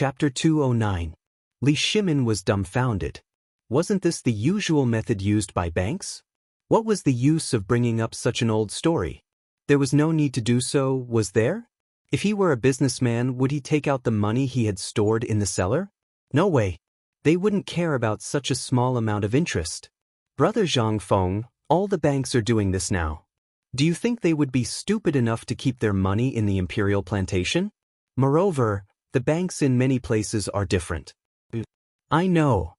Chapter 209. Li Shimin was dumbfounded. Wasn't this the usual method used by banks? What was the use of bringing up such an old story? There was no need to do so, was there? If he were a businessman, would he take out the money he had stored in the cellar? No way. They wouldn't care about such a small amount of interest. Brother Zhang Feng, all the banks are doing this now. Do you think they would be stupid enough to keep their money in the imperial plantation? Moreover, the banks in many places are different. I know.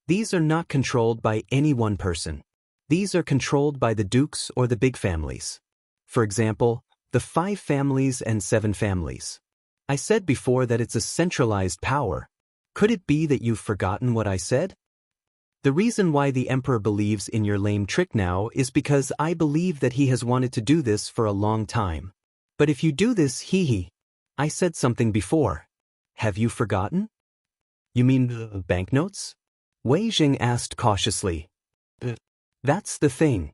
These are not controlled by any one person. These are controlled by the dukes or the big families. For example, the 5 families and 7 families. I said before that it's a centralized power. Could it be that you've forgotten what I said? The reason why the emperor believes in your lame trick now is because I believe that he has wanted to do this for a long time. But if you do this, I said something before. Have you forgotten? You mean the banknotes? Wei Jing asked cautiously. That's the thing.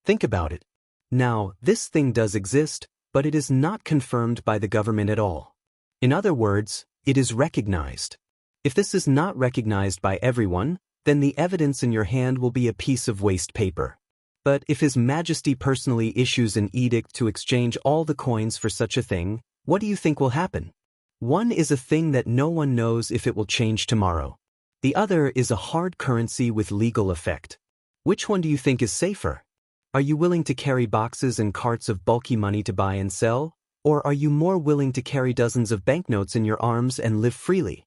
Think about it. Now, this thing does exist, but it is not confirmed by the government at all. In other words, it is recognized. If this is not recognized by everyone, then the evidence in your hand will be a piece of waste paper. But if His Majesty personally issues an edict to exchange all the coins for such a thing, what do you think will happen? One is a thing that no one knows if it will change tomorrow. The other is a hard currency with legal effect. Which one do you think is safer? Are you willing to carry boxes and carts of bulky money to buy and sell? Or are you more willing to carry dozens of banknotes in your arms and live freely?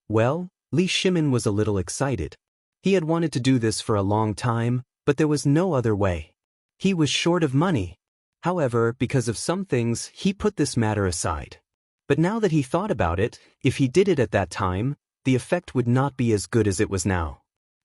Well, Li Shimin was a little excited. He had wanted to do this for a long time, but there was no other way. He was short of money. However, because of some things, he put this matter aside. But now that he thought about it, if he did it at that time, the effect would not be as good as it was now.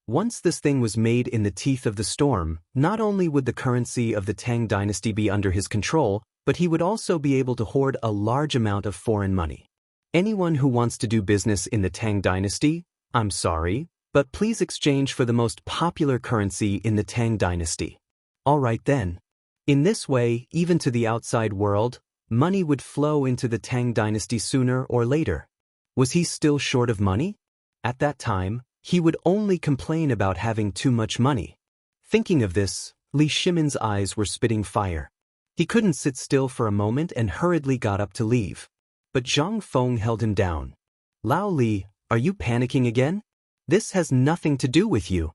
Once this thing was made in the teeth of the storm, not only would the currency of the Tang dynasty be under his control, but he would also be able to hoard a large amount of foreign money. Anyone who wants to do business in the Tang dynasty, I'm sorry, but please exchange for the most popular currency in the Tang dynasty. All right then. In this way, even to the outside world, money would flow into the Tang dynasty sooner or later. Was he still short of money? At that time, he would only complain about having too much money. Thinking of this, Li Shimin's eyes were spitting fire. He couldn't sit still for a moment and hurriedly got up to leave. But Zhang Feng held him down. Lao Li, are you panicking again? This has nothing to do with you.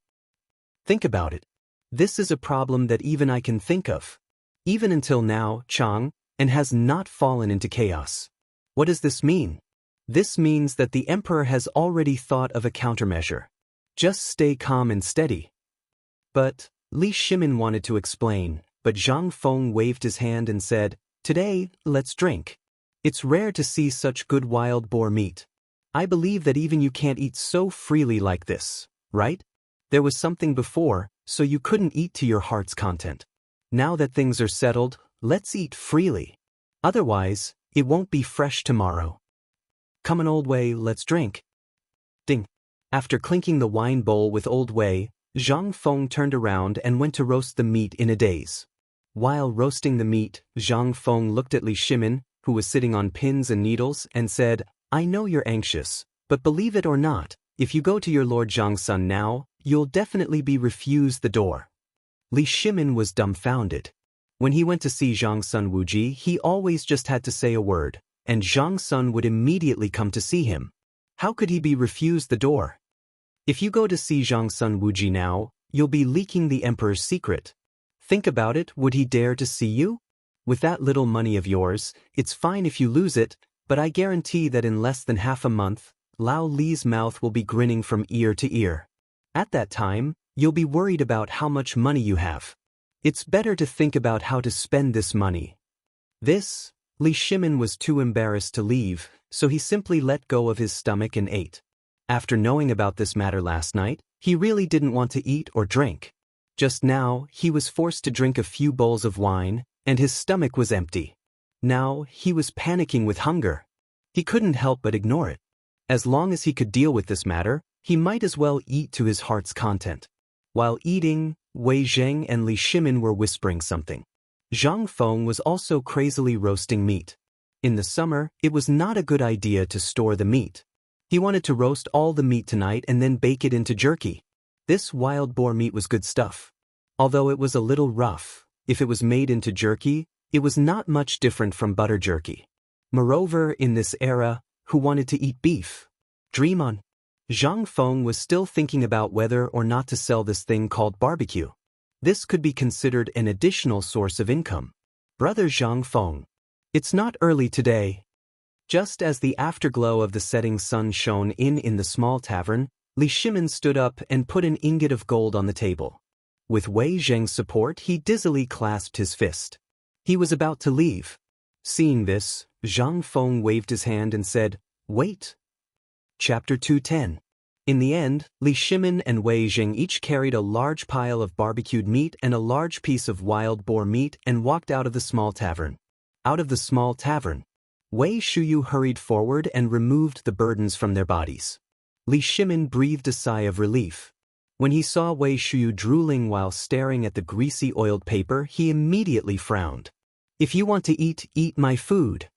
Think about it. This is a problem that even I can think of. Even until now, Chang, and has not fallen into chaos. What does this mean? This means that the emperor has already thought of a countermeasure. Just stay calm and steady. But, Li Shimin wanted to explain, but Zhang Feng waved his hand and said, Today, let's drink. It's rare to see such good wild boar meat. I believe that even you can't eat so freely like this, right? There was something before, so you couldn't eat to your heart's content. Now that things are settled, let's eat freely. Otherwise, it won't be fresh tomorrow. Come on, Old Wei, let's drink. Ding. After clinking the wine bowl with Old Wei, Zhang Feng turned around and went to roast the meat in a daze. While roasting the meat, Zhang Feng looked at Li Shimin, who was sitting on pins and needles, and said, I know you're anxious, but believe it or not, if you go to your Lord Zhang Sun now, you'll definitely be refused the door. Li Shimin was dumbfounded. When he went to see Zhang Sun Wuji, he always just had to say a word, and Zhang Sun would immediately come to see him. How could he be refused the door? If you go to see Zhang Sun Wuji now, you'll be leaking the emperor's secret. Think about it, would he dare to see you? With that little money of yours, it's fine if you lose it, but I guarantee that in less than half a month, Lao Li's mouth will be grinning from ear to ear. At that time, you'll be worried about how much money you have. It's better to think about how to spend this money. Li Shimin was too embarrassed to leave, so he simply let go of his stomach and ate. After knowing about this matter last night, he really didn't want to eat or drink. Just now, he was forced to drink a few bowls of wine, and his stomach was empty. Now, he was panicking with hunger. He couldn't help but ignore it. As long as he could deal with this matter, he might as well eat to his heart's content. While eating, Wei Zheng and Li Shimin were whispering something. Zhang Feng was also crazily roasting meat. In the summer, it was not a good idea to store the meat. He wanted to roast all the meat tonight and then bake it into jerky. This wild boar meat was good stuff. Although it was a little rough, if it was made into jerky, it was not much different from butter jerky. Moreover, in this era, who wanted to eat beef? Dream on. Zhang Feng was still thinking about whether or not to sell this thing called barbecue. This could be considered an additional source of income. Brother Zhang Feng. It's not early today. Just as the afterglow of the setting sun shone in the small tavern, Li Shimin stood up and put an ingot of gold on the table. With Wei Zheng's support, he dizzily clasped his fist. He was about to leave. Seeing this, Zhang Feng waved his hand and said, "Wait." Chapter 210. In the end, Li Shimin and Wei Zheng each carried a large pile of barbecued meat and a large piece of wild boar meat and walked out of the small tavern. Out of the small tavern, Wei Shuyu hurried forward and removed the burdens from their bodies. Li Shimin breathed a sigh of relief. When he saw Wei Shuyu drooling while staring at the greasy oiled paper, he immediately frowned. "If you want to eat my food."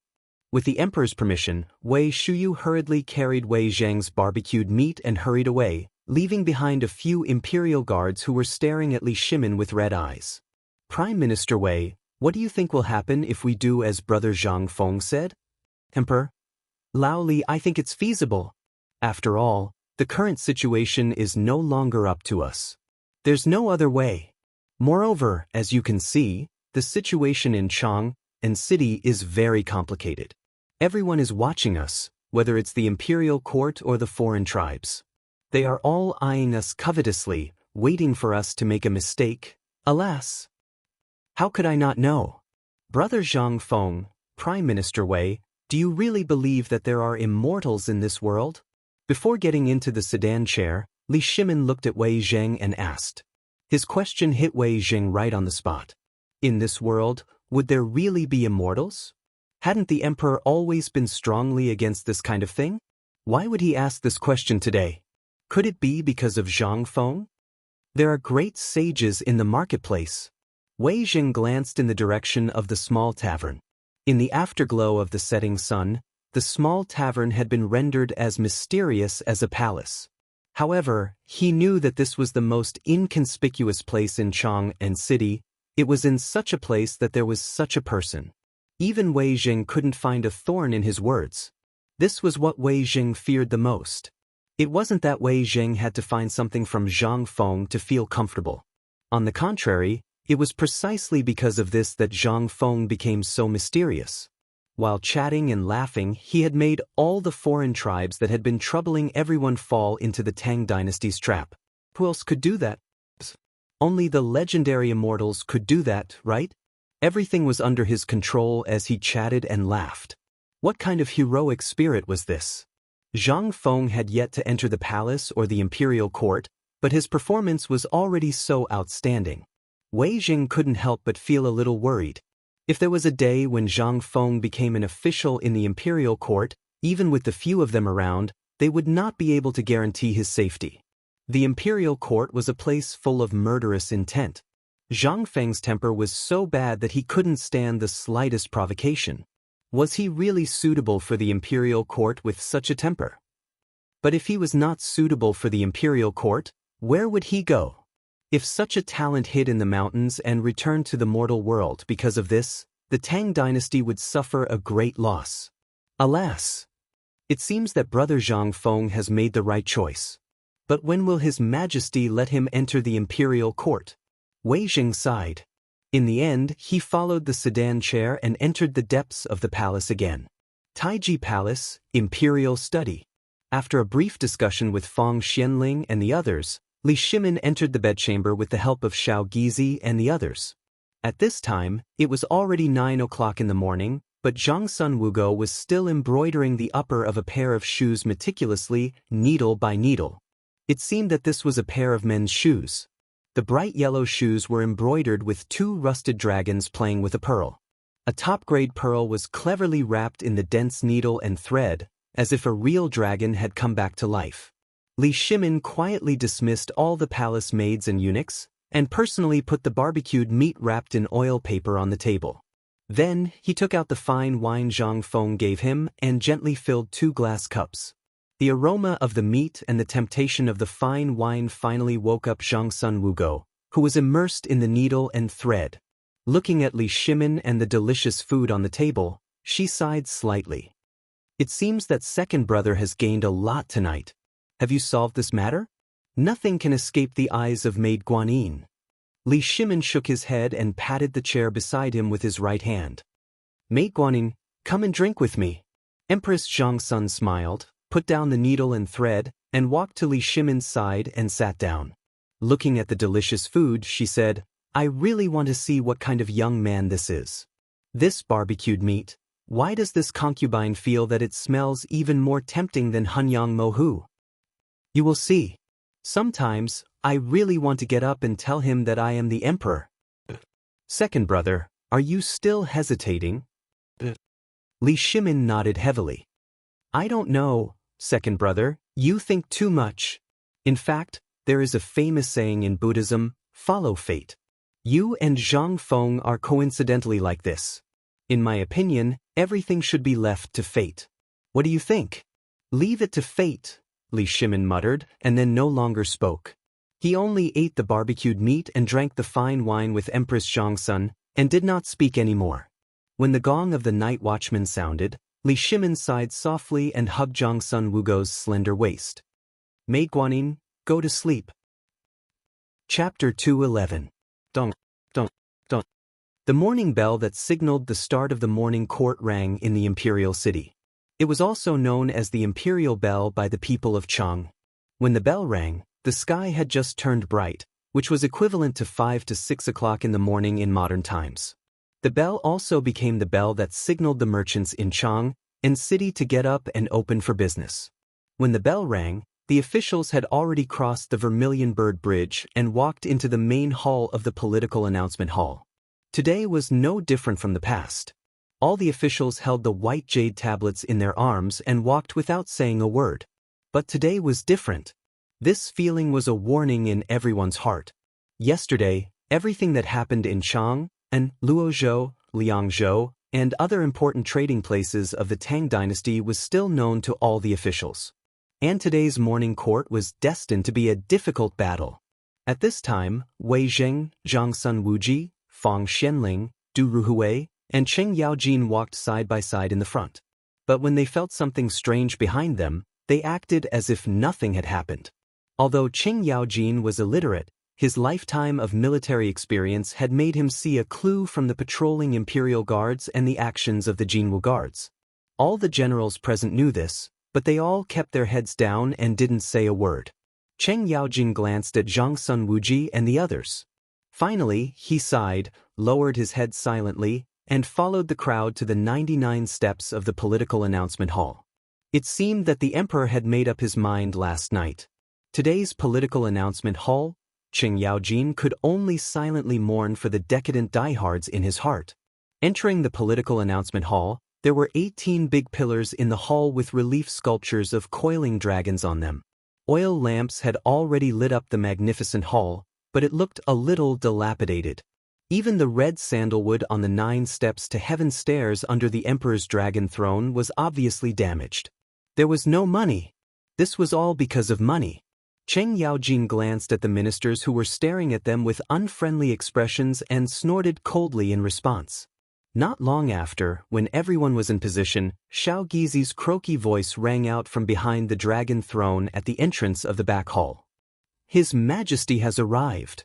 With the emperor's permission, Wei Shuyu hurriedly carried Wei Zheng's barbecued meat and hurried away, leaving behind a few imperial guards who were staring at Li Shimin with red eyes. "Prime Minister Wei, what do you think will happen if we do as Brother Zhang Feng said?" "Emperor Lao Li, I think it's feasible. After all, the current situation is no longer up to us. There's no other way. Moreover, as you can see, the situation in Chang and city is very complicated. Everyone is watching us, whether it's the imperial court or the foreign tribes. They are all eyeing us covetously, waiting for us to make a mistake. Alas! How could I not know? Brother Zhang Feng, Prime Minister Wei, do you really believe that there are immortals in this world?" Before getting into the sedan chair, Li Shimin looked at Wei Zheng and asked. His question hit Wei Zheng right on the spot. In this world, would there really be immortals? Hadn't the emperor always been strongly against this kind of thing? Why would he ask this question today? Could it be because of Zhang Feng? There are great sages in the marketplace. Wei Zheng glanced in the direction of the small tavern. In the afterglow of the setting sun, the small tavern had been rendered as mysterious as a palace. However, he knew that this was the most inconspicuous place in Chang and city. It was in such a place that there was such a person. Even Wei Zheng couldn't find a thorn in his words. This was what Wei Zheng feared the most. It wasn't that Wei Zheng had to find something from Zhang Feng to feel comfortable. On the contrary, it was precisely because of this that Zhang Feng became so mysterious. While chatting and laughing, he had made all the foreign tribes that had been troubling everyone fall into the Tang dynasty's trap. Who else could do that? Only the legendary immortals could do that, right? Everything was under his control as he chatted and laughed. What kind of heroic spirit was this? Zhang Feng had yet to enter the palace or the imperial court, but his performance was already so outstanding. Wei Zheng couldn't help but feel a little worried. If there was a day when Zhang Feng became an official in the imperial court, even with the few of them around, they would not be able to guarantee his safety. The imperial court was a place full of murderous intent. Zhang Feng's temper was so bad that he couldn't stand the slightest provocation. Was he really suitable for the imperial court with such a temper? But if he was not suitable for the imperial court, where would he go? If such a talent hid in the mountains and returned to the mortal world because of this, the Tang dynasty would suffer a great loss. Alas! It seems that Brother Zhang Feng has made the right choice. But when will His Majesty let him enter the imperial court? Wei Zheng sighed. In the end, he followed the sedan chair and entered the depths of the palace again. Taiji Palace, Imperial Study. After a brief discussion with Fang Xianling and the others, Li Shimin entered the bedchamber with the help of Xiao Gizi and the others. At this time, it was already 9 o'clock in the morning, but Zhang Sun Wugo was still embroidering the upper of a pair of shoes meticulously, needle by needle. It seemed that this was a pair of men's shoes. The bright yellow shoes were embroidered with 2 rusted dragons playing with a pearl. A top-grade pearl was cleverly wrapped in the dense needle and thread, as if a real dragon had come back to life. Li Shimin quietly dismissed all the palace maids and eunuchs, and personally put the barbecued meat wrapped in oil paper on the table. Then, he took out the fine wine Zhang Feng gave him and gently filled 2 glass cups. The aroma of the meat and the temptation of the fine wine finally woke up Zhang Sun Wugo, who was immersed in the needle and thread. Looking at Li Shimin and the delicious food on the table, she sighed slightly. It seems that second brother has gained a lot tonight. Have you solved this matter? Nothing can escape the eyes of Maid Guanyin. Li Shimin shook his head and patted the chair beside him with his right hand. Maid Guanyin, come and drink with me. Empress Zhang Sun smiled, put down the needle and thread, and walked to Li Shimin's side and sat down. Looking at the delicious food, she said, I really want to see what kind of young man this is. This barbecued meat, why does this concubine feel that it smells even more tempting than Hunyang Mohu? You will see. Sometimes, I really want to get up and tell him that I am the emperor. Second brother, are you still hesitating? Li Shimin nodded heavily. I don't know, second brother, you think too much. In fact, there is a famous saying in Buddhism, follow fate. You and Zhang Feng are coincidentally like this. In my opinion, everything should be left to fate. What do you think? Leave it to fate, Li Shimin muttered, and then no longer spoke. He only ate the barbecued meat and drank the fine wine with Empress Zhang Sun, and did not speak any more. When the gong of the night watchman sounded, Li Shimin sighed softly and hugged Zhang Sun Wugo's slender waist. Maid Guanyin, go to sleep. Chapter 211. Dong, dong, dong. The morning bell that signaled the start of the morning court rang in the imperial city. It was also known as the imperial bell by the people of Chang. When the bell rang, the sky had just turned bright, which was equivalent to 5 to 6 o'clock in the morning in modern times. The bell also became the bell that signaled the merchants in Chang and city to get up and open for business. When the bell rang, the officials had already crossed the Vermilion Bird Bridge and walked into the main hall of the political announcement hall. Today was no different from the past. All the officials held the white jade tablets in their arms and walked without saying a word. But today was different. This feeling was a warning in everyone's heart. Yesterday, everything that happened in Chang and Luozhou, Liangzhou, and other important trading places of the Tang dynasty was still known to all the officials. And today's morning court was destined to be a difficult battle. At this time, Wei Zheng, Zhang Sun Wuji, Fang Xianling, Du Ruhui, and Cheng Yaojin walked side by side in the front. But when they felt something strange behind them, they acted as if nothing had happened. Although Cheng Yaojin was illiterate, his lifetime of military experience had made him see a clue from the patrolling imperial guards and the actions of the Jinwu guards. All the generals present knew this, but they all kept their heads down and didn't say a word. Cheng Yaojin glanced at Zhang Sun Wuji and the others. Finally, he sighed, lowered his head silently, and followed the crowd to the 99 steps of the political announcement hall. It seemed that the emperor had made up his mind last night. Today's political announcement hall, Cheng Yaojin could only silently mourn for the decadent diehards in his heart. Entering the political announcement hall, there were 18 big pillars in the hall with relief sculptures of coiling dragons on them. Oil lamps had already lit up the magnificent hall, but it looked a little dilapidated. Even the red sandalwood on the 9 steps to heaven's stairs under the emperor's dragon throne was obviously damaged. There was no money. This was all because of money. Cheng Yaojin glanced at the ministers who were staring at them with unfriendly expressions and snorted coldly in response. Not long after, when everyone was in position, Xiao Gizi's croaky voice rang out from behind the dragon throne at the entrance of the back hall. His Majesty has arrived.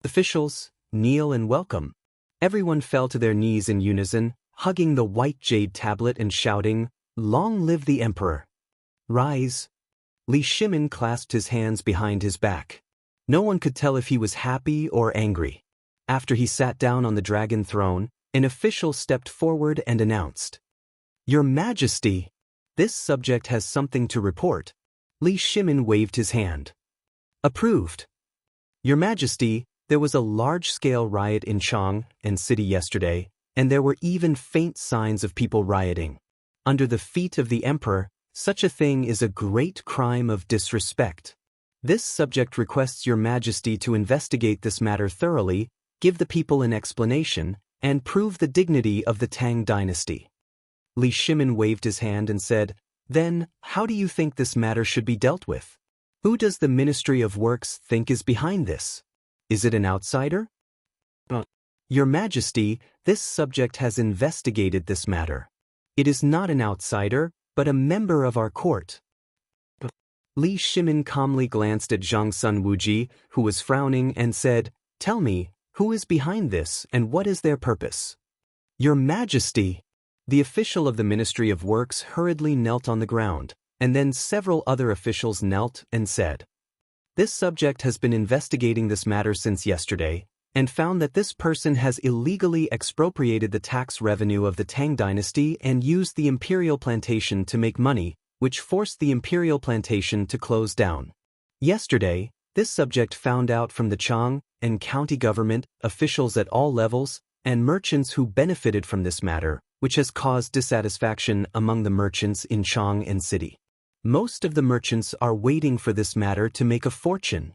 Officials, kneel and welcome. Everyone fell to their knees in unison, hugging the white jade tablet and shouting, Long live the Emperor! Rise! Li Shimin clasped his hands behind his back. No one could tell if he was happy or angry. After he sat down on the dragon throne, an official stepped forward and announced, Your Majesty, this subject has something to report. Li Shimin waved his hand. Approved. Your Majesty, there was a large-scale riot in Chang and city yesterday, and there were even faint signs of people rioting. Under the feet of the emperor, such a thing is a great crime of disrespect. This subject requests Your Majesty to investigate this matter thoroughly, give the people an explanation, and prove the dignity of the Tang dynasty. Li Shimin waved his hand and said, "Then, how do you think this matter should be dealt with? Who does the Ministry of Works think is behind this? Is it an outsider?" "Your Majesty, this subject has investigated this matter. It is not an outsider, but a member of our court." Li Shimin calmly glanced at Zhang Sunwuji, who was frowning, and said, "Tell me, who is behind this and what is their purpose?" "Your Majesty!" The official of the Ministry of Works hurriedly knelt on the ground, and then several other officials knelt and said, "This subject has been investigating this matter since yesterday, and found that this person has illegally expropriated the tax revenue of the Tang dynasty and used the imperial plantation to make money, which forced the imperial plantation to close down. Yesterday, this subject found out from the Chang and county government, officials at all levels, and merchants who benefited from this matter, which has caused dissatisfaction among the merchants in Chang and city. Most of the merchants are waiting for this matter to make a fortune."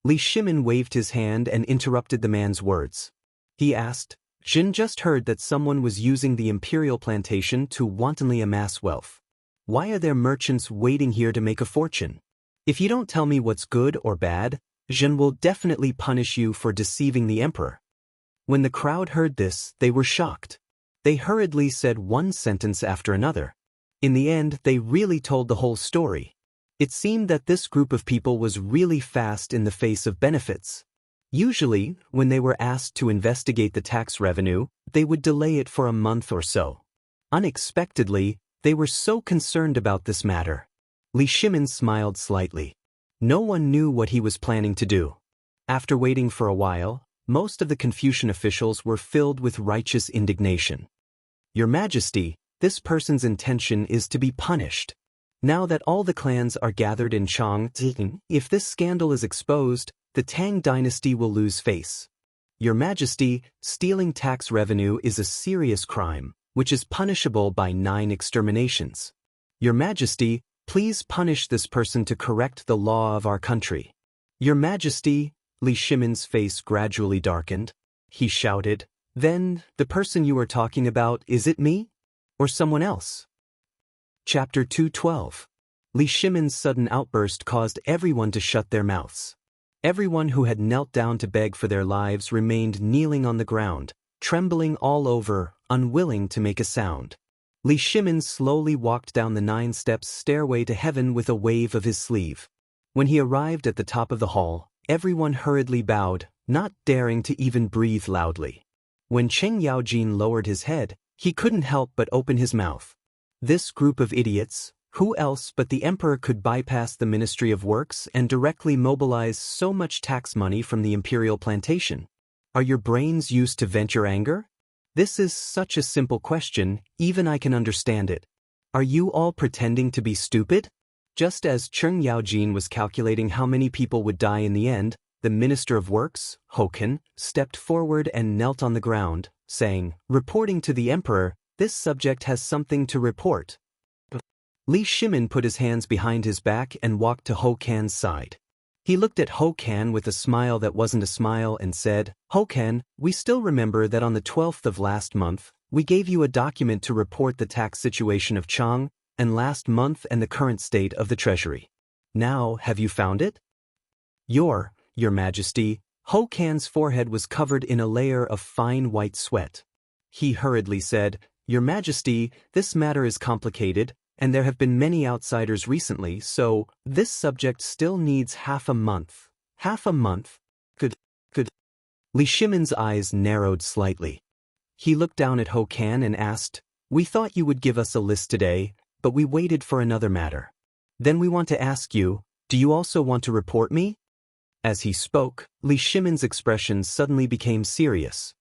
Li Shimin waved his hand and interrupted the man's words. He asked, "Jin just heard that someone was using the imperial plantation to wantonly amass wealth. Why are there merchants waiting here to make a fortune? If you don't tell me what's good or bad, Jin will definitely punish you for deceiving the emperor." When the crowd heard this, they were shocked. They hurriedly said one sentence after another. In the end, they really told the whole story. It seemed that this group of people was really fast in the face of benefits. Usually, when they were asked to investigate the tax revenue, they would delay it for a month or so. Unexpectedly, they were so concerned about this matter. Li Shimin smiled slightly. No one knew what he was planning to do. After waiting for a while, most of the Confucian officials were filled with righteous indignation. "Your Majesty, this person's intention is to be punished. Now that all the clans are gathered in Chang, if this scandal is exposed, the Tang dynasty will lose face. Your Majesty, stealing tax revenue is a serious crime, which is punishable by 9 exterminations. Your Majesty, please punish this person to correct the law of our country." "Your Majesty," Li Shimin's face gradually darkened. He shouted, "Then, the person you are talking about, is it me? Or someone else?" Chapter 212. Li Shimin's sudden outburst caused everyone to shut their mouths. Everyone who had knelt down to beg for their lives remained kneeling on the ground, trembling all over, unwilling to make a sound. Li Shimin slowly walked down the 9 steps stairway to heaven with a wave of his sleeve. When he arrived at the top of the hall, everyone hurriedly bowed, not daring to even breathe loudly. When Cheng Yaojin lowered his head, he couldn't help but open his mouth. This group of idiots, who else but the emperor could bypass the Ministry of Works and directly mobilize so much tax money from the imperial plantation? Are your brains used to vent your anger? This is such a simple question, even I can understand it. Are you all pretending to be stupid? Just as Cheng Yaojin was calculating how many people would die in the end, the Minister of Works, Hokan, stepped forward and knelt on the ground, saying, "Reporting to the emperor, this subject has something to report." Li Shimin put his hands behind his back and walked to Hokan's side. He looked at Hokan with a smile that wasn't a smile and said, "Hokan, we still remember that on the 12th of last month, we gave you a document to report the tax situation of Chang, and last month and the current state of the treasury. Now, have you found it?" Your Majesty," Hokan's forehead was covered in a layer of fine white sweat. He hurriedly said, "Your Majesty, this matter is complicated, and there have been many outsiders recently, so this subject still needs half a month." "Half a month? Good. Li Shimin's eyes narrowed slightly. He looked down at Hokan and asked, "We thought you would give us a list today, but we waited for another matter. Then we want to ask you, do you also want to report me?" As he spoke, Li Shimin's expression suddenly became serious.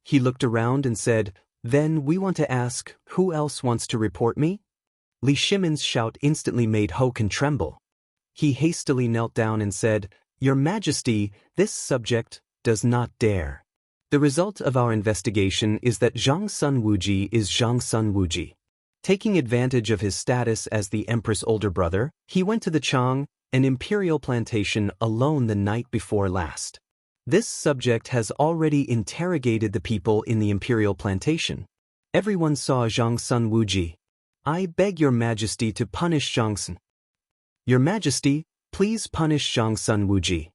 He looked around and said, "Then we want to ask, who else wants to report me?" Li Shimin's shout instantly made Hokan tremble. He hastily knelt down and said, "Your Majesty, this subject does not dare. The result of our investigation is that Zhang Sunwuji is Zhang Sunwuji. Taking advantage of his status as the empress' older brother, he went to the Chang, an imperial plantation, alone the night before last. This subject has already interrogated the people in the imperial plantation. Everyone saw Zhang Sun Wuji. I beg your majesty to punish Zhang Sun. Your majesty, please punish Zhang Sun Wuji.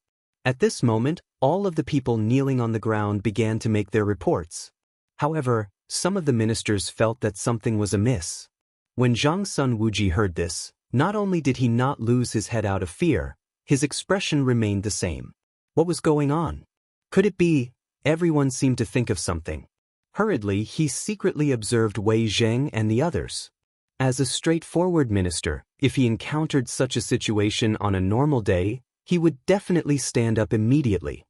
At this moment, all of the people kneeling on the ground began to make their reports. However, some of the ministers felt that something was amiss. When Zhang Sun Wuji heard this, not only did he not lose his head out of fear, his expression remained the same. What was going on? Could it be? Everyone seemed to think of something. Hurriedly, he secretly observed Wei Zheng and the others. As a straightforward minister, if he encountered such a situation on a normal day, he would definitely stand up immediately.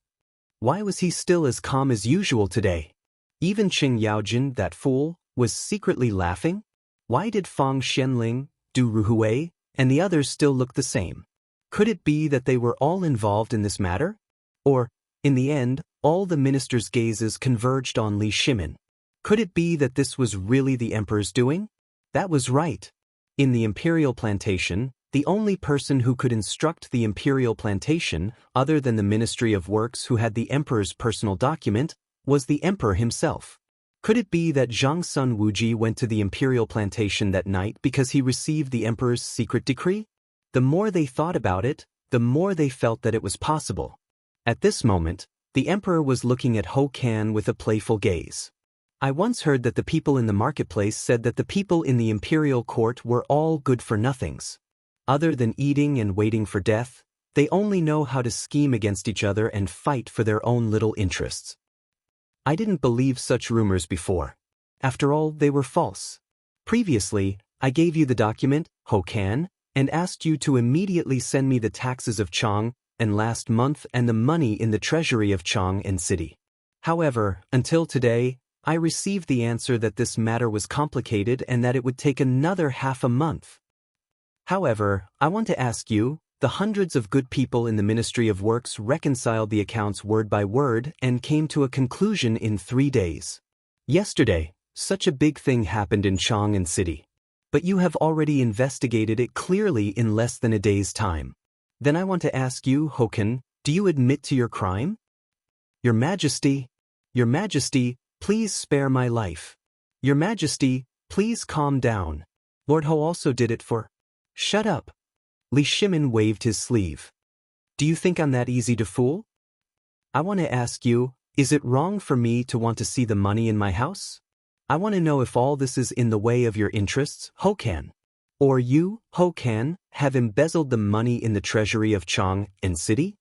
Why was he still as calm as usual today? Even Qing Yaojin, that fool, was secretly laughing? Why did Fang Xianling, Du Ruhui, and the others still look the same? Could it be that they were all involved in this matter? Or, in the end, all the ministers' gazes converged on Li Shimin. Could it be that this was really the emperor's doing? That was right. In the imperial plantation, the only person who could instruct the imperial plantation, other than the Ministry of Works who had the emperor's personal document, was the emperor himself. Could it be that Zhang Sun Wuji went to the imperial plantation that night because he received the emperor's secret decree? The more they thought about it, the more they felt that it was possible. At this moment, the emperor was looking at Ho Kan with a playful gaze. I once heard that the people in the marketplace said that the people in the imperial court were all good-for-nothings. Other than eating and waiting for death, they only know how to scheme against each other and fight for their own little interests. I didn't believe such rumors before. After all, they were false. Previously, I gave you the document, Ho Kan, and asked you to immediately send me the taxes of Chang and last month and the money in the treasury of Chang and city. However, until today, I received the answer that this matter was complicated and that it would take another half a month. However, I want to ask you, the hundreds of good people in the Ministry of Works reconciled the accounts word by word and came to a conclusion in 3 days. Yesterday, such a big thing happened in Chang and city. But you have already investigated it clearly in less than a day's time. Then I want to ask you, Ho Kan, do you admit to your crime? Your Majesty, please spare my life. Your Majesty, please calm down. Lord Ho also did it for... Shut up. Li Shimin waved his sleeve. Do you think I'm that easy to fool? I want to ask you, is it wrong for me to want to see the money in my house? I want to know if all this is in the way of your interests, Ho Kan. Or you, Ho Kan, have embezzled the money in the treasury of Chang and city?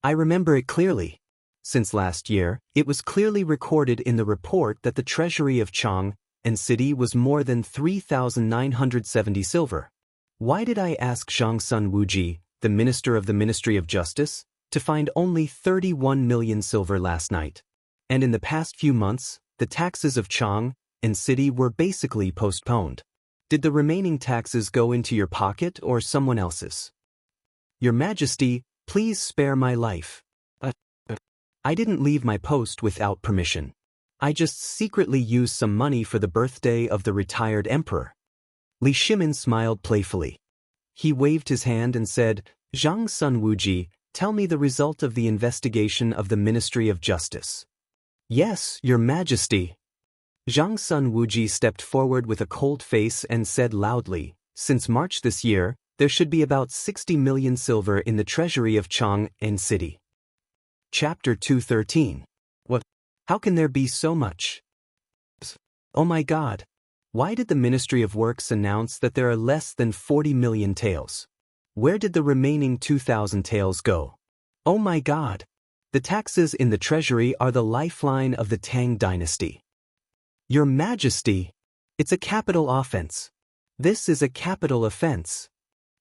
I remember it clearly. Since last year, it was clearly recorded in the report that the treasury of Chang and city was more than 3,970 silver. Why did I ask Zhang Sun Wuji, the minister of the Ministry of Justice, to find only 31 million silver last night? And in the past few months, the taxes of Chang and city were basically postponed. Did the remaining taxes go into your pocket or someone else's? Your Majesty, please spare my life. I didn't leave my post without permission. I just secretly used some money for the birthday of the retired emperor. Li Shimin smiled playfully. He waved his hand and said, Zhang Sun Wuji, tell me the result of the investigation of the Ministry of Justice. Yes, Your Majesty. Zhang Sun Wuji stepped forward with a cold face and said loudly, since March this year, there should be about 60 million silver in the treasury of Chang and city. Chapter 213. What? How can there be so much? Oh my God. Why did the Ministry of Works announce that there are less than 40 million taels? Where did the remaining 2,000 taels go? Oh my God. The taxes in the treasury are the lifeline of the Tang dynasty. Your Majesty, it's a capital offense. This is a capital offense.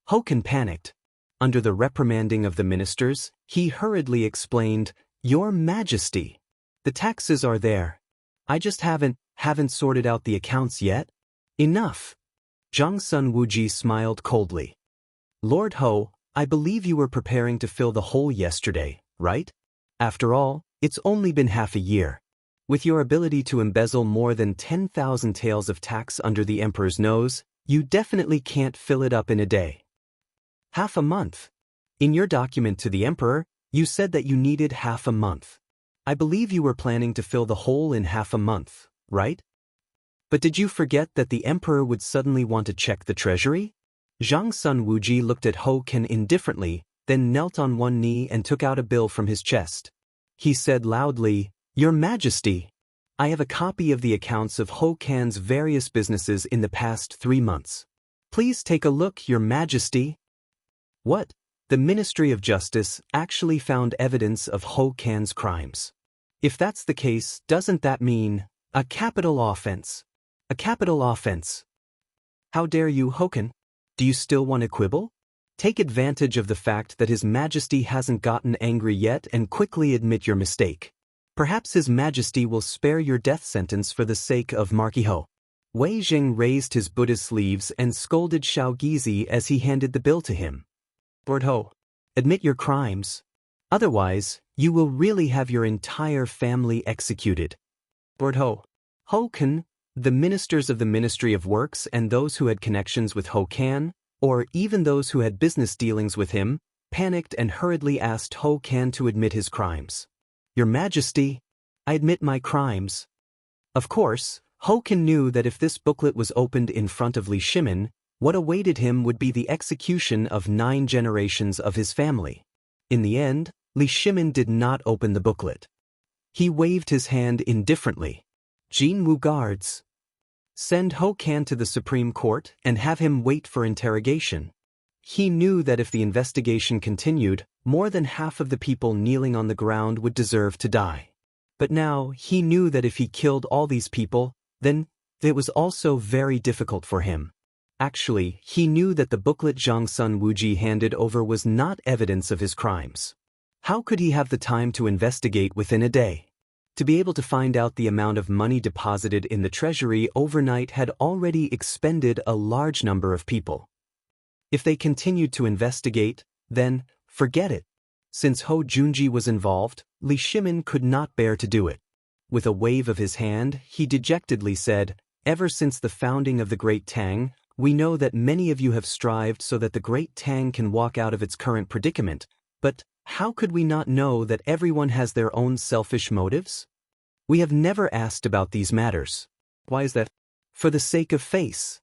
Ho Kan panicked. Under the reprimanding of the ministers, he hurriedly explained, Your Majesty, the taxes are there. I just haven't sorted out the accounts yet. Enough. Zhang Sun Wuji smiled coldly. Lord Ho, I believe you were preparing to fill the hole yesterday, right? After all, it's only been half a year. With your ability to embezzle more than 10,000 taels of tax under the emperor's nose, you definitely can't fill it up in a day. Half a month. In your document to the emperor, you said that you needed half a month. I believe you were planning to fill the hole in half a month, right? But did you forget that the emperor would suddenly want to check the treasury? Zhang Sun Wuji looked at Ho Ken indifferently, then knelt on one knee and took out a bill from his chest. He said loudly, "Your Majesty, I have a copy of the accounts of Ho Ken's various businesses in the past 3 months. Please take a look, Your Majesty." What? The Ministry of Justice actually found evidence of Ho Ken's crimes. If that's the case, doesn't that mean a capital offense? A capital offense. How dare you, Ho Ken? Do you still want to quibble? Take advantage of the fact that His Majesty hasn't gotten angry yet and quickly admit your mistake. Perhaps His Majesty will spare your death sentence for the sake of Marquis Ho. Wei Jing raised his Buddhist sleeves and scolded Xiao Gizi as he handed the bill to him. Lord Ho, admit your crimes. Otherwise, you will really have your entire family executed. Lord Ho. Ho Ken, the ministers of the Ministry of Works and those who had connections with Ho Ken, or even those who had business dealings with him, panicked and hurriedly asked Ho Ken to admit his crimes. Your Majesty, I admit my crimes. Of course, Ho Ken knew that if this booklet was opened in front of Li Shimin, what awaited him would be the execution of 9 generations of his family. In the end, Li Shimin did not open the booklet. He waved his hand indifferently. Jin Wu guards. Send Ho Ken to the Supreme Court and have him wait for interrogation. He knew that if the investigation continued, more than half of the people kneeling on the ground would deserve to die. But now he knew that if he killed all these people, then it was also very difficult for him. Actually, he knew that the booklet Zhang Sun Wuji handed over was not evidence of his crimes. How could he have the time to investigate within a day? To be able to find out the amount of money deposited in the treasury overnight had already expended a large number of people. If they continued to investigate, then forget it. Since Ho Junji was involved, Li Shimin could not bear to do it. With a wave of his hand, he dejectedly said, "Ever since the founding of the Great Tang, we know that many of you have strived so that the Great Tang can walk out of its current predicament, but how could we not know that everyone has their own selfish motives? We have never asked about these matters. Why is that? For the sake of face.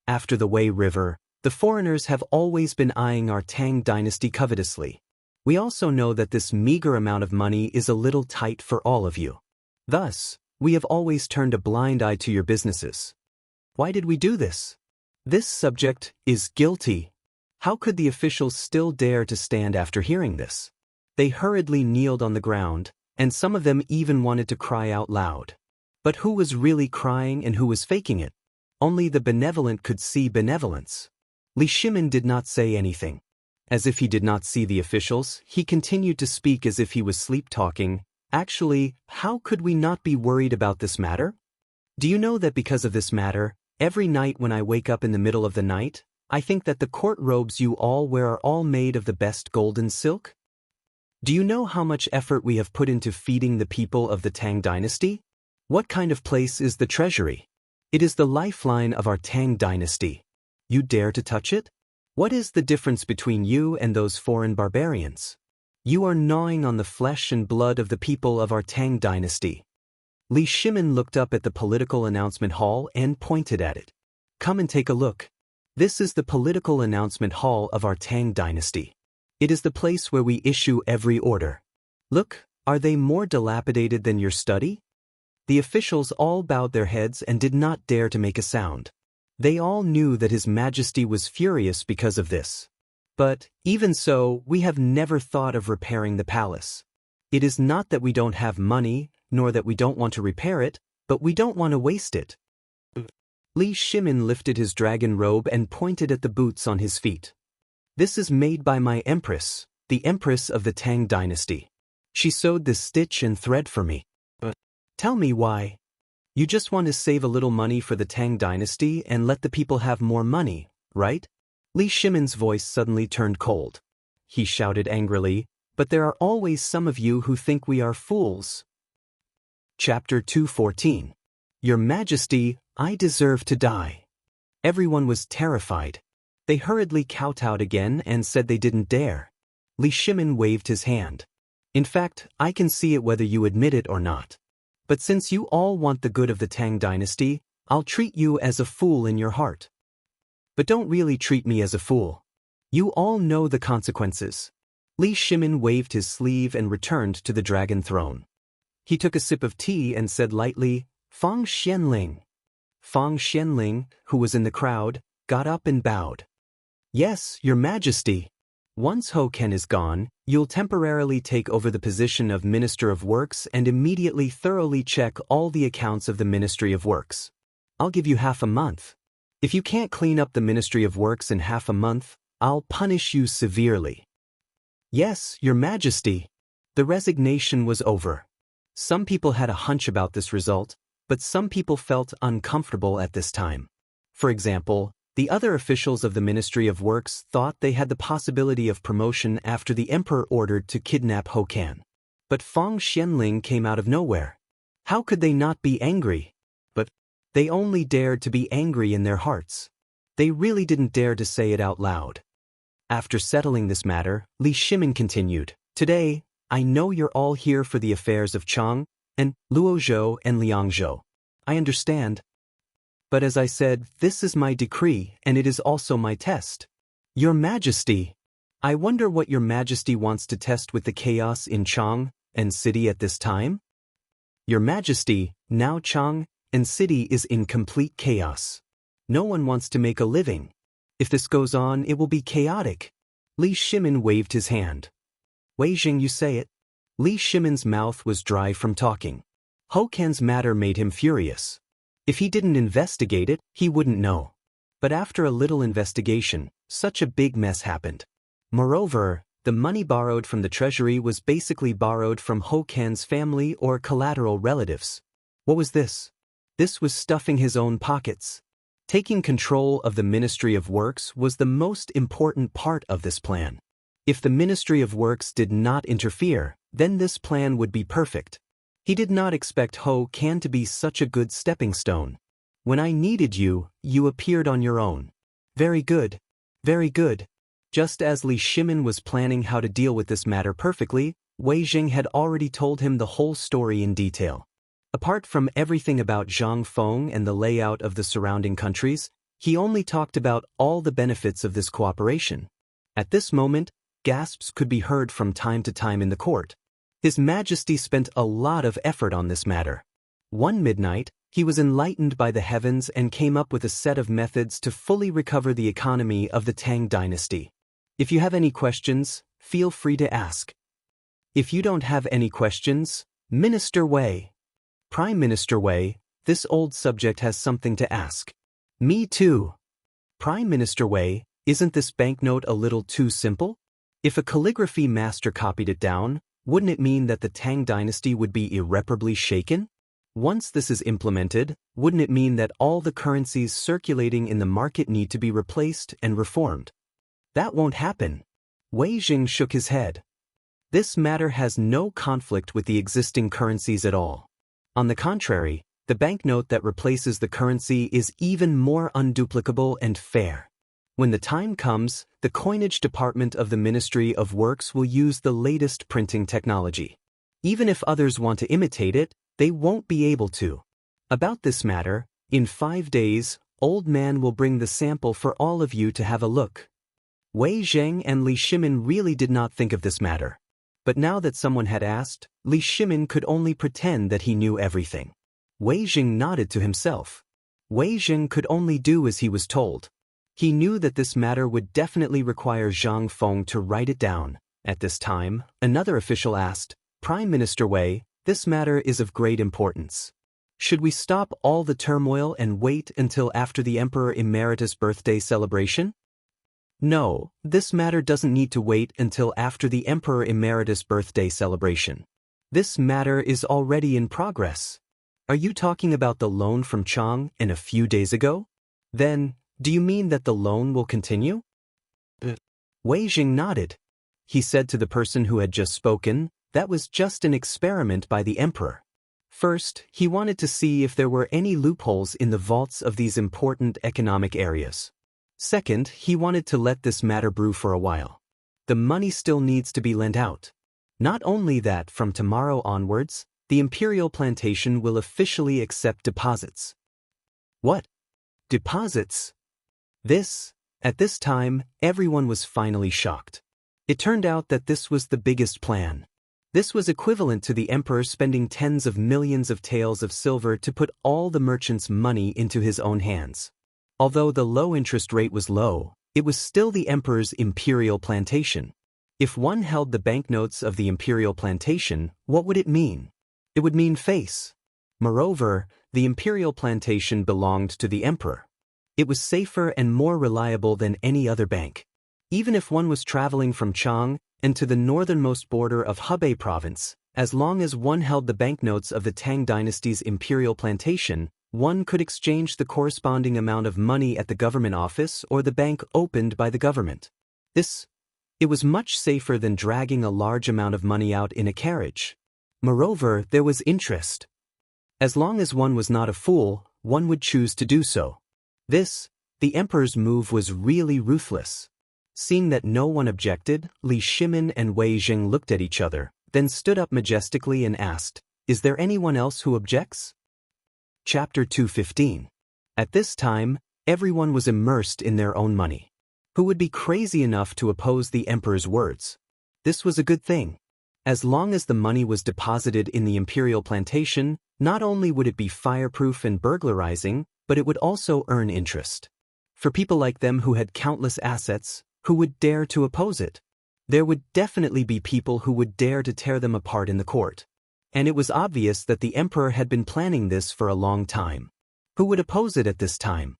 After the Wei River, the foreigners have always been eyeing our Tang dynasty covetously. We also know that this meager amount of money is a little tight for all of you. Thus, we have always turned a blind eye to your businesses. Why did we do this? This subject is guilty." How could the officials still dare to stand after hearing this? They hurriedly kneeled on the ground, and some of them even wanted to cry out loud. But who was really crying and who was faking it? Only the benevolent could see benevolence. Li Shimin did not say anything. As if he did not see the officials, he continued to speak as if he was sleep-talking. Actually, how could we not be worried about this matter? Do you know that because of this matter, every night when I wake up in the middle of the night, I think that the court robes you all wear are all made of the best golden silk? Do you know how much effort we have put into feeding the people of the Tang dynasty? What kind of place is the treasury? It is the lifeline of our Tang dynasty. You dare to touch it? What is the difference between you and those foreign barbarians? You are gnawing on the flesh and blood of the people of our Tang dynasty. Li Shimin looked up at the political announcement hall and pointed at it. Come and take a look. This is the political announcement hall of our Tang dynasty. It is the place where we issue every order. Look, are they more dilapidated than your study? The officials all bowed their heads and did not dare to make a sound. They all knew that His Majesty was furious because of this. But, even so, we have never thought of repairing the palace. It is not that we don't have money, nor that we don't want to repair it, but we don't want to waste it. Li Shimin lifted his dragon robe and pointed at the boots on his feet. This is made by my empress, the empress of the Tang dynasty. She sewed this stitch and thread for me. But tell me why. You just want to save a little money for the Tang dynasty and let the people have more money, right? Li Shimin's voice suddenly turned cold. He shouted angrily, "But there are always some of you who think we are fools." Chapter 214. Your Majesty, I deserve to die. Everyone was terrified. They hurriedly kowtowed again and said they didn't dare. Li Shimin waved his hand. In fact, I can see it whether you admit it or not. But since you all want the good of the Tang dynasty, I'll treat you as a fool in your heart. But don't really treat me as a fool. You all know the consequences. Li Shimin waved his sleeve and returned to the dragon throne. He took a sip of tea and said lightly, Fang Xianling. Fang Xianling, who was in the crowd, got up and bowed. Yes, Your Majesty. Once Ho Ken is gone, you'll temporarily take over the position of Minister of Works and immediately thoroughly check all the accounts of the Ministry of Works. I'll give you half a month. If you can't clean up the Ministry of Works in half a month, I'll punish you severely. Yes, Your Majesty. The resignation was over. Some people had a hunch about this result, but some people felt uncomfortable at this time. For example, the other officials of the Ministry of Works thought they had the possibility of promotion after the emperor ordered to kidnap Ho Kan. But Fang Xianling came out of nowhere. How could they not be angry? But they only dared to be angry in their hearts. They really didn't dare to say it out loud. After settling this matter, Li Shimin continued, Today, I know you're all here for the affairs of Chang, and Luozhou and Liangzhou. I understand. But as I said, this is my decree and it is also my test. Your Majesty, I wonder what Your Majesty wants to test with the chaos in Chang and city at this time? Your Majesty, now Chang and city is in complete chaos. No one wants to make a living. If this goes on, it will be chaotic. Li Shimin waved his hand. Wei Jing, you say it. Li Shimin's mouth was dry from talking. Ho Kan's matter made him furious. If he didn't investigate it, he wouldn't know. But after a little investigation, such a big mess happened. Moreover, the money borrowed from the treasury was basically borrowed from Ho Kan's family or collateral relatives. What was this? This was stuffing his own pockets. Taking control of the Ministry of Works was the most important part of this plan. If the Ministry of Works did not interfere, then this plan would be perfect. He did not expect Ho Kan to be such a good stepping stone. When I needed you, you appeared on your own. Very good. Very good. Just as Li Shimin was planning how to deal with this matter perfectly, Wei Jing had already told him the whole story in detail. Apart from everything about Zhang Feng and the layout of the surrounding countries, he only talked about all the benefits of this cooperation. At this moment, gasps could be heard from time to time in the court. His Majesty spent a lot of effort on this matter. One midnight, he was enlightened by the heavens and came up with a set of methods to fully recover the economy of the Tang dynasty. If you have any questions, feel free to ask. If you don't have any questions, Minister Wei. Prime Minister Wei, this old subject has something to ask. Me too. Prime Minister Wei, isn't this banknote a little too simple? If a calligraphy master copied it down, wouldn't it mean that the Tang dynasty would be irreparably shaken? Once this is implemented, wouldn't it mean that all the currencies circulating in the market need to be replaced and reformed? That won't happen. Wei Jing shook his head. This matter has no conflict with the existing currencies at all. On the contrary, the banknote that replaces the currency is even more unduplicable and fair. When the time comes, the coinage department of the Ministry of Works will use the latest printing technology. Even if others want to imitate it, they won't be able to. About this matter, in 5 days, Old Man will bring the sample for all of you to have a look. Wei Zheng and Li Shimin really did not think of this matter. But now that someone had asked, Li Shimin could only pretend that he knew everything. Wei Jing nodded to himself. Wei Jing could only do as he was told. He knew that this matter would definitely require Zhang Feng to write it down. At this time, another official asked, Prime Minister Wei, this matter is of great importance. Should we stop all the turmoil and wait until after the Emperor Emeritus' birthday celebration? No, this matter doesn't need to wait until after the Emperor Emeritus' birthday celebration. This matter is already in progress. Are you talking about the loan from Chang a few days ago? Then, do you mean that the loan will continue? Wei Jing nodded. He said to the person who had just spoken, that was just an experiment by the emperor. First, he wanted to see if there were any loopholes in the vaults of these important economic areas. Second, he wanted to let this matter brew for a while. The money still needs to be lent out. Not only that, from tomorrow onwards, the imperial plantation will officially accept deposits. What? Deposits? At this time, everyone was finally shocked. It turned out that this was the biggest plan. This was equivalent to the emperor spending tens of millions of taels of silver to put all the merchants' money into his own hands. Although the low interest rate was low, it was still the emperor's imperial plantation. If one held the banknotes of the imperial plantation, what would it mean? It would mean face. Moreover, the imperial plantation belonged to the emperor. It was safer and more reliable than any other bank. Even if one was traveling from Chang and to the northernmost border of Hebei province, as long as one held the banknotes of the Tang dynasty's imperial plantation, one could exchange the corresponding amount of money at the government office or the bank opened by the government. It was much safer than dragging a large amount of money out in a carriage. Moreover, there was interest. As long as one was not a fool, one would choose to do so. The emperor's move was really ruthless. Seeing that no one objected, Li Shimin and Wei Jing looked at each other, then stood up majestically and asked, "Is there anyone else who objects?" Chapter 215. At this time, everyone was immersed in their own money. Who would be crazy enough to oppose the emperor's words? This was a good thing. As long as the money was deposited in the imperial plantation, not only would it be fireproof and burglarizing, but it would also earn interest. For people like them who had countless assets, who would dare to oppose it? There would definitely be people who would dare to tear them apart in the court. And it was obvious that the emperor had been planning this for a long time. Who would oppose it at this time?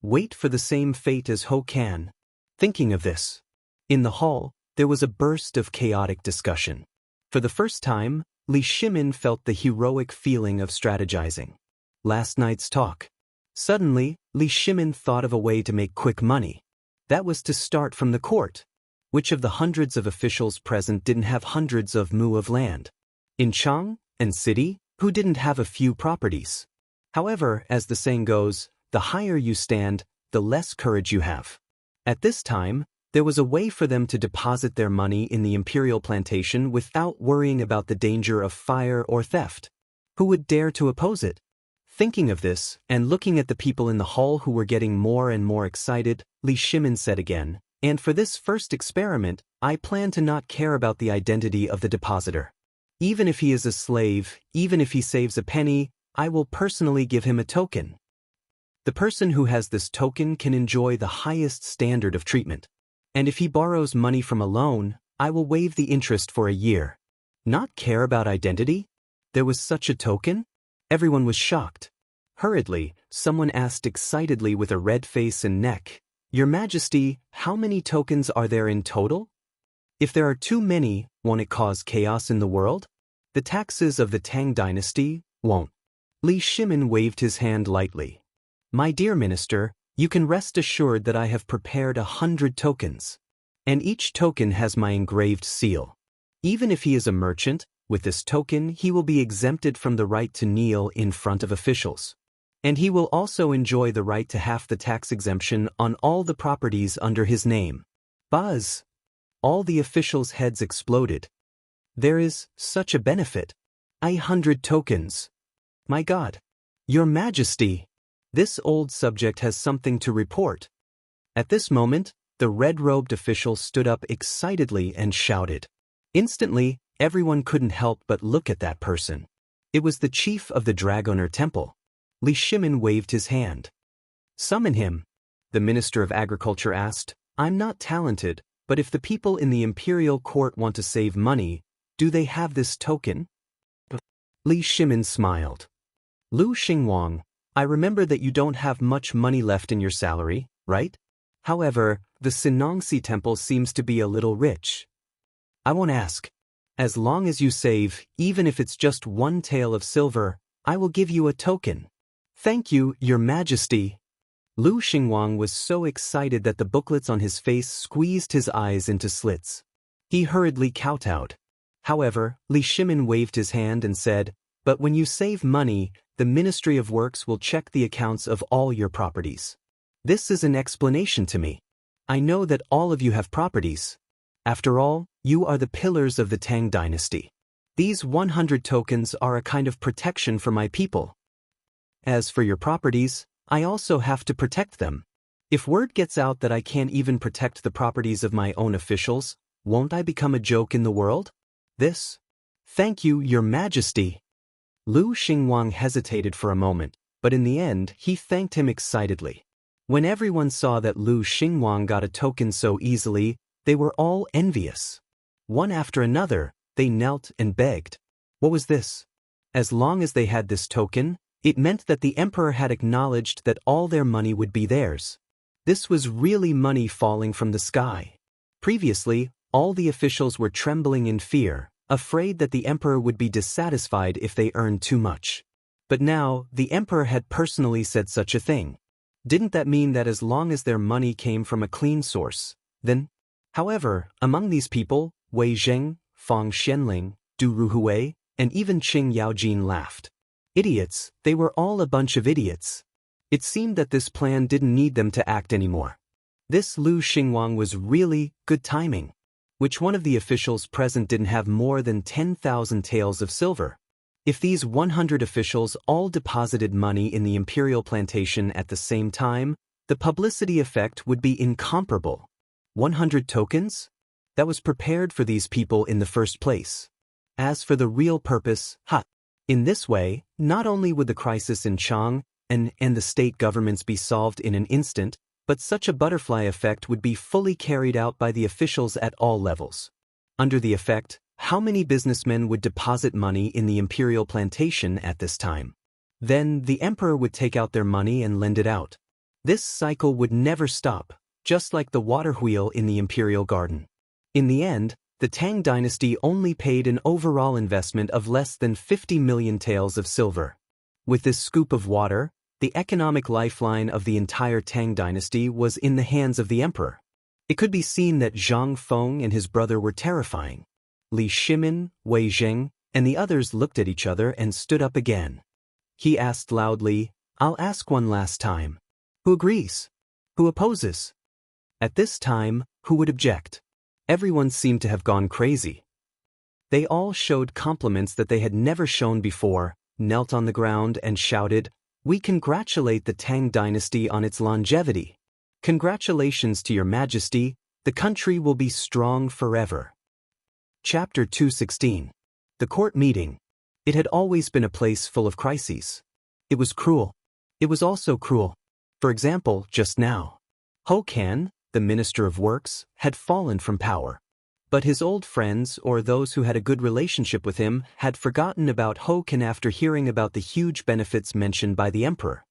Wait for the same fate as Ho Kan. Thinking of this, in the hall, there was a burst of chaotic discussion. For the first time, Li Shimin felt the heroic feeling of strategizing. Last night's talk. Suddenly, Li Shimin thought of a way to make quick money. That was to start from the court. Which of the hundreds of officials present didn't have hundreds of mu of land? In Chang and city, who didn't have a few properties? However, as the saying goes, the higher you stand, the less courage you have. At this time, there was a way for them to deposit their money in the imperial plantation without worrying about the danger of fire or theft. Who would dare to oppose it? Thinking of this, and looking at the people in the hall who were getting more and more excited, Li Shimin said again, "And for this first experiment, I plan to not care about the identity of the depositor. Even if he is a slave, even if he saves a penny, I will personally give him a token. The person who has this token can enjoy the highest standard of treatment. And if he borrows money from a loan, I will waive the interest for a year." Not care about identity? There was such a token? Everyone was shocked. Hurriedly, someone asked excitedly with a red face and neck, "Your Majesty, how many tokens are there in total? If there are too many, won't it cause chaos in the world? The taxes of the Tang dynasty won't." Li Shimin waved his hand lightly. "My dear minister, you can rest assured that I have prepared 100 tokens. And each token has my engraved seal. Even if he is a merchant, with this token he will be exempted from the right to kneel in front of officials. And he will also enjoy the right to half the tax exemption on all the properties under his name." Buzz! All the officials' heads exploded. There is such a benefit. 100 tokens. My God! Your Majesty! This old subject has something to report. At this moment, the red-robed official stood up excitedly and shouted. Instantly, everyone couldn't help but look at that person. It was the chief of the Dragoner Temple. Li Shimin waved his hand. "Summon him," the Minister of Agriculture asked. "I'm not talented, but if the people in the imperial court want to save money, do they have this token?" Li Shimin smiled. "Lu Xingwang, I remember that you don't have much money left in your salary, right? However, the Sinangsi temple seems to be a little rich. I won't ask. As long as you save, even if it's just 1 tael of silver, I will give you a token." "Thank you, Your Majesty." Lu Xingwang was so excited that the booklets on his face squeezed his eyes into slits. He hurriedly kowtowed. However, Li Shimin waved his hand and said, "But when you save money, the Ministry of Works will check the accounts of all your properties. This is an explanation to me. I know that all of you have properties. After all, you are the pillars of the Tang dynasty. These 100 tokens are a kind of protection for my people. As for your properties, I also have to protect them. If word gets out that I can't even protect the properties of my own officials, won't I become a joke in the world? This? Thank you, Your Majesty. Lu Xingwang hesitated for a moment, but in the end he thanked him excitedly. When everyone saw that Lu Xingwang got a token so easily, they were all envious. One after another, they knelt and begged. What was this? As long as they had this token, it meant that the emperor had acknowledged that all their money would be theirs. This was really money falling from the sky. Previously, all the officials were trembling in fear, afraid that the emperor would be dissatisfied if they earned too much. But now, the emperor had personally said such a thing. Didn't that mean that as long as their money came from a clean source, then? However, among these people, Wei Zheng, Fang Xianling, Du Ruhui, and even Qing Yaojin laughed. Idiots, they were all a bunch of idiots. It seemed that this plan didn't need them to act anymore. This Lu Xingwang was really good timing. Which one of the officials present didn't have more than 10,000 taels of silver? If these 100 officials all deposited money in the imperial plantation at the same time, the publicity effect would be incomparable. 100 tokens? That was prepared for these people in the first place. As for the real purpose, in this way, not only would the crisis in Chang and the state governments be solved in an instant, but such a butterfly effect would be fully carried out by the officials at all levels. Under the effect, how many businessmen would deposit money in the imperial plantation at this time? Then the emperor would take out their money and lend it out. This cycle would never stop, just like the water wheel in the imperial garden. In the end, the Tang dynasty only paid an overall investment of less than 50 million taels of silver. With this scoop of water, the economic lifeline of the entire Tang dynasty was in the hands of the emperor. It could be seen that Zhang Feng and his brother were terrifying. Li Shimin, Wei Zheng, and the others looked at each other and stood up again. He asked loudly, "I'll ask one last time. Who agrees? Who opposes?" At this time, who would object? Everyone seemed to have gone crazy. They all showed compliments that they had never shown before, knelt on the ground and shouted, "We congratulate the Tang dynasty on its longevity. Congratulations to Your Majesty, the country will be strong forever." Chapter 216. The Court Meeting. It had always been a place full of crises. It was cruel. It was also cruel. For example, just now. Ho Kan, the Minister of Works, had fallen from power. But his old friends, or those who had a good relationship with him, had forgotten about Ho Kan after hearing about the huge benefits mentioned by the emperor.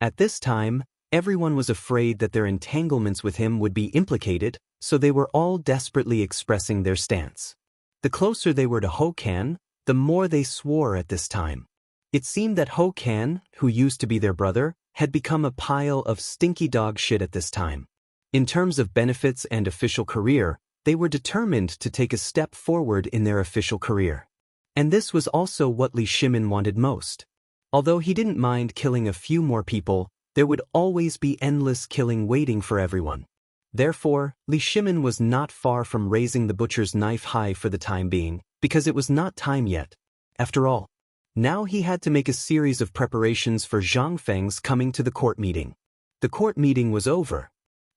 At this time, everyone was afraid that their entanglements with him would be implicated, so they were all desperately expressing their stance. The closer they were to Ho Kan, the more they swore at this time. It seemed that Ho Kan, who used to be their brother, had become a pile of stinky dog shit at this time. In terms of benefits and official career, they were determined to take a step forward in their official career. And this was also what Li Shimin wanted most. Although he didn't mind killing a few more people, there would always be endless killing waiting for everyone. Therefore, Li Shimin was not far from raising the butcher's knife high for the time being, because it was not time yet. After all, now he had to make a series of preparations for Zhang Feng's coming to the court meeting. The court meeting was over.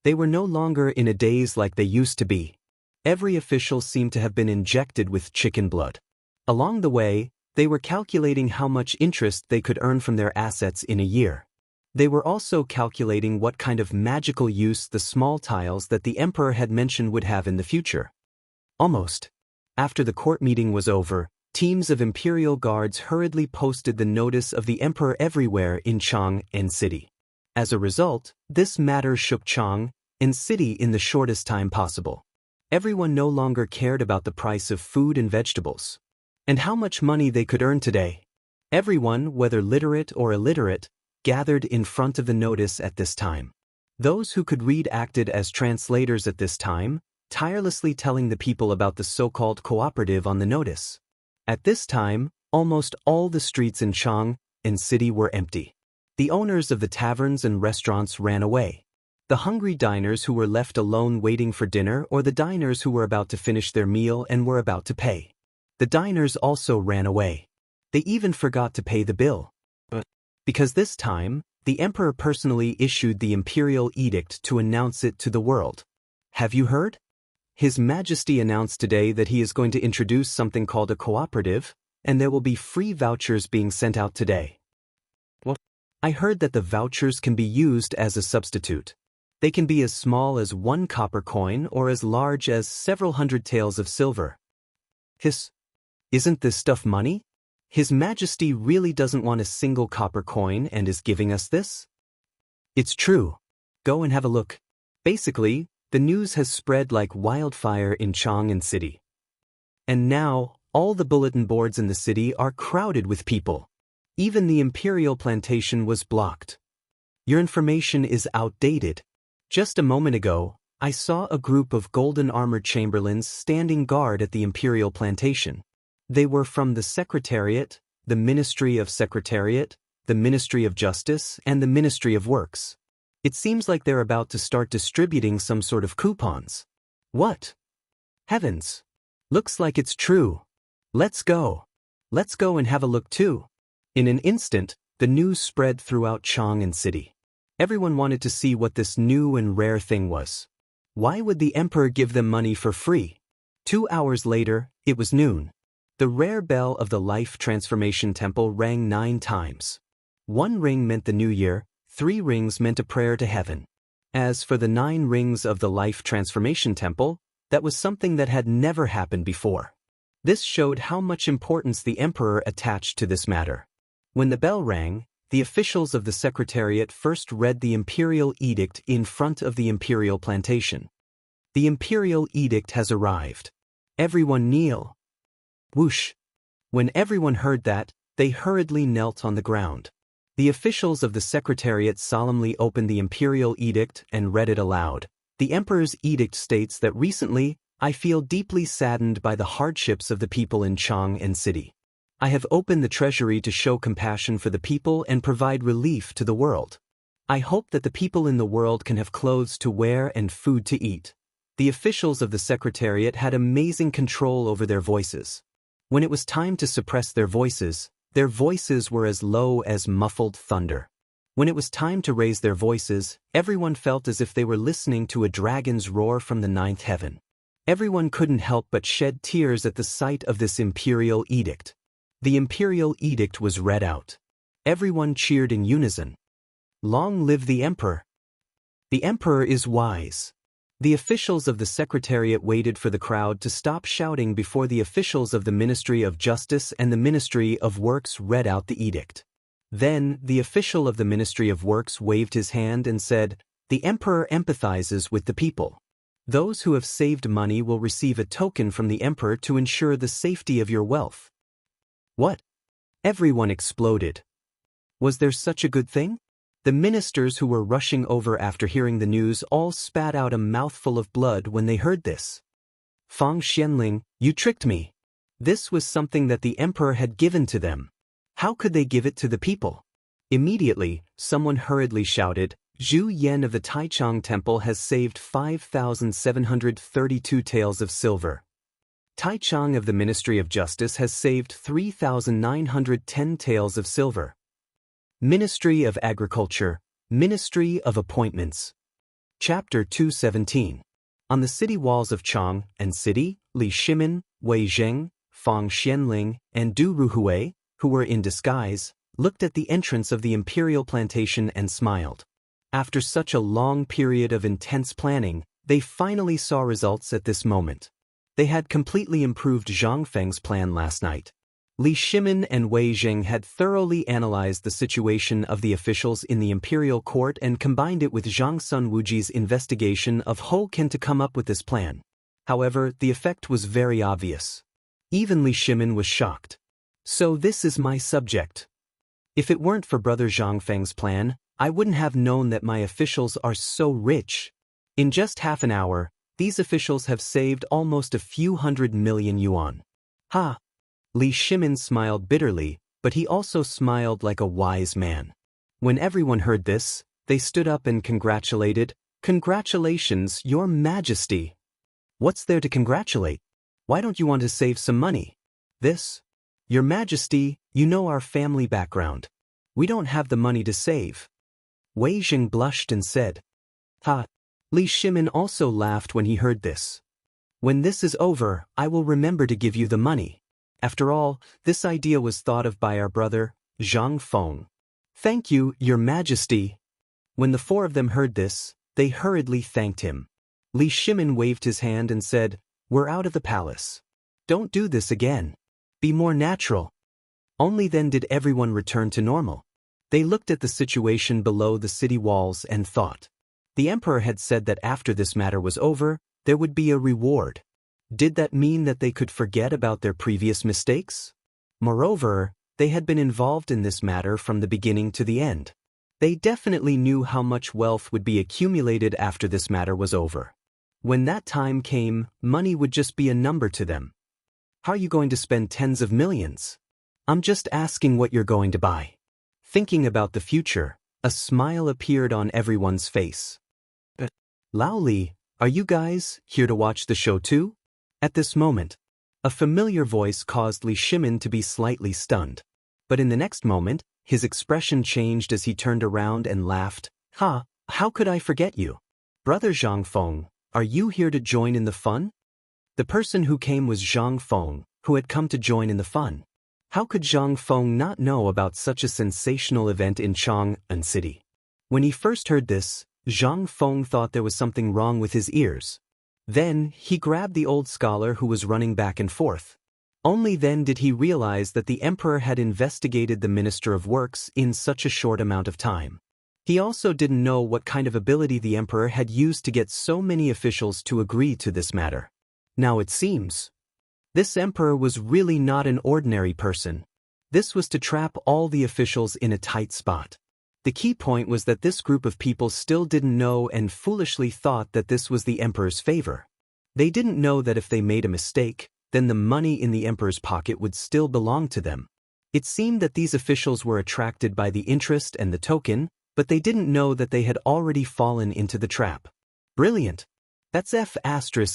They were no longer in a daze like they used to be. Every official seemed to have been injected with chicken blood. Along the way, they were calculating how much interest they could earn from their assets in a year. They were also calculating what kind of magical use the small tiles that the emperor had mentioned would have in the future. Almost. After the court meeting was over, teams of imperial guards hurriedly posted the notice of the emperor everywhere in Chang'an City. As a result, this matter shook Chang'an City in the shortest time possible. Everyone no longer cared about the price of food and vegetables, and how much money they could earn today. Everyone, whether literate or illiterate, gathered in front of the notice at this time. Those who could read acted as translators at this time, tirelessly telling the people about the so-called cooperative on the notice. At this time, almost all the streets in Chang'an City were empty. The owners of the taverns and restaurants ran away. The hungry diners who were left alone waiting for dinner, or the diners who were about to finish their meal and were about to pay. The diners also ran away. They even forgot to pay the bill. Because this time, the emperor personally issued the imperial edict to announce it to the world. Have you heard? His Majesty announced today that he is going to introduce something called a cooperative, and there will be free vouchers being sent out today. What? I heard that the vouchers can be used as a substitute. They can be as small as 1 copper coin or as large as several hundred taels of silver. Isn't this stuff money? His Majesty really doesn't want a single copper coin and is giving us this? It's true. Go and have a look. Basically, the news has spread like wildfire in Chang'an City. And now, all the bulletin boards in the city are crowded with people. Even the imperial plantation was blocked. Your information is outdated. Just a moment ago, I saw a group of golden-armored chamberlains standing guard at the imperial plantation. They were from the Secretariat, the Ministry of Secretariat, the Ministry of Justice, and the Ministry of Works. It seems like they're about to start distributing some sort of coupons. What? Heavens! Looks like it's true. Let's go. Let's go and have a look too. In an instant, the news spread throughout Chang'an City. Everyone wanted to see what this new and rare thing was. Why would the emperor give them money for free? 2 hours later, it was noon. The rare bell of the Life Transformation Temple rang 9 times. 1 ring meant the new year, 3 rings meant a prayer to heaven. As for the 9 rings of the Life Transformation Temple, that was something that had never happened before. This showed how much importance the emperor attached to this matter. When the bell rang, the officials of the Secretariat first read the imperial edict in front of the imperial plantation. The imperial edict has arrived. Everyone kneel. Whoosh! When everyone heard that, they hurriedly knelt on the ground. The officials of the Secretariat solemnly opened the imperial edict and read it aloud. The emperor's edict states that recently, I feel deeply saddened by the hardships of the people in Chang'an City. I have opened the treasury to show compassion for the people and provide relief to the world. I hope that the people in the world can have clothes to wear and food to eat. The officials of the Secretariat had amazing control over their voices. When it was time to suppress their voices were as low as muffled thunder. When it was time to raise their voices, everyone felt as if they were listening to a dragon's roar from the 9th heaven. Everyone couldn't help but shed tears at the sight of this imperial edict. The imperial edict was read out. Everyone cheered in unison. Long live the emperor! The emperor is wise. The officials of the Secretariat waited for the crowd to stop shouting before the officials of the Ministry of Justice and the Ministry of Works read out the edict. Then, the official of the Ministry of Works waved his hand and said, "The emperor empathizes with the people. Those who have saved money will receive a token from the emperor to ensure the safety of your wealth." What? Everyone exploded. Was there such a good thing? The ministers who were rushing over after hearing the news all spat out a mouthful of blood when they heard this. Fang Xianling, you tricked me. This was something that the emperor had given to them. How could they give it to the people? Immediately, someone hurriedly shouted, Zhu Yen of the Taichung Temple has saved 5,732 taels of silver. Taichung of the Ministry of Justice has saved 3,910 taels of silver. Ministry of Agriculture, Ministry of Appointments. Chapter 217. On the city walls of Chang'an City, Li Shimin, Wei Zheng, Fang Xianling, and Du Ruhui, who were in disguise, looked at the entrance of the imperial plantation and smiled. After such a long period of intense planning, they finally saw results at this moment. They had completely improved Zhang Feng's plan last night. Li Shimin and Wei Zheng had thoroughly analyzed the situation of the officials in the imperial court and combined it with Zhang Sun Wuji's investigation of Ho Ken to come up with this plan. However, the effect was very obvious. Even Li Shimin was shocked. So this is my subject. If it weren't for Brother Zhang Feng's plan, I wouldn't have known that my officials are so rich. In just half an hour, these officials have saved almost a few 100 million yuan. Ha! Li Shimin smiled bitterly, but he also smiled like a wise man. When everyone heard this, they stood up and congratulated, Congratulations, Your Majesty. What's there to congratulate? Why don't you want to save some money? This? Your Majesty, you know our family background. We don't have the money to save. Wei Jing blushed and said. Ha! Li Shimin also laughed when he heard this. When this is over, I will remember to give you the money. After all, this idea was thought of by our brother, Zhang Feng. Thank you, Your Majesty. When the four of them heard this, they hurriedly thanked him. Li Shimin waved his hand and said, We're out of the palace. Don't do this again. Be more natural. Only then did everyone return to normal. They looked at the situation below the city walls and thought. The emperor had said that after this matter was over, there would be a reward. Did that mean that they could forget about their previous mistakes? Moreover, they had been involved in this matter from the beginning to the end. They definitely knew how much wealth would be accumulated after this matter was over. When that time came, money would just be a number to them. How are you going to spend tens of millions? I'm just asking what you're going to buy. Thinking about the future, a smile appeared on everyone's face. Lao Li, are you guys here to watch the show too? At this moment, a familiar voice caused Li Shimin to be slightly stunned. But in the next moment, his expression changed as he turned around and laughed. Ha, how could I forget you? Brother Zhang Feng, are you here to join in the fun? The person who came was Zhang Feng, who had come to join in the fun. How could Zhang Feng not know about such a sensational event in Chang'an City? When he first heard this, Zhang Feng thought there was something wrong with his ears. Then, he grabbed the old scholar who was running back and forth. Only then did he realize that the emperor had investigated the Minister of Works in such a short amount of time. He also didn't know what kind of ability the emperor had used to get so many officials to agree to this matter. Now it seems, this emperor was really not an ordinary person. This was to trap all the officials in a tight spot. The key point was that this group of people still didn't know and foolishly thought that this was the emperor's favor. They didn't know that if they made a mistake, then the money in the emperor's pocket would still belong to them. It seemed that these officials were attracted by the interest and the token, but they didn't know that they had already fallen into the trap. Brilliant. That's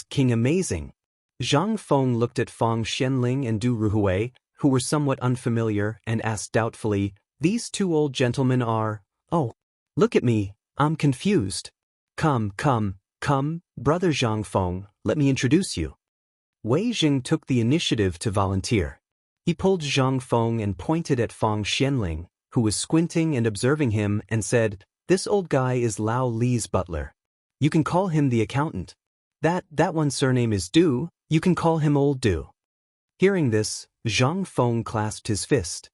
King amazing. Zhang Feng looked at Fang Xianling and Du Ruhui, who were somewhat unfamiliar, and asked doubtfully, These two old gentlemen are… Oh, look at me, I'm confused. Come, Brother Zhang Feng, let me introduce you. Wei Jing took the initiative to volunteer. He pulled Zhang Feng and pointed at Fang Xianling, who was squinting and observing him, and said, This old guy is Lao Li's butler. You can call him the accountant. That one's surname is Du, you can call him Old Du. Hearing this, Zhang Feng clasped his fist.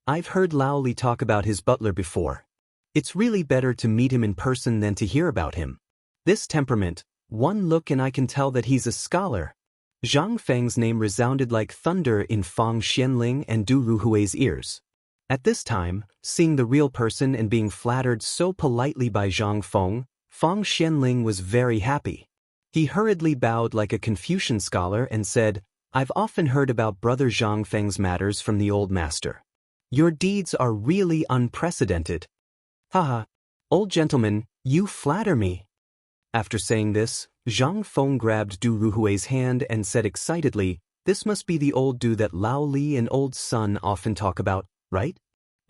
I've heard Lao Li talk about his butler before. It's really better to meet him in person than to hear about him. This temperament, one look and I can tell that he's a scholar. Zhang Feng's name resounded like thunder in Fang Xianling and Du Ruhui's ears. At this time, seeing the real person and being flattered so politely by Zhang Feng, Fang Xianling was very happy. He hurriedly bowed like a Confucian scholar and said, I've often heard about Brother Zhang Feng's matters from the old master. Your deeds are really unprecedented. Haha, old gentleman, you flatter me. After saying this, Zhang Feng grabbed Du Ruhui's hand and said excitedly, This must be the old Du that Lao Li and old Sun often talk about, right?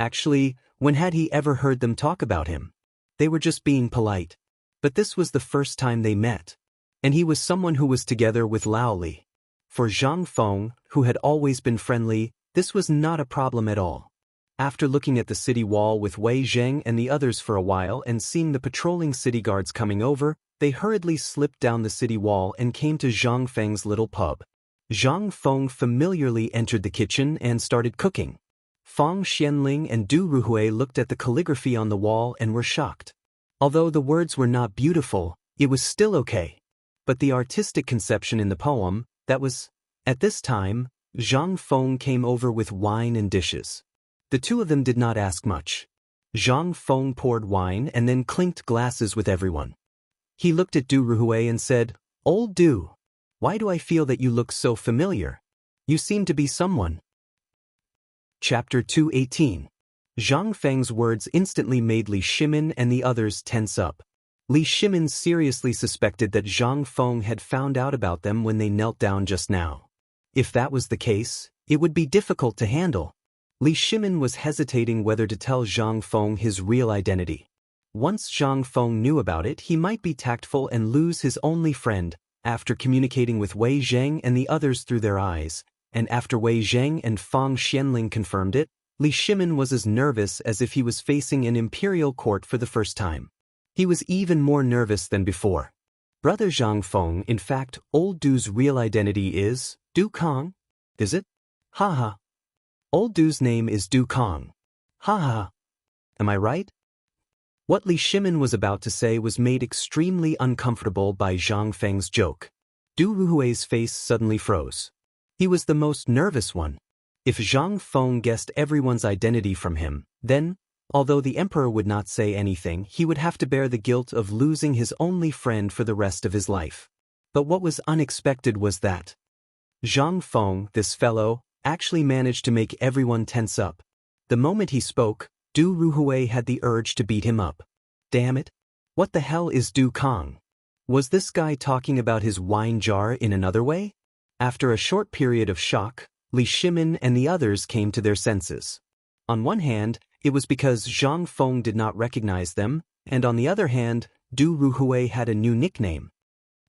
Actually, when had he ever heard them talk about him? They were just being polite. But this was the first time they met. And he was someone who was together with Lao Li. For Zhang Feng, who had always been friendly, this was not a problem at all. After looking at the city wall with Wei Zheng and the others for a while and seeing the patrolling city guards coming over, they hurriedly slipped down the city wall and came to Zhang Feng's little pub. Zhang Feng familiarly entered the kitchen and started cooking. Fang Xianling and Du Ruhui looked at the calligraphy on the wall and were shocked. Although the words were not beautiful, it was still okay. But the artistic conception in the poem, that was… At this time, Zhang Feng came over with wine and dishes. The two of them did not ask much. Zhang Feng poured wine and then clinked glasses with everyone. He looked at Du Ruhui and said, Old Du, why do I feel that you look so familiar? You seem to be someone. Chapter 218. Zhang Feng's words instantly made Li Shimin and the others tense up. Li Shimin seriously suspected that Zhang Feng had found out about them when they knelt down just now. If that was the case, it would be difficult to handle. Li Shimin was hesitating whether to tell Zhang Feng his real identity. Once Zhang Feng knew about it, he might be tactful and lose his only friend. After communicating with Wei Zheng and the others through their eyes, and after Wei Zheng and Fang Xianling confirmed it, Li Shimin was as nervous as if he was facing an imperial court for the first time. He was even more nervous than before. Brother Zhang Feng, in fact, old Du's real identity is Du Kong? Is it? Haha. Old Du's name is Du Kong. Haha. Am I right? What Li Shimin was about to say was made extremely uncomfortable by Zhang Feng's joke. Du Ruhui's face suddenly froze. He was the most nervous one. If Zhang Feng guessed everyone's identity from him, then, although the emperor would not say anything, he would have to bear the guilt of losing his only friend for the rest of his life. But what was unexpected was that Zhang Feng, this fellow, actually managed to make everyone tense up. The moment he spoke, Du Ruhui had the urge to beat him up. Damn it! What the hell is Du Kong? Was this guy talking about his wine jar in another way? After a short period of shock, Li Shimin and the others came to their senses. On one hand, it was because Zhang Feng did not recognize them, and on the other hand, Du Ruhui had a new nickname.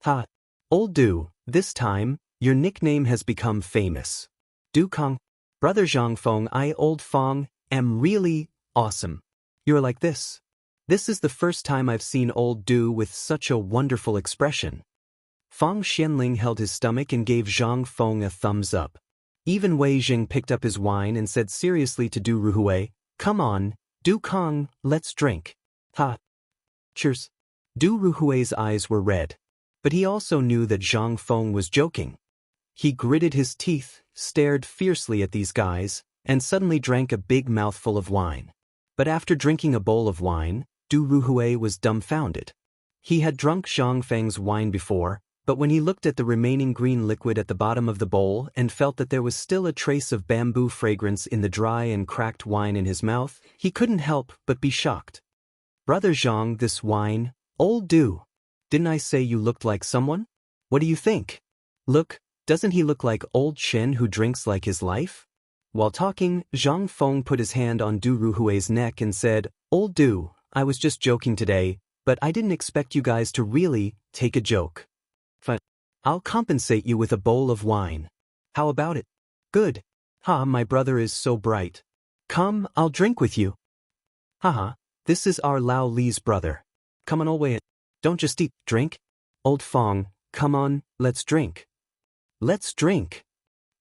Ha! Old Du, this time, your nickname has become famous. Du Kong. Brother Zhang Feng, I, Old Feng, am really awesome. You're like this. This is the first time I've seen Old Du with such a wonderful expression. Fang Xianling held his stomach and gave Zhang Feng a thumbs up. Even Wei Jing picked up his wine and said seriously to Du Ruhui, come on, Du Kong, let's drink. Ha! Cheers. Du Ruhui's eyes were red. But he also knew that Zhang Feng was joking. He gritted his teeth, stared fiercely at these guys, and suddenly drank a big mouthful of wine. But after drinking a bowl of wine, Du Ruhui was dumbfounded. He had drunk Zhang Feng's wine before, but when he looked at the remaining green liquid at the bottom of the bowl and felt that there was still a trace of bamboo fragrance in the dry and cracked wine in his mouth, he couldn't help but be shocked. Brother Zhang, this wine, Old Du. Didn't I say you looked like someone? What do you think? Look, doesn't he look like Old Shen who drinks like his life? While talking, Zhang Feng put his hand on Du Ruhui's neck and said, Old Du, I was just joking today, but I didn't expect you guys to really take a joke. Fine. I'll compensate you with a bowl of wine. How about it? Good. Ha, my brother is so bright. Come, I'll drink with you. Haha, this is our Lao Li's brother. Come on, old way. Don't just eat, drink. Old Feng, come on, let's drink. Let's drink.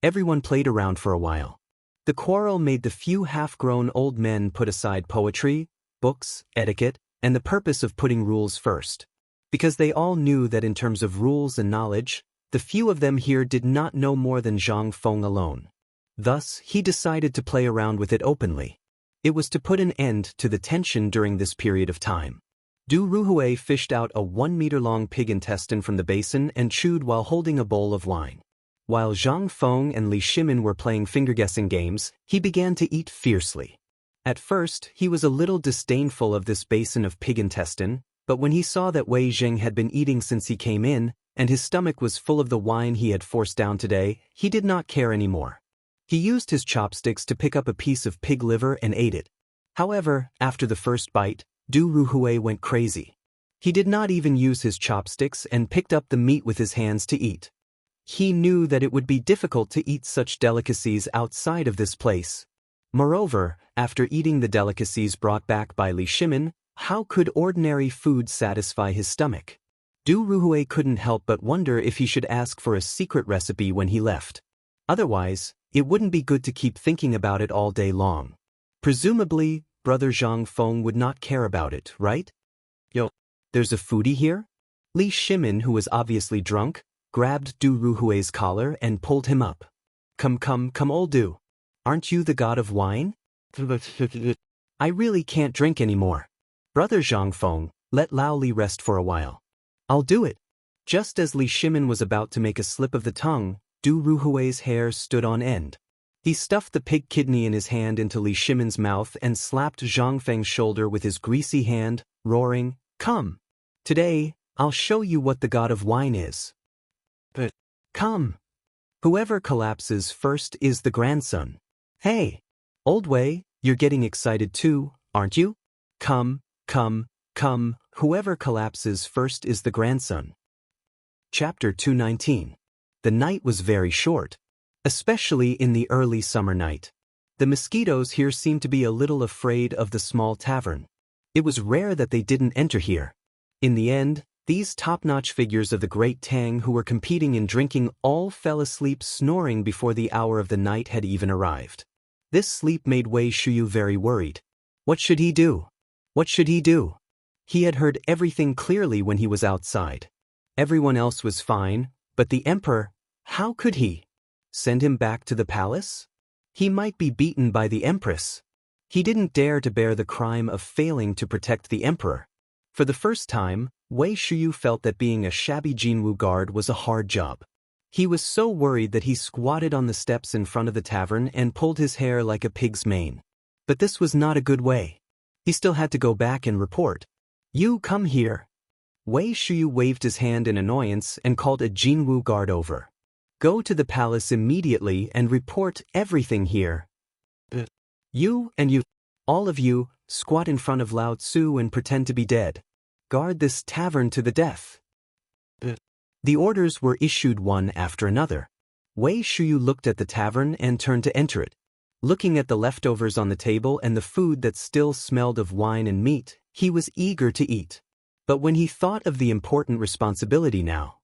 Everyone played around for a while. The quarrel made the few half-grown old men put aside poetry, books, etiquette, and the purpose of putting rules first. Because they all knew that in terms of rules and knowledge, the few of them here did not know more than Zhang Feng alone. Thus, he decided to play around with it openly. It was to put an end to the tension during this period of time. Du Ruhui fished out a 1-meter-long pig intestine from the basin and chewed while holding a bowl of wine. While Zhang Feng and Li Shimin were playing finger-guessing games, he began to eat fiercely. At first, he was a little disdainful of this basin of pig intestine, but when he saw that Wei Jing had been eating since he came in, and his stomach was full of the wine he had forced down today, he did not care anymore. He used his chopsticks to pick up a piece of pig liver and ate it. However, after the first bite, Du Ruhui went crazy. He did not even use his chopsticks and picked up the meat with his hands to eat. He knew that it would be difficult to eat such delicacies outside of this place. Moreover, after eating the delicacies brought back by Li Shimin, how could ordinary food satisfy his stomach? Du Ruhui couldn't help but wonder if he should ask for a secret recipe when he left. Otherwise, it wouldn't be good to keep thinking about it all day long. Presumably, Brother Zhang Feng would not care about it, right? Yo, there's a foodie here? Li Shimin, who was obviously drunk, grabbed Du Ruhui's collar and pulled him up. Come, old Du. Aren't you the god of wine? I really can't drink anymore. Brother Zhang Feng, let Lao Li rest for a while. I'll do it. Just as Li Shimin was about to make a slip of the tongue, Du Ruhui's hair stood on end. He stuffed the pig kidney in his hand into Li Shimin's mouth and slapped Zhang Feng's shoulder with his greasy hand, roaring, Come! Today, I'll show you what the god of wine is. But, come. Whoever collapses first is the grandson. Hey, old Wei, you're getting excited too, aren't you? Come, come, come, whoever collapses first is the grandson. Chapter 219. The night was very short, especially in the early summer night. The mosquitoes here seemed to be a little afraid of the small tavern. It was rare that they didn't enter here. In the end, these top-notch figures of the Great Tang who were competing in drinking all fell asleep snoring before the hour of the night had even arrived. This sleep made Wei Shuyu very worried. What should he do? What should he do? He had heard everything clearly when he was outside. Everyone else was fine, but the emperor, how could he? Send him back to the palace? He might be beaten by the empress. He didn't dare to bear the crime of failing to protect the emperor. For the first time, Wei Shuyu felt that being a shabby Jinwu guard was a hard job. He was so worried that he squatted on the steps in front of the tavern and pulled his hair like a pig's mane. But this was not a good way. He still had to go back and report. You come here. Wei Shuyu waved his hand in annoyance and called a Jinwu guard over. Go to the palace immediately and report everything here. You and you, all of you, squat in front of Lao Tzu and pretend to be dead. Guard this tavern to the death. The orders were issued one after another. Wei Shuyu looked at the tavern and turned to enter it. Looking at the leftovers on the table and the food that still smelled of wine and meat, he was eager to eat. But when he thought of the important responsibility now,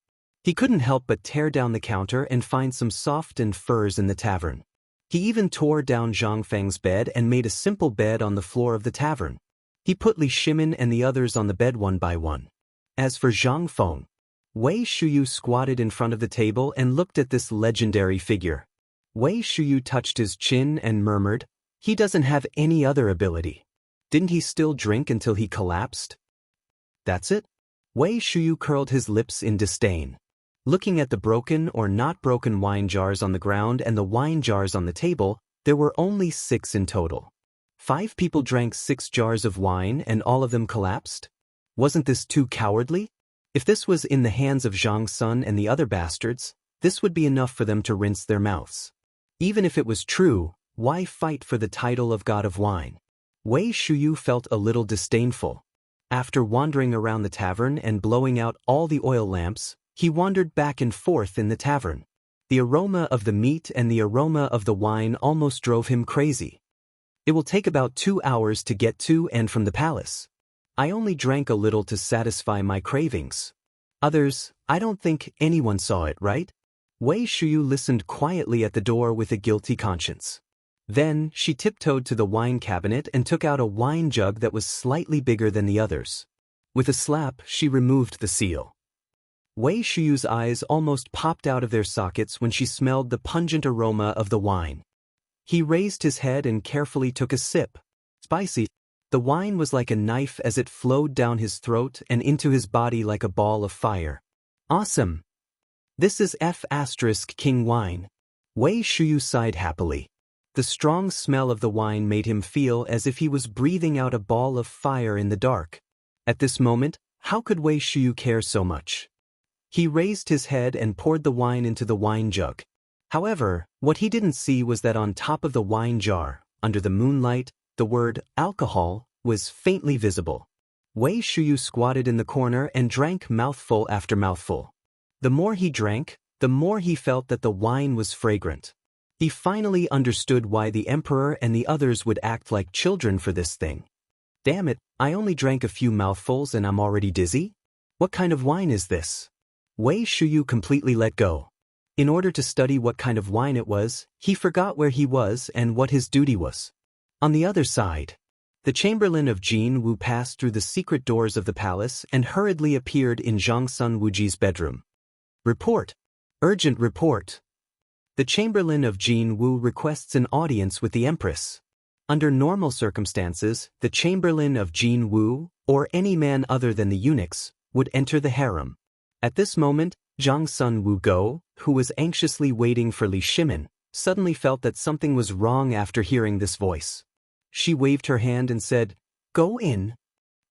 he couldn't help but tear down the counter and find some soft and furs in the tavern. He even tore down Zhang Feng's bed and made a simple bed on the floor of the tavern. He put Li Shimin and the others on the bed one by one. As for Zhang Feng, Wei Shuyu squatted in front of the table and looked at this legendary figure. Wei Shuyu touched his chin and murmured, "He doesn't have any other ability. Didn't he still drink until he collapsed?" That's it? Wei Shuyu curled his lips in disdain. Looking at the broken or not broken wine jars on the ground and the wine jars on the table, there were only 6 in total. 5 people drank 6 jars of wine and all of them collapsed? Wasn't this too cowardly? If this was in the hands of Zhang Sun and the other bastards, this would be enough for them to rinse their mouths. Even if it was true, why fight for the title of God of Wine? Wei Shuyu felt a little disdainful. After wandering around the tavern and blowing out all the oil lamps, he wandered back and forth in the tavern. The aroma of the meat and the aroma of the wine almost drove him crazy. It will take about 2 hours to get to and from the palace. I only drank a little to satisfy my cravings. Others, I don't think anyone saw it, right? Wei Shuyu listened quietly at the door with a guilty conscience. Then, she tiptoed to the wine cabinet and took out a wine jug that was slightly bigger than the others. With a slap, she removed the seal. Wei Shuyu's eyes almost popped out of their sockets when she smelled the pungent aroma of the wine. He raised his head and carefully took a sip. Spicy. The wine was like a knife as it flowed down his throat and into his body like a ball of fire. Awesome. This is King wine. Wei Shuyu sighed happily. The strong smell of the wine made him feel as if he was breathing out a ball of fire in the dark. At this moment, how could Wei Shuyu care so much? He raised his head and poured the wine into the wine jug. However, what he didn't see was that on top of the wine jar, under the moonlight, the word alcohol was faintly visible. Wei Shuyu squatted in the corner and drank mouthful after mouthful. The more he drank, the more he felt that the wine was fragrant. He finally understood why the emperor and the others would act like children for this thing. Damn it, I only drank a few mouthfuls and I'm already dizzy? What kind of wine is this? Wei Shuyu completely let go. In order to study what kind of wine it was, he forgot where he was and what his duty was. On the other side, the chamberlain of Jin Wu passed through the secret doors of the palace and hurriedly appeared in Zhang Sun Wuji's bedroom. Report. Urgent report. The chamberlain of Jin Wu requests an audience with the empress. Under normal circumstances, the chamberlain of Jin Wu, or any man other than the eunuchs, would enter the harem. At this moment, Zhang Sun Wugo, who was anxiously waiting for Li Shimin, suddenly felt that something was wrong after hearing this voice. She waved her hand and said, "Go in."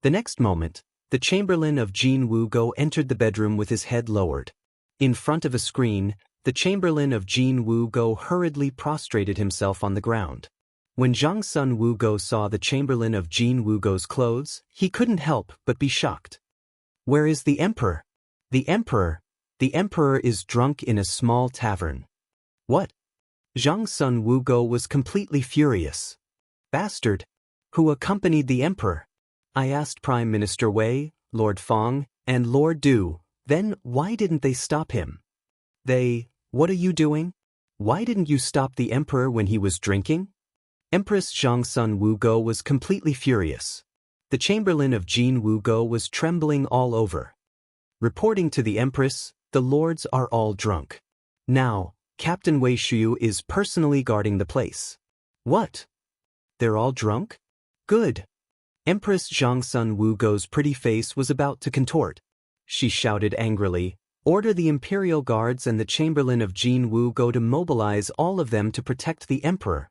The next moment, The chamberlain of Jin Wugo entered the bedroom with his head lowered. In front of a screen, the chamberlain of Jin Wugo hurriedly prostrated himself on the ground. When Zhang Sun Wugo saw the chamberlain of Jin Wugo's clothes, he couldn't help but be shocked. Where is the emperor? The emperor is drunk in a small tavern. What? Zhang Sun Wugo was completely furious. Bastard! Who accompanied the emperor? I asked Prime Minister Wei, Lord Fong, and Lord Du, then why didn't they stop him? What are you doing? Why didn't you stop the emperor when he was drinking? Empress Zhang Sun Wugo was completely furious. The chamberlain of Jin Wugo was trembling all over. Reporting to the empress, the lords are all drunk. Now, Captain Wei Shuyu is personally guarding the place. What? They're all drunk? Good. Empress Zhang Sun Wugo's pretty face was about to contort. She shouted angrily, "Order the imperial guards and the chamberlain of Jin Wugo to mobilize all of them to protect the emperor.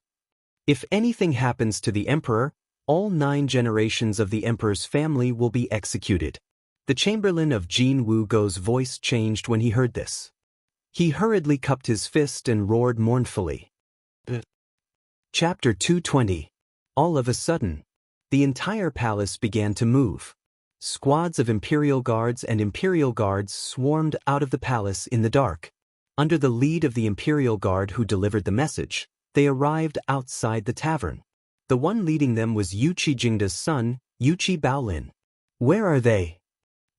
If anything happens to the emperor, all 9 generations of the emperor's family will be executed." The chamberlain of Jin Wugo's voice changed when he heard this. He hurriedly cupped his fist and roared mournfully. Chapter 220. All of a sudden, the entire palace began to move. Squads of imperial guards and imperial guards swarmed out of the palace in the dark. Under the lead of the imperial guard who delivered the message, they arrived outside the tavern. The one leading them was Yuqi Jingda's son, Yuqi Baolin. Where are they?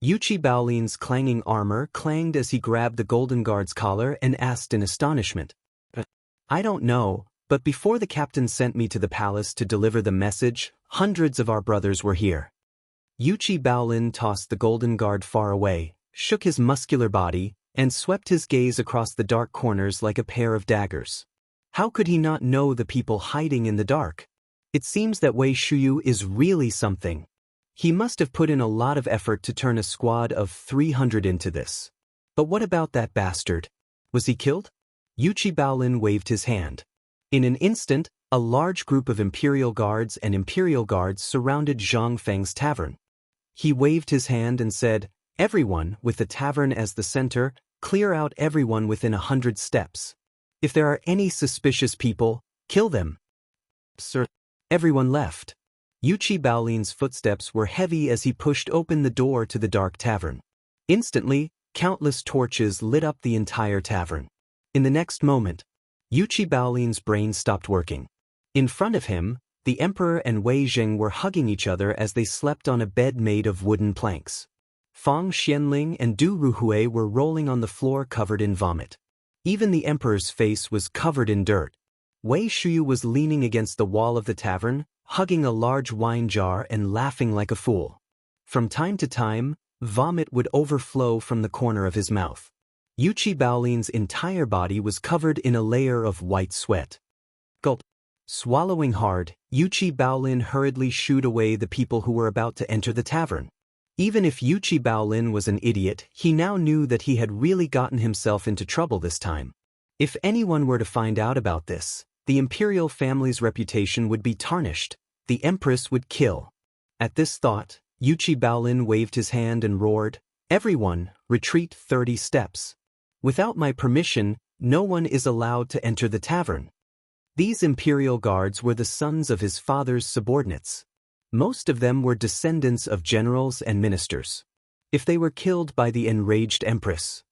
Yuqi Baolin's clanging armor clanged as he grabbed the golden guard's collar and asked in astonishment. I don't know, but before the captain sent me to the palace to deliver the message, hundreds of our brothers were here. Yuqi Baolin tossed the golden guard far away, shook his muscular body, and swept his gaze across the dark corners like a pair of daggers. How could he not know the people hiding in the dark? It seems that Wei Shuyu is really something. He must have put in a lot of effort to turn a squad of 300 into this. But what about that bastard? Was he killed? Yuqi Baolin waved his hand. In an instant, a large group of imperial guards and imperial guards surrounded Zhang Feng's tavern. He waved his hand and said, "Everyone, with the tavern as the center, clear out everyone within 100 steps. If there are any suspicious people, kill them." Sir. Everyone left. Yuqi Baolin's footsteps were heavy as he pushed open the door to the dark tavern. Instantly, countless torches lit up the entire tavern. In the next moment, Yuqi Baolin's brain stopped working. In front of him, the emperor and Wei Zheng were hugging each other as they slept on a bed made of wooden planks. Fang Xianling and Du Ruhui were rolling on the floor covered in vomit. Even the emperor's face was covered in dirt. Wei Shuyu was leaning against the wall of the tavern, hugging a large wine jar and laughing like a fool. From time to time, vomit would overflow from the corner of his mouth. Yuqi Baolin's entire body was covered in a layer of white sweat. Gulp. Swallowing hard, Yuqi Baolin hurriedly shooed away the people who were about to enter the tavern. Even if Yuqi Baolin was an idiot, he now knew that he had really gotten himself into trouble this time. If anyone were to find out about this, the imperial family's reputation would be tarnished. The empress would kill. At this thought, Yuqi Baolin waved his hand and roared, "Everyone, retreat 30 steps. Without my permission, no one is allowed to enter the tavern." These imperial guards were the sons of his father's subordinates. Most of them were descendants of generals and ministers. If they were killed by the enraged empress.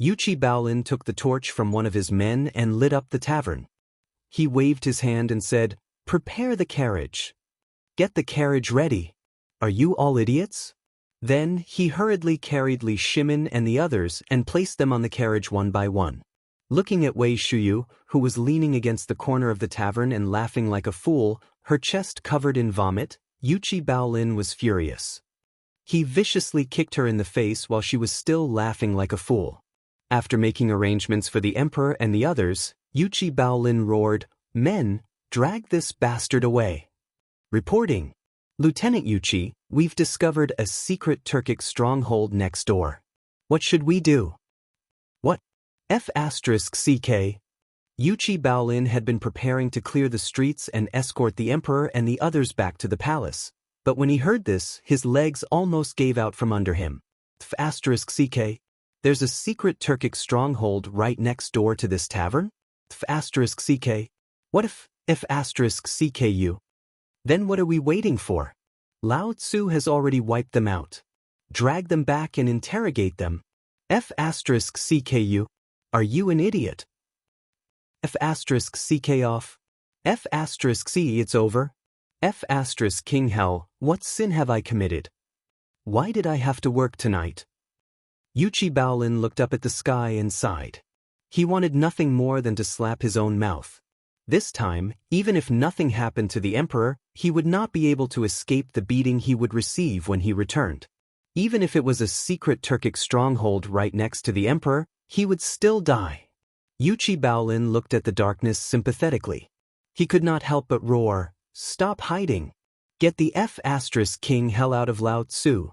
Yuqi Baolin took the torch from one of his men and lit up the tavern. He waved his hand and said, "Prepare the carriage. Get the carriage ready. Are you all idiots?" Then he hurriedly carried Li Shimin and the others and placed them on the carriage one by one. Looking at Wei Shuyu, who was leaning against the corner of the tavern and laughing like a fool, her chest covered in vomit, Yuqi Baolin was furious. He viciously kicked her in the face while she was still laughing like a fool. After making arrangements for the emperor and the others, Yuqi Baolin roared, "Men, drag this bastard away." Reporting. Lieutenant Yuqi, we've discovered a secret Turkic stronghold next door. What should we do? What? F***CK. Yuqi Baolin had been preparing to clear the streets and escort the emperor and the others back to the palace. But when he heard this, his legs almost gave out from under him. *CK. There's a secret Turkic stronghold right next door to this tavern? *CK. What if *CKU? Then what are we waiting for? Lao Tzu has already wiped them out. Drag them back and interrogate them. *CKU. Are you an idiot? *CK off. *C it's over. King hell, what sin have I committed? Why did I have to work tonight? Yuchi Baolin looked up at the sky and sighed. He wanted nothing more than to slap his own mouth. This time, even if nothing happened to the emperor, he would not be able to escape the beating he would receive when he returned. Even if it was a secret Turkic stronghold right next to the emperor, he would still die. Yuchi Baolin looked at the darkness sympathetically. He could not help but roar, "Stop hiding! Get the King hell out of Lao Tzu!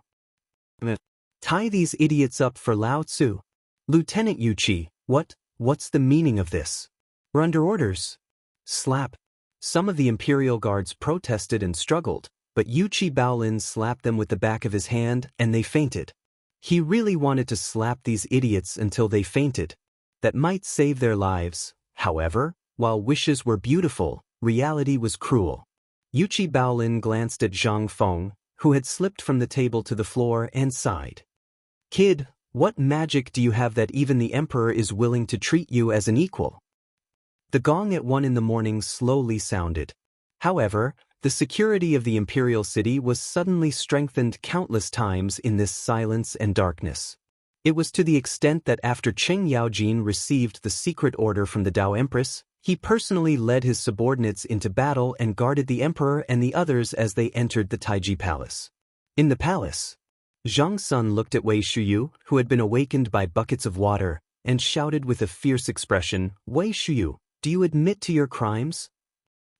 Tie these idiots up for Lao Tzu! Lieutenant Yuchi, what's the meaning of this? We're under orders." Slap. Some of the Imperial Guards protested and struggled, but Yuchi Baolin slapped them with the back of his hand and they fainted. He really wanted to slap these idiots until they fainted. That might save their lives. However, while wishes were beautiful, reality was cruel. Yuchi Baolin glanced at Zhang Feng, who had slipped from the table to the floor, and sighed. "Kid, what magic do you have that even the emperor is willing to treat you as an equal?" The gong at 1 in the morning slowly sounded. However, the security of the imperial city was suddenly strengthened countless times in this silence and darkness. It was to the extent that after Cheng Yaojin received the secret order from the Tao Empress, he personally led his subordinates into battle and guarded the emperor and the others as they entered the Taiji Palace. In the palace, Zhang Sun looked at Wei Shuyu, who had been awakened by buckets of water, and shouted with a fierce expression, "Wei Shuyu, do you admit to your crimes?"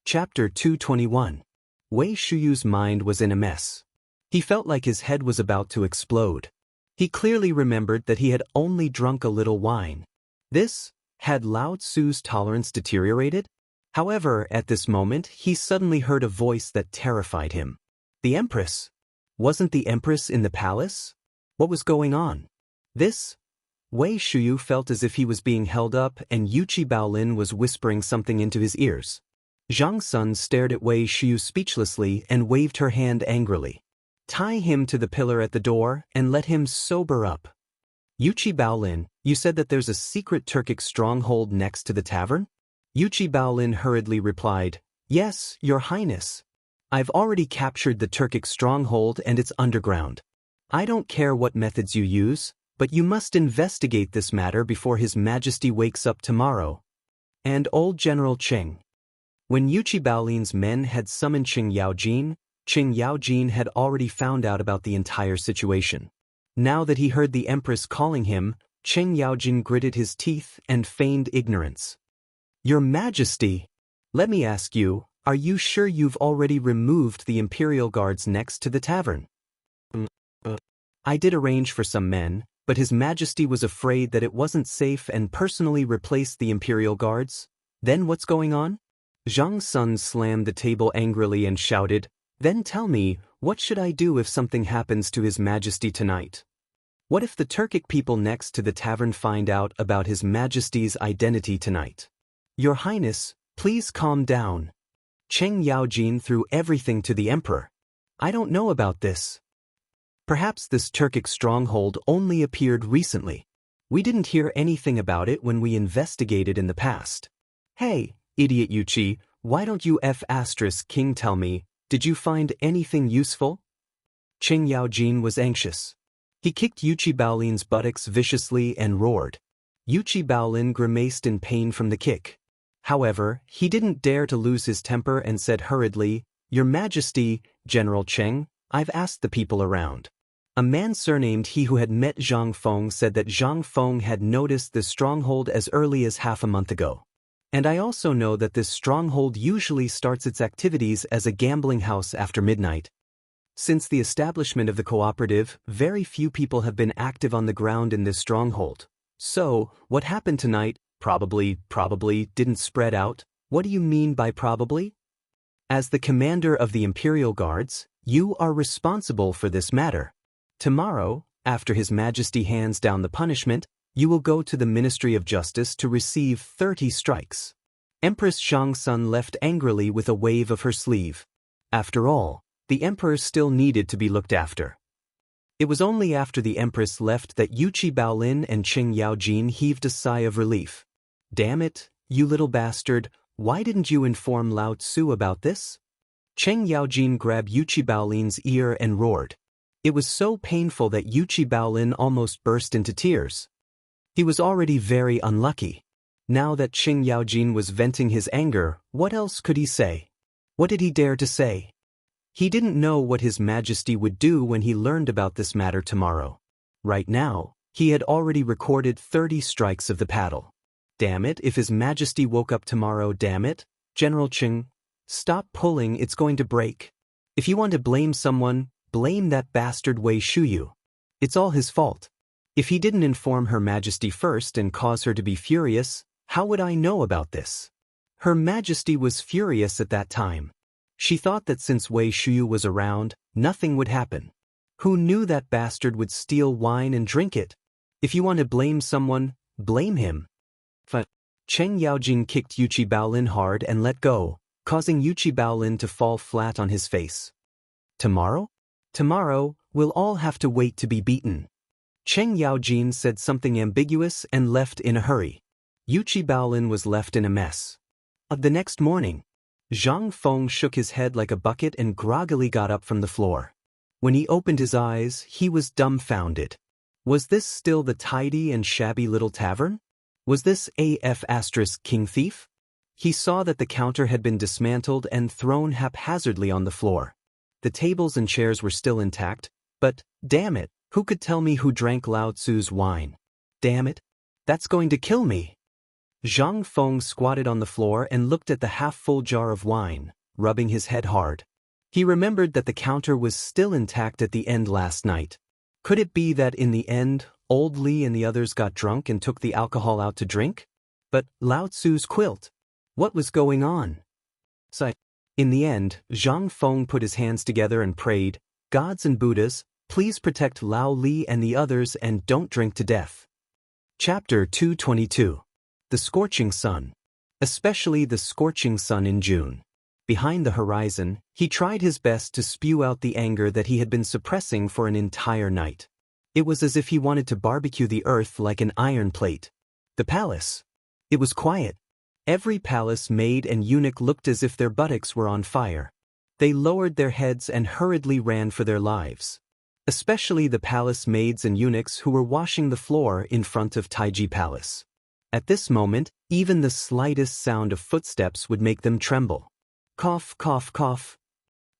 Chapter 221. Wei Shuyu's mind was in a mess. He felt like his head was about to explode. He clearly remembered that he had only drunk a little wine. Had Lao Tzu's tolerance deteriorated? However, at this moment, he suddenly heard a voice that terrified him. The Empress? Wasn't the Empress in the palace? What was going on? Wei Shuyu felt as if he was being held up and Yuchi Baolin was whispering something into his ears. Zhang Sun stared at Wei Shuyu speechlessly and waved her hand angrily. "Tie him to the pillar at the door and let him sober up." "Yuchi Baolin, you said that there's a secret Turkic stronghold next to the tavern?" Yuchi Baolin hurriedly replied, "Yes, Your Highness. I've already captured the Turkic stronghold and it's underground. I don't care what methods you use, but you must investigate this matter before His Majesty wakes up tomorrow." And old General Cheng. When Yuchi Baolin's men had summoned Cheng Yaojin had already found out about the entire situation. Now that he heard the Empress calling him, Cheng Yaojin gritted his teeth and feigned ignorance. "Your Majesty, let me ask you, are you sure you've already removed the Imperial Guards next to the tavern?" "I did arrange for some men, but His Majesty was afraid that it wasn't safe and personally replaced the Imperial Guards." "Then what's going on?" Zhang Sun slammed the table angrily and shouted, "Then tell me, what should I do if something happens to His Majesty tonight? What if the Turkic people next to the tavern find out about His Majesty's identity tonight?" "Your Highness, please calm down." Cheng Yaojin threw everything to the emperor. "I don't know about this. Perhaps this Turkic stronghold only appeared recently. We didn't hear anything about it when we investigated in the past. Hey, idiot Yuchi, why don't you King tell me, did you find anything useful?" Cheng Yaojin was anxious. He kicked Yuchi Baolin's buttocks viciously and roared. Yuchi Baolin grimaced in pain from the kick. However, he didn't dare to lose his temper and said hurriedly, "Your Majesty, General Cheng, I've asked the people around. A man surnamed He who had met Zhang Feng said that Zhang Feng had noticed this stronghold as early as half a month ago. And I also know that this stronghold usually starts its activities as a gambling house after midnight. Since the establishment of the cooperative, very few people have been active on the ground in this stronghold. So, what happened tonight, probably didn't spread out." "What do you mean by probably?" "As the commander of the Imperial Guards, You are responsible for this matter. Tomorrow, after His Majesty hands down the punishment, you will go to the Ministry of Justice to receive 30 strikes. Empress Zhangsun left angrily with a wave of her sleeve. After all, the emperor still needed to be looked after. It was only after the empress left that Yuqi Baolin and Qing Yaojin heaved a sigh of relief. Damn it, you little bastard, why didn't you inform Lao Tzu about this? Qing Yaojin grabbed Yuqi Baolin's ear and roared. It was so painful that Yuqi Baolin almost burst into tears. He was already very unlucky. Now that Qing Yaojin was venting his anger, what else could he say? What did he dare to say? He didn't know what His Majesty would do when he learned about this matter tomorrow. Right now, he had already recorded 30 strikes of the paddle. Damn it, if His Majesty woke up tomorrow, damn it, General Qing, stop pulling, it's going to break. If you want to blame someone, blame that bastard Wei Shuyu. It's all his fault. If he didn't inform Her Majesty first and cause her to be furious, how would I know about this? Her Majesty was furious at that time. She thought that since Wei Shuyu was around, nothing would happen. Who knew that bastard would steal wine and drink it? If you want to blame someone, blame him. Qing Yaojin kicked Yuqi Baolin hard and let go, causing Yuqi Baolin to fall flat on his face. Tomorrow? Tomorrow, we'll all have to wait to be beaten. Qing Yaojin said something ambiguous and left in a hurry. Yuqi Baolin was left in a mess. The next morning, Zhang Feng shook his head like a bucket and groggily got up from the floor. When he opened his eyes, he was dumbfounded. Was this still the tidy and shabby little tavern? Was this AF** King Thief? He saw that the counter had been dismantled and thrown haphazardly on the floor. The tables and chairs were still intact, but, damn it, who could tell me who drank Lao Tzu's wine? Damn it, that's going to kill me. Zhang Feng squatted on the floor and looked at the half-full jar of wine, rubbing his head hard. He remembered that the counter was still intact at the end last night. Could it be that in the end, Old Li and the others got drunk and took the alcohol out to drink? But Lao Tzu's quilt? What was going on? In the end, Zhang Feng put his hands together and prayed, "Gods and Buddhas, please protect Lao Li and the others and don't drink to death." Chapter 222. The Scorching Sun. Especially the scorching sun in June. Behind the horizon, he tried his best to spew out the anger that he had been suppressing for an entire night. It was as if he wanted to barbecue the earth like an iron plate. The palace. It was quiet. Every palace maid and eunuch looked as if their buttocks were on fire. They lowered their heads and hurriedly ran for their lives. Especially the palace maids and eunuchs who were washing the floor in front of Taiji Palace. At this moment, even the slightest sound of footsteps would make them tremble. Cough, cough, cough.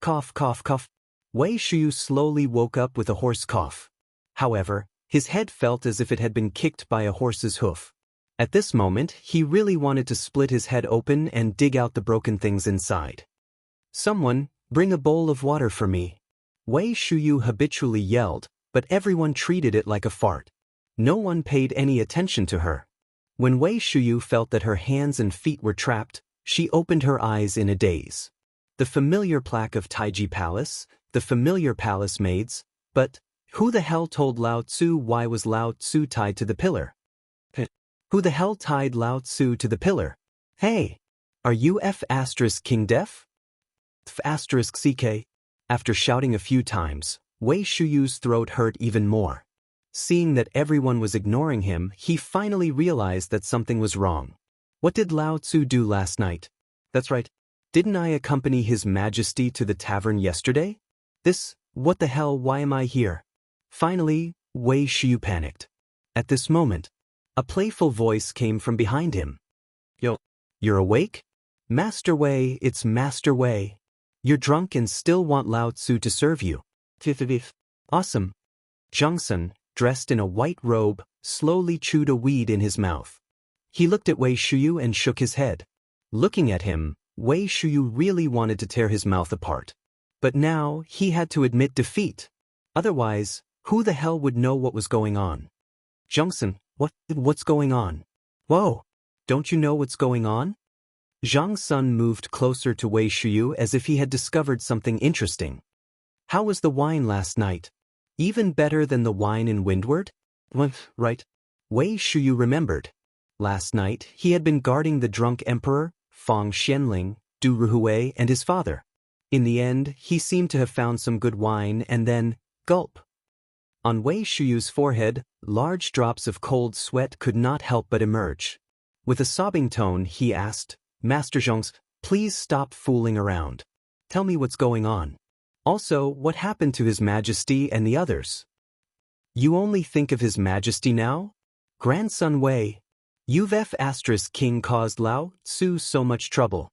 Cough, cough, cough. Wei Shuyu slowly woke up with a hoarse cough. However, his head felt as if it had been kicked by a horse's hoof. At this moment, he really wanted to split his head open and dig out the broken things inside. "Someone, bring a bowl of water for me." Wei Shuyu habitually yelled, but everyone treated it like a fart. No one paid any attention to her. When Wei Shuyu felt that her hands and feet were trapped, she opened her eyes in a daze. The familiar plaque of Taiji Palace, the familiar palace maids, but who the hell told Lao Tzu why was Lao Tzu tied to the pillar? Who the hell tied Lao Tzu to the pillar? Hey, are you King Deaf? CK. After shouting a few times, Wei Shuyu's throat hurt even more. Seeing that everyone was ignoring him, he finally realized that something was wrong. What did Lao Tzu do last night? That's right. Didn't I accompany His Majesty to the tavern yesterday? What the hell, why am I here? Finally, Wei Shuyu panicked. At this moment, a playful voice came from behind him. Yo, you're awake? Master Wei, it's Master Wei. You're drunk and still want Lao Tzu to serve you. Awesome. Zhangsun, dressed in a white robe, slowly chewed a weed in his mouth. He looked at Wei Shuyu and shook his head. Looking at him, Wei Shuyu really wanted to tear his mouth apart. But now, he had to admit defeat. Otherwise, who the hell would know what was going on? Zhangsun, what's going on? Whoa, don't you know what's going on? Zhang Sun moved closer to Wei Shuyu as if he had discovered something interesting. How was the wine last night? Even better than the wine in Windward? Right. Wei Shuyu remembered. Last night, he had been guarding the drunk emperor, Fang Xianling, Du Ruhui, and his father. In the end, he seemed to have found some good wine and then, gulp. On Wei Shuyu's forehead, large drops of cold sweat could not help but emerge. With a sobbing tone, he asked, Master Zhongs, please stop fooling around. Tell me what's going on. Also, what happened to His Majesty and the others? You only think of His Majesty now? Grandson Wei, you've King caused Lao Tzu so much trouble.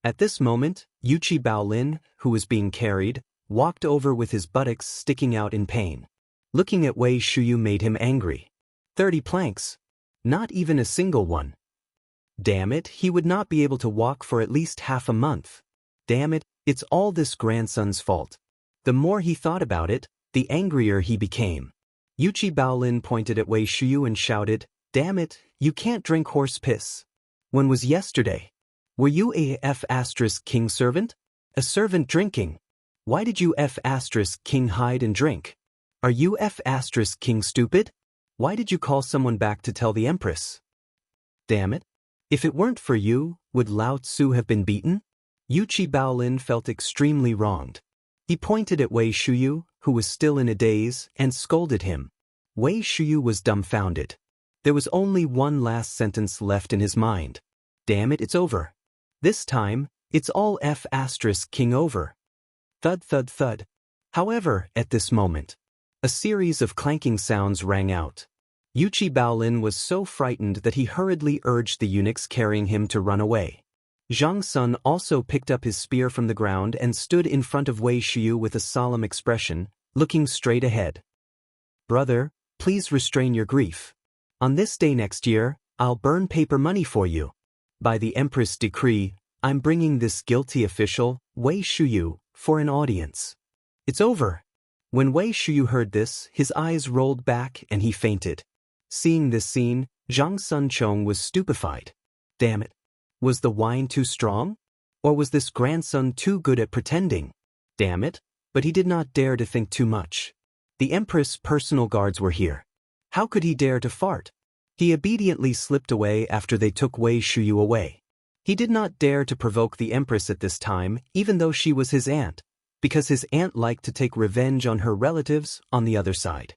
At this moment, Yuchi Baolin, who was being carried, walked over with his buttocks sticking out in pain. Looking at Wei Shuyu made him angry. 30 planks. Not even a single one. Damn it, he would not be able to walk for at least half a month. Damn it, it's all this grandson's fault. The more he thought about it, the angrier he became. Yuchi Baolin pointed at Wei Shuyu and shouted, Damn it, you can't drink horse piss. When was yesterday? Were you a King servant? A servant drinking? Why did you King hide and drink? Are you King stupid? Why did you call someone back to tell the Empress? Damn it. If it weren't for you, would Lao Tzu have been beaten? Yuchi Baolin felt extremely wronged. He pointed at Wei Shuyu, who was still in a daze, and scolded him. Wei Shuyu was dumbfounded. There was only one last sentence left in his mind. Damn it, it's over. This time, it's all King over. Thud thud thud. However, at this moment, a series of clanking sounds rang out. Yuchi Baolin was so frightened that he hurriedly urged the eunuchs carrying him to run away. Zhang Sun also picked up his spear from the ground and stood in front of Wei Shuyu with a solemn expression, looking straight ahead. Brother, please restrain your grief. On this day next year, I'll burn paper money for you. By the Empress' decree, I'm bringing this guilty official, Wei Shuyu, for an audience. It's over. When Wei Shuyu heard this, his eyes rolled back and he fainted. Seeing this scene, Zhang Sunchong was stupefied. Damn it. Was the wine too strong? Or was this grandson too good at pretending? Damn it. But he did not dare to think too much. The Empress' personal guards were here. How could he dare to fart? He obediently slipped away after they took Wei Shuyu away. He did not dare to provoke the Empress at this time, even though she was his aunt, because his aunt liked to take revenge on her relatives on the other side.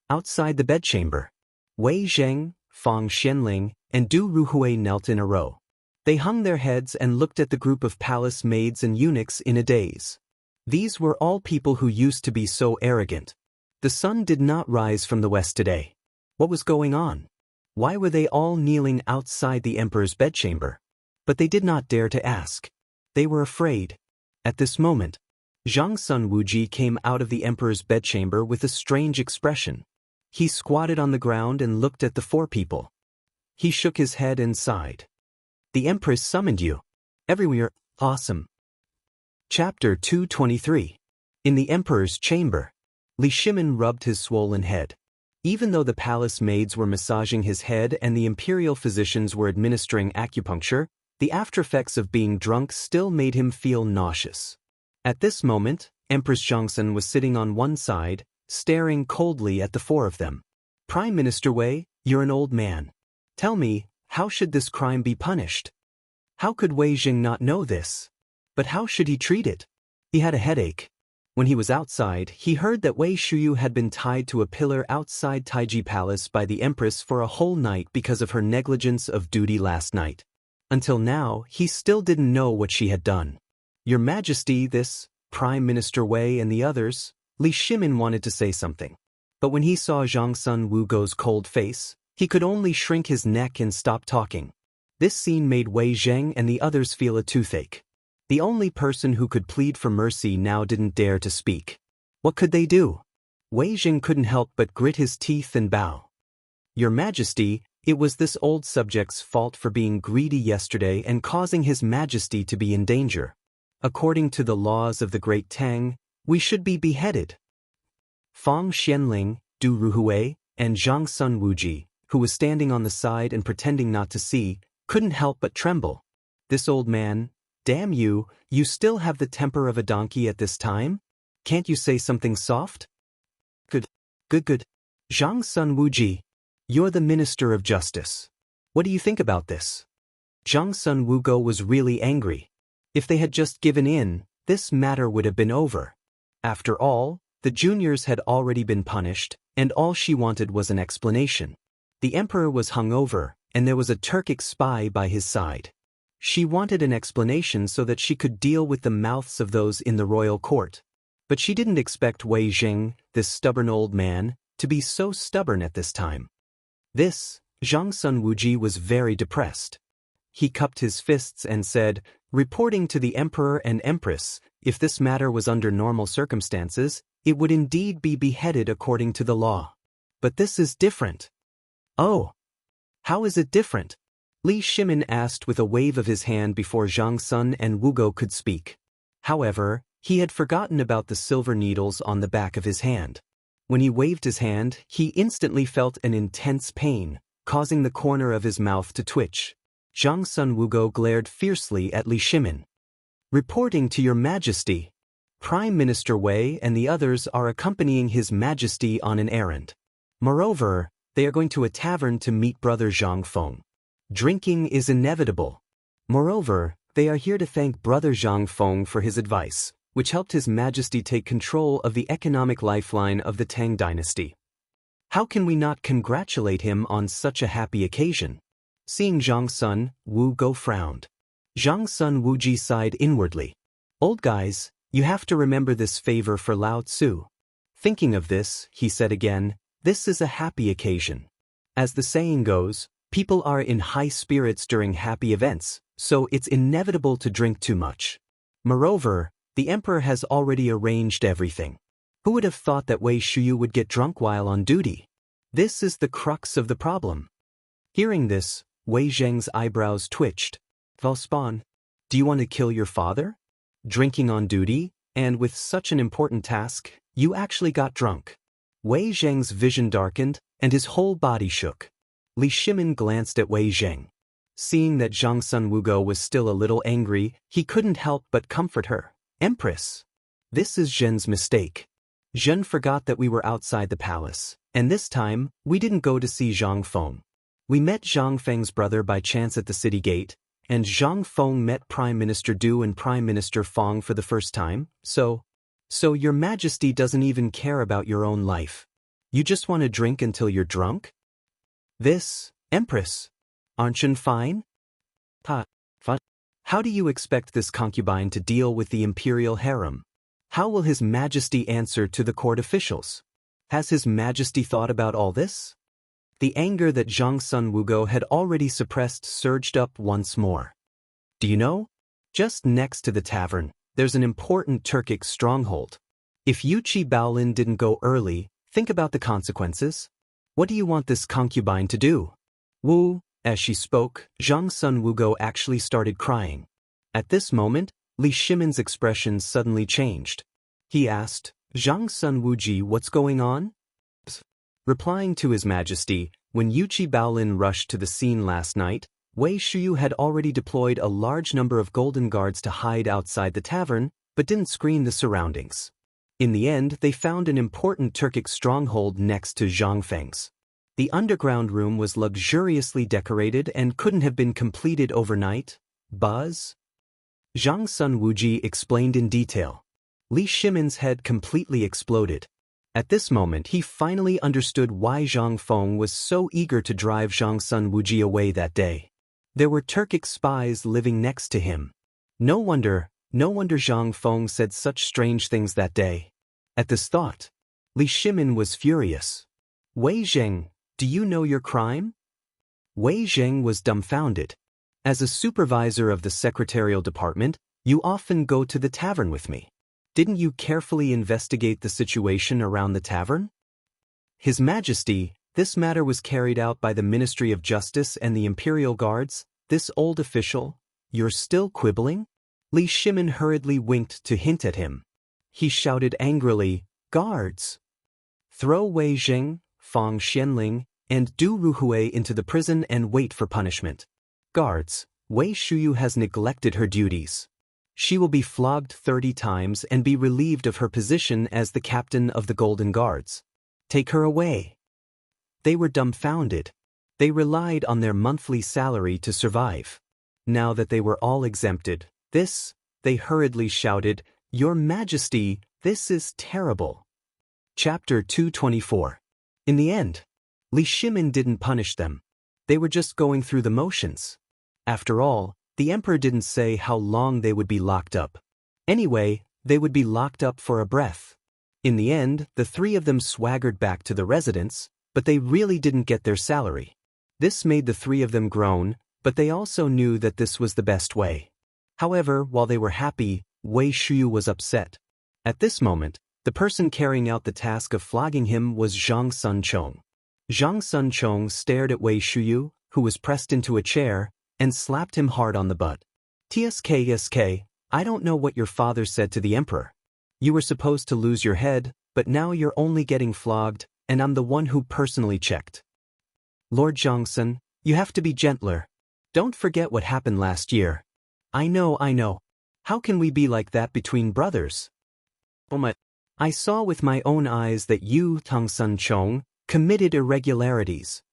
Outside the bedchamber, Wei Zheng, Fang Xianling, and Du Ruhui knelt in a row. They hung their heads and looked at the group of palace maids and eunuchs in a daze. These were all people who used to be so arrogant. The sun did not rise from the west today. What was going on? Why were they all kneeling outside the emperor's bedchamber? But they did not dare to ask. They were afraid. At this moment, Zhang Sun Wuji came out of the emperor's bedchamber with a strange expression. He squatted on the ground and looked at the four people. He shook his head and sighed. The Empress summoned you. Everywhere, awesome. Chapter 223. In the Emperor's chamber, Li Shimin rubbed his swollen head. Even though the palace maids were massaging his head and the imperial physicians were administering acupuncture, the aftereffects of being drunk still made him feel nauseous. At this moment, Empress Zhongsun was sitting on one side, staring coldly at the four of them. Prime Minister Wei, you're an old man. Tell me, how should this crime be punished? How could Wei Jing not know this? But how should he treat it? He had a headache. When he was outside, he heard that Wei Shuyu had been tied to a pillar outside Taiji Palace by the Empress for a whole night because of her negligence of duty last night. Until now, he still didn't know what she had done. Your Majesty, this, Prime Minister Wei and the others, Li Shimin wanted to say something. But when he saw Zhang Sun Wugo's cold face, he could only shrink his neck and stop talking. This scene made Wei Zheng and the others feel a toothache. The only person who could plead for mercy now didn't dare to speak. What could they do? Wei Zheng couldn't help but grit his teeth and bow. Your Majesty, it was this old subject's fault for being greedy yesterday and causing His Majesty to be in danger. According to the laws of the Great Tang, we should be beheaded. Fang Xianling, Du Ruhui, and Zhang Sun Wuji, who was standing on the side and pretending not to see, couldn't help but tremble. This old man, damn you, you still have the temper of a donkey at this time? Can't you say something soft? Good. Good. Zhang Sun Wuji. You're the Minister of Justice. What do you think about this? Zhang Sun Wugo was really angry. If they had just given in, this matter would have been over. After all, the juniors had already been punished, and all she wanted was an explanation. The emperor was hungover, and there was a Turkic spy by his side. She wanted an explanation so that she could deal with the mouths of those in the royal court. But she didn't expect Wei Zheng, this stubborn old man, to be so stubborn at this time. Zhang Sun Wuji was very depressed. He cupped his fists and said, reporting to the emperor and empress, if this matter was under normal circumstances, it would indeed be beheaded according to the law. But this is different. Oh. How is it different? Li Shimin asked with a wave of his hand before Zhang Sun and Wugo could speak. However, he had forgotten about the silver needles on the back of his hand. When he waved his hand, he instantly felt an intense pain, causing the corner of his mouth to twitch. Zhang Sun Wugo glared fiercely at Li Shimin. Reporting to your majesty. Prime Minister Wei and the others are accompanying His Majesty on an errand. Moreover, they are going to a tavern to meet Brother Zhang Feng. Drinking is inevitable. Moreover, they are here to thank Brother Zhang Feng for his advice, which helped His Majesty take control of the economic lifeline of the Tang dynasty. How can we not congratulate him on such a happy occasion? Seeing Zhang Sun, Wu Go frowned. Zhang Sun Wuji sighed inwardly. Old guys, you have to remember this favor for Lao Tzu. Thinking of this, he said again, this is a happy occasion. As the saying goes, people are in high spirits during happy events, so it's inevitable to drink too much. Moreover, the emperor has already arranged everything. Who would have thought that Wei Shuyu would get drunk while on duty? This is the crux of the problem. Hearing this, Wei Zheng's eyebrows twitched. Valspan, do you want to kill your father? Drinking on duty, and with such an important task, you actually got drunk. Wei Zheng's vision darkened, and his whole body shook. Li Shimin glanced at Wei Zheng. Seeing that Zhang Sun Wugo was still a little angry, he couldn't help but comfort her. Empress, this is Zhen's mistake. Zhen forgot that we were outside the palace, and this time, we didn't go to see Zhang Feng. We met Zhang Feng's brother by chance at the city gate, and Zhang Feng met Prime Minister Du and Prime Minister Fong for the first time, so your majesty doesn't even care about your own life. You just want to drink until you're drunk? Empress, aren't you fine? How do you expect this concubine to deal with the imperial harem? How will His Majesty answer to the court officials? Has His Majesty thought about all this? The anger that Zhang Sun Wugo had already suppressed surged up once more. Do you know? Just next to the tavern, there's an important Turkic stronghold. If Yuchi Baolin didn't go early, think about the consequences. What do you want this concubine to do? Wu, as she spoke, Zhang Sun Wugo actually started crying. At this moment, Li Shimin's expression suddenly changed. He asked, Zhang Sun Wuji, what's going on? Replying to His Majesty, when Yuchi Baolin rushed to the scene last night, Wei Shuyu had already deployed a large number of golden guards to hide outside the tavern, but didn't screen the surroundings. In the end, they found an important Turkic stronghold next to Zhang Feng's. The underground room was luxuriously decorated and couldn't have been completed overnight. Buzz? Zhang Sun Wuji explained in detail. Li Shimin's head completely exploded. At this moment he finally understood why Zhang Feng was so eager to drive Zhang Sun Wuji away that day. There were Turkic spies living next to him. No wonder Zhang Feng said such strange things that day. At this thought, Li Shimin was furious. Wei Zheng, do you know your crime? Wei Zheng was dumbfounded. As a supervisor of the secretarial department, you often go to the tavern with me. Didn't you carefully investigate the situation around the tavern? His Majesty, this matter was carried out by the Ministry of Justice and the Imperial Guards. This old official, you're still quibbling? Li Shimin hurriedly winked to hint at him. He shouted angrily, Guards! Throw Wei Zheng, Fang Xianling, and Du Ruhui into the prison and wait for punishment. Guards, Wei Shuyu has neglected her duties. She will be flogged 30 times and be relieved of her position as the captain of the Golden Guards. Take her away. They were dumbfounded. They relied on their monthly salary to survive. Now that they were all exempted, they hurriedly shouted, "Your Majesty, this is terrible." Chapter 224. In the end, Li Shimin didn't punish them. They were just going through the motions. After all, the emperor didn't say how long they would be locked up. Anyway, they would be locked up for a breath. In the end, the three of them swaggered back to the residence, but they really didn't get their salary. This made the three of them groan, but they also knew that this was the best way. However, while they were happy, Wei Shuyu was upset. At this moment, the person carrying out the task of flogging him was Zhang Sunchong. Zhang Sunchong stared at Wei Shuyu, who was pressed into a chair, and slapped him hard on the butt. "Tsk, I don't know what your father said to the emperor. You were supposed to lose your head, but now you're only getting flogged, and I'm the one who personally checked. Lord Zhangsun, you have to be gentler. Don't forget what happened last year." I know. How can we be like that between brothers? I saw with my own eyes that you, Tang Sunchong, committed irregularities.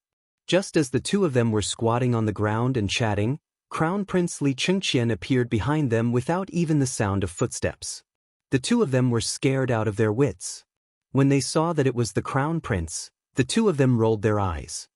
Just as the two of them were squatting on the ground and chatting, Crown Prince Li Chengqian appeared behind them without even the sound of footsteps. The two of them were scared out of their wits. When they saw that it was the Crown Prince, the two of them rolled their eyes.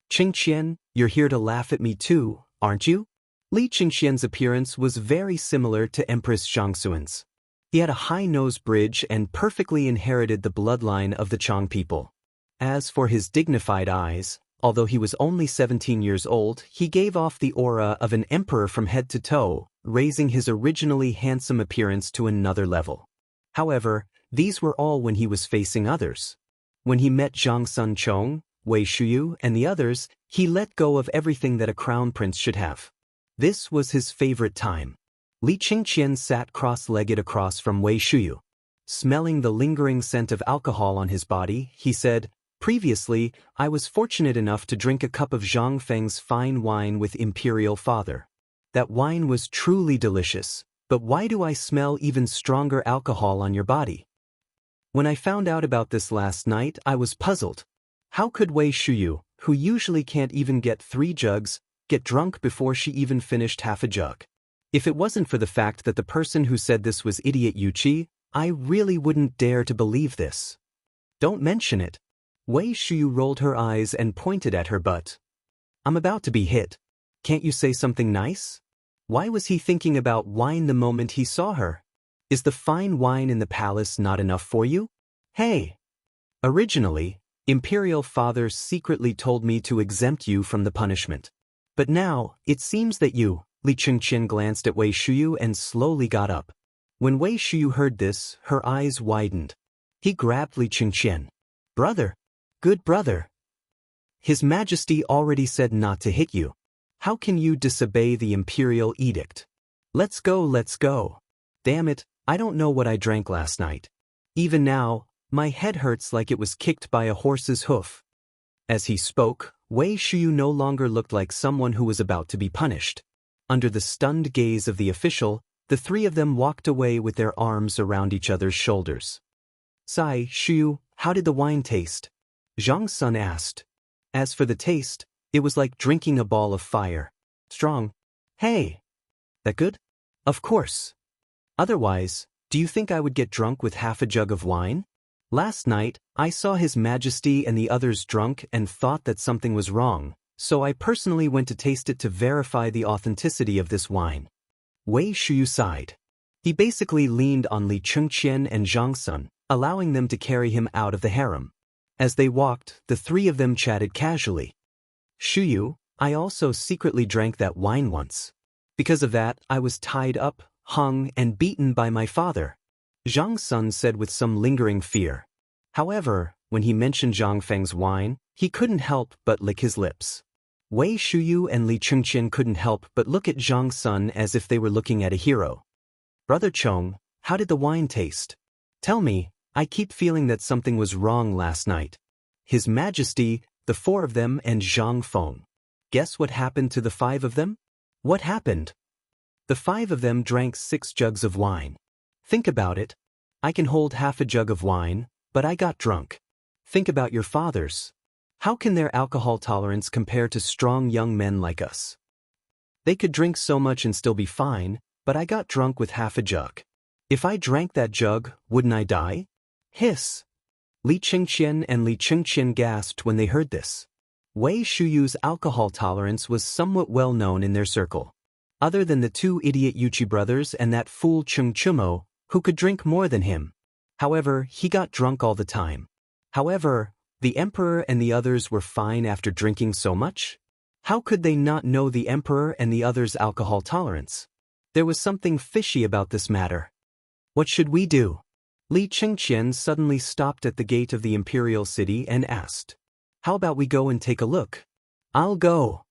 "Chengqian, you're here to laugh at me too, aren't you?" Li Chengqian's appearance was very similar to Empress Zhangsuan's. He had a high nose bridge and perfectly inherited the bloodline of the Chang people. As for his dignified eyes, although he was only 17 years old, he gave off the aura of an emperor from head to toe, raising his originally handsome appearance to another level. However, these were all when he was facing others. When he met Zhang Sunchong, Wei Shuyu, and the others, he let go of everything that a crown prince should have. This was his favorite time. Li Chengqian sat cross-legged across from Wei Shuyu. Smelling the lingering scent of alcohol on his body, he said, "Previously, I was fortunate enough to drink a cup of Zhang Feng's fine wine with Imperial Father. That wine was truly delicious, but why do I smell even stronger alcohol on your body?" When I found out about this last night, I was puzzled. How could Wei Shuyu, who usually can't even get 3 jugs, get drunk before she even finished half a jug? If it wasn't for the fact that the person who said this was idiot Yuqi, I really wouldn't dare to believe this. Don't mention it. Wei Shuyu rolled her eyes and pointed at her butt. I'm about to be hit. Can't you say something nice? Why was he thinking about wine the moment he saw her? Is the fine wine in the palace not enough for you? Hey! Originally, Imperial Father secretly told me to exempt you from the punishment. But now, it seems that you, Li Chengqian glanced at Wei Shuyu and slowly got up. When Wei Shuyu heard this, her eyes widened. He grabbed Li Chengqian. Brother! Good brother! His Majesty already said not to hit you. How can you disobey the imperial edict? Let's go. Damn it, I don't know what I drank last night. Even now, my head hurts like it was kicked by a horse's hoof. As he spoke, Wei Shuyu no longer looked like someone who was about to be punished. Under the stunned gaze of the official, the three of them walked away with their arms around each other's shoulders. Sai, Shuyu, how did the wine taste? Zhang Sun asked. As for the taste, it was like drinking a ball of fire. Strong. Hey! That good? Of course. Otherwise, do you think I would get drunk with half a jug of wine? Last night, I saw His Majesty and the others drunk and thought that something was wrong, so I personally went to taste it to verify the authenticity of this wine. Wei Shuyu sighed. He basically leaned on Li Chengqian and Zhang Sun, allowing them to carry him out of the harem. As they walked, the three of them chatted casually. Shuyu, I also secretly drank that wine once. Because of that, I was tied up, hung, and beaten by my father. Zhang Sun said with some lingering fear. However, when he mentioned Zhang Feng's wine, he couldn't help but lick his lips. Wei Shuyu and Li Chengqian couldn't help but look at Zhang Sun as if they were looking at a hero. Brother Chong, how did the wine taste? Tell me, I keep feeling that something was wrong last night. His Majesty, the 4 of them, and Zhang Feng. Guess what happened to the 5 of them? What happened? The 5 of them drank 6 jugs of wine. Think about it. I can hold half a jug of wine, but I got drunk. Think about your fathers. How can their alcohol tolerance compare to strong young men like us? They could drink so much and still be fine, but I got drunk with half a jug. If I drank that jug, wouldn't I die? Hiss! Li Qingqian and Li Qingqian gasped when they heard this. Wei Shuyu's alcohol tolerance was somewhat well known in their circle. Other than the 2 idiot Yuchi brothers and that fool Chung Chumo, who could drink more than him. However, he got drunk all the time. However, the emperor and the others were fine after drinking so much? How could they not know the emperor and the others' alcohol tolerance? There was something fishy about this matter. What should we do? Li Qingqian suddenly stopped at the gate of the imperial city and asked. How about we go and take a look? I'll go.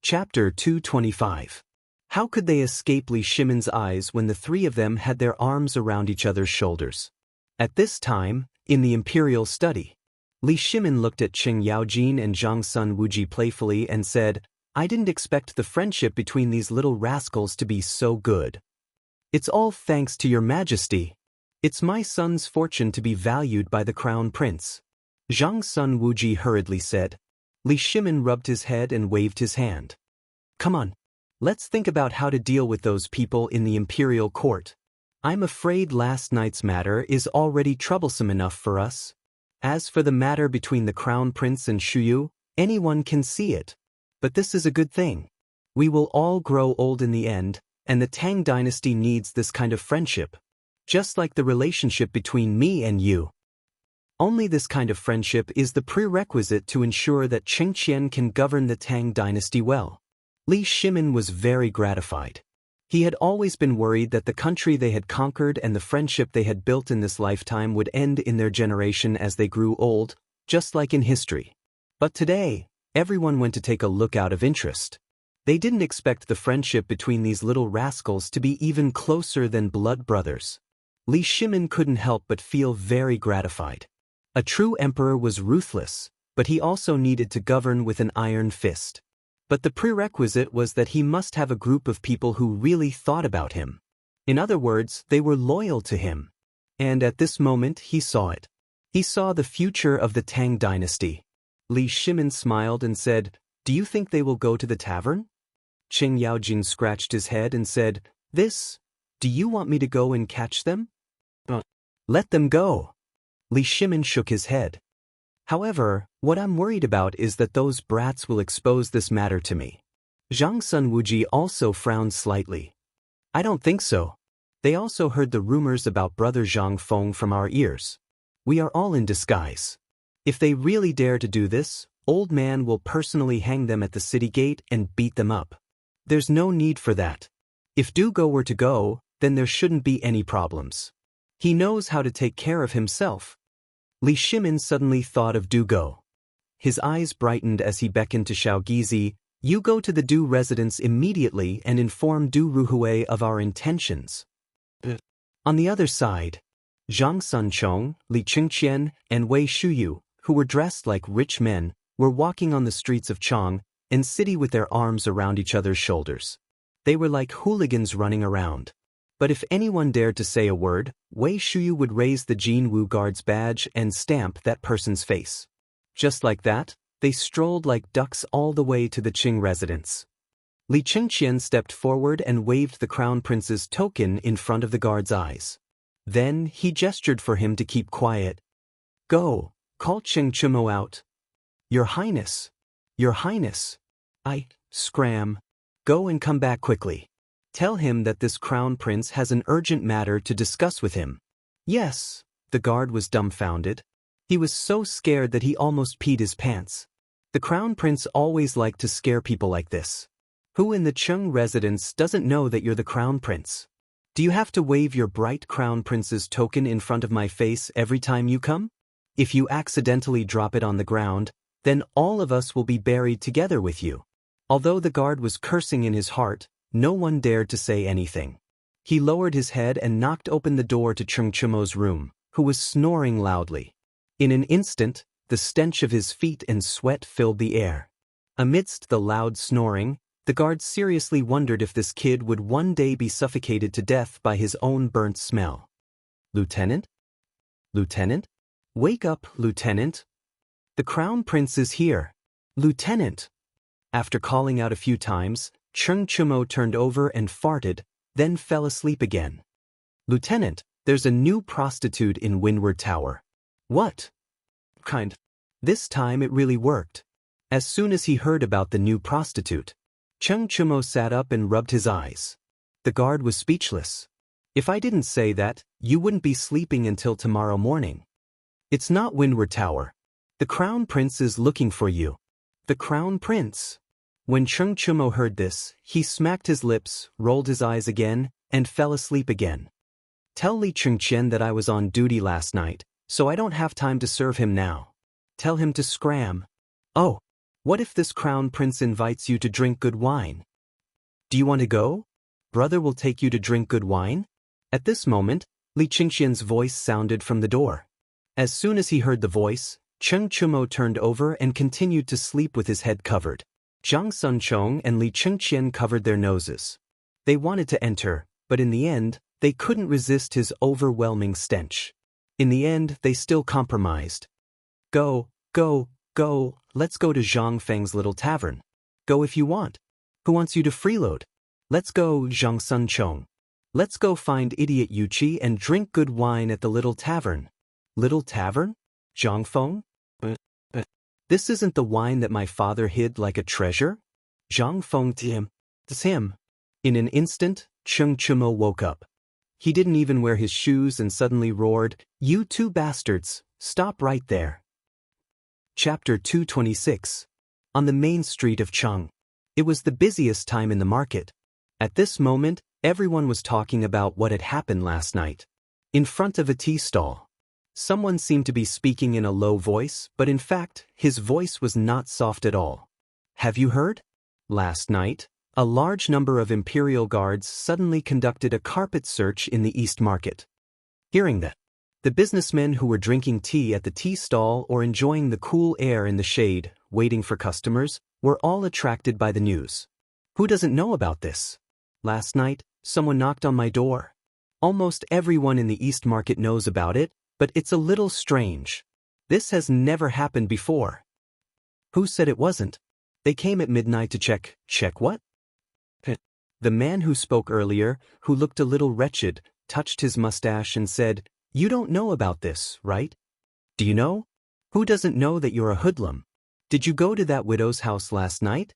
Chapter 225. How could they escape Li Shimin's eyes when the 3 of them had their arms around each other's shoulders? At this time, in the imperial study, Li Shimin looked at Qing Yaojin and Zhang Sun Wuji playfully and said, I didn't expect the friendship between these little rascals to be so good. It's all thanks to your majesty. It's my son's fortune to be valued by the crown prince. Zhang Sun Wuji hurriedly said. Li Shimin rubbed his head and waved his hand. Come on. Let's think about how to deal with those people in the imperial court. I'm afraid last night's matter is already troublesome enough for us. As for the matter between the crown prince and Shuyu, anyone can see it. But this is a good thing. We will all grow old in the end, and the Tang dynasty needs this kind of friendship. Just like the relationship between me and you. Only this kind of friendship is the prerequisite to ensure that Qingqian can govern the Tang dynasty well. Li Shimin was very gratified. He had always been worried that the country they had conquered and the friendship they had built in this lifetime would end in their generation as they grew old, just like in history. But today, everyone went to take a look out of interest. They didn't expect the friendship between these little rascals to be even closer than blood brothers. Li Shimin couldn't help but feel very gratified. A true emperor was ruthless, but he also needed to govern with an iron fist. But the prerequisite was that he must have a group of people who really thought about him. In other words, they were loyal to him. And at this moment he saw it. He saw the future of the Tang dynasty. Li Shimin smiled and said, Do you think they will go to the tavern? Qing Yaojin scratched his head and said, Do you want me to go and catch them? Let them go. Li Shimin shook his head. However, what I'm worried about is that those brats will expose this matter to me. Zhang Sun Wuji also frowned slightly. I don't think so. They also heard the rumors about brother Zhang Feng from our ears. We are all in disguise. If they really dare to do this, old man will personally hang them at the city gate and beat them up. There's no need for that. If Dugo were to go, then there shouldn't be any problems. He knows how to take care of himself. Li Shimin suddenly thought of Dugo. His eyes brightened as he beckoned to Shaogizi, You go to the Du residence immediately and inform Du Ruhui of our intentions. On the other side, Zhang Sunchong, Li Qingqian, and Wei Shuyu, who were dressed like rich men, were walking on the streets of Chang and city with their arms around each other's shoulders. They were like hooligans running around. But if anyone dared to say a word, Wei Shuyu would raise the Jin Wu Guard's badge and stamp that person's face. Just like that, they strolled like ducks all the way to the Qing residence. Li Qingqian stepped forward and waved the crown prince's token in front of the guard's eyes. Then he gestured for him to keep quiet. Go, call Qing Chumo out. Your Highness. Your Highness. Scram. Go and come back quickly. Tell him that this crown prince has an urgent matter to discuss with him. Yes, the guard was dumbfounded. He was so scared that he almost peed his pants. The crown prince always liked to scare people like this. Who in the Qing residence doesn't know that you're the crown prince? Do you have to wave your bright crown prince's token in front of my face every time you come? If you accidentally drop it on the ground, then all of us will be buried together with you. Although the guard was cursing in his heart, no one dared to say anything. He lowered his head and knocked open the door to Chung Chumo's room, who was snoring loudly. In an instant, the stench of his feet and sweat filled the air. Amidst the loud snoring, The guards seriously wondered if this kid would one day be suffocated to death by his own burnt smell. Lieutenant? Lieutenant? Wake up, Lieutenant. The Crown Prince is here. Lieutenant. After calling out a few times, Chung Chumo turned over and farted, then fell asleep again. Lieutenant, there's a new prostitute in Windward Tower. What? Kind. This time it really worked. As soon as he heard about the new prostitute, Chung Chumo sat up and rubbed his eyes. The guard was speechless. If I didn't say that, you wouldn't be sleeping until tomorrow morning. It's not Windward Tower. The Crown Prince is looking for you. The Crown Prince. When Chung Chumo heard this, he smacked his lips, rolled his eyes again, and fell asleep again. Tell Li Chengqian that I was on duty last night, so I don't have time to serve him now. Tell him to scram. Oh, what if this Crown Prince invites you to drink good wine? Do you want to go? Brother will take you to drink good wine? At this moment, Li Chengqian's voice sounded from the door. As soon as he heard the voice, Chung Chumo turned over and continued to sleep with his head covered. Zhang Sunchong and Li Chengqian covered their noses. They wanted to enter, but in the end, they couldn't resist his overwhelming stench. In the end, they still compromised. Go, let's go to Zhang Feng's little tavern. Go if you want. Who wants you to freeload? Let's go, Zhang Sunchong. Let's go find idiot Yuqi and drink good wine at the little tavern. Little tavern? Zhang Feng? This isn't the wine that my father hid like a treasure? Zhang Feng to him. It's him. In an instant, Chung Chumo woke up. He didn't even wear his shoes and suddenly roared, "You two bastards, stop right there." Chapter 226. On the main street of Cheng. It was the busiest time in the market. At this moment, everyone was talking about what had happened last night. In front of a tea stall, someone seemed to be speaking in a low voice, but in fact, his voice was not soft at all. Have you heard? Last night, a large number of imperial guards suddenly conducted a carpet search in the East Market. Hearing that, the businessmen who were drinking tea at the tea stall or enjoying the cool air in the shade, waiting for customers, were all attracted by the news. Who doesn't know about this? Last night, someone knocked on my door. Almost everyone in the East Market knows about it, but it's a little strange. This has never happened before. Who said it wasn't? They came at midnight to check. Check what? The man who spoke earlier, who looked a little wretched, touched his mustache and said, "You don't know about this, right? Do you know? Who doesn't know that you're a hoodlum? Did you go to that widow's house last night?"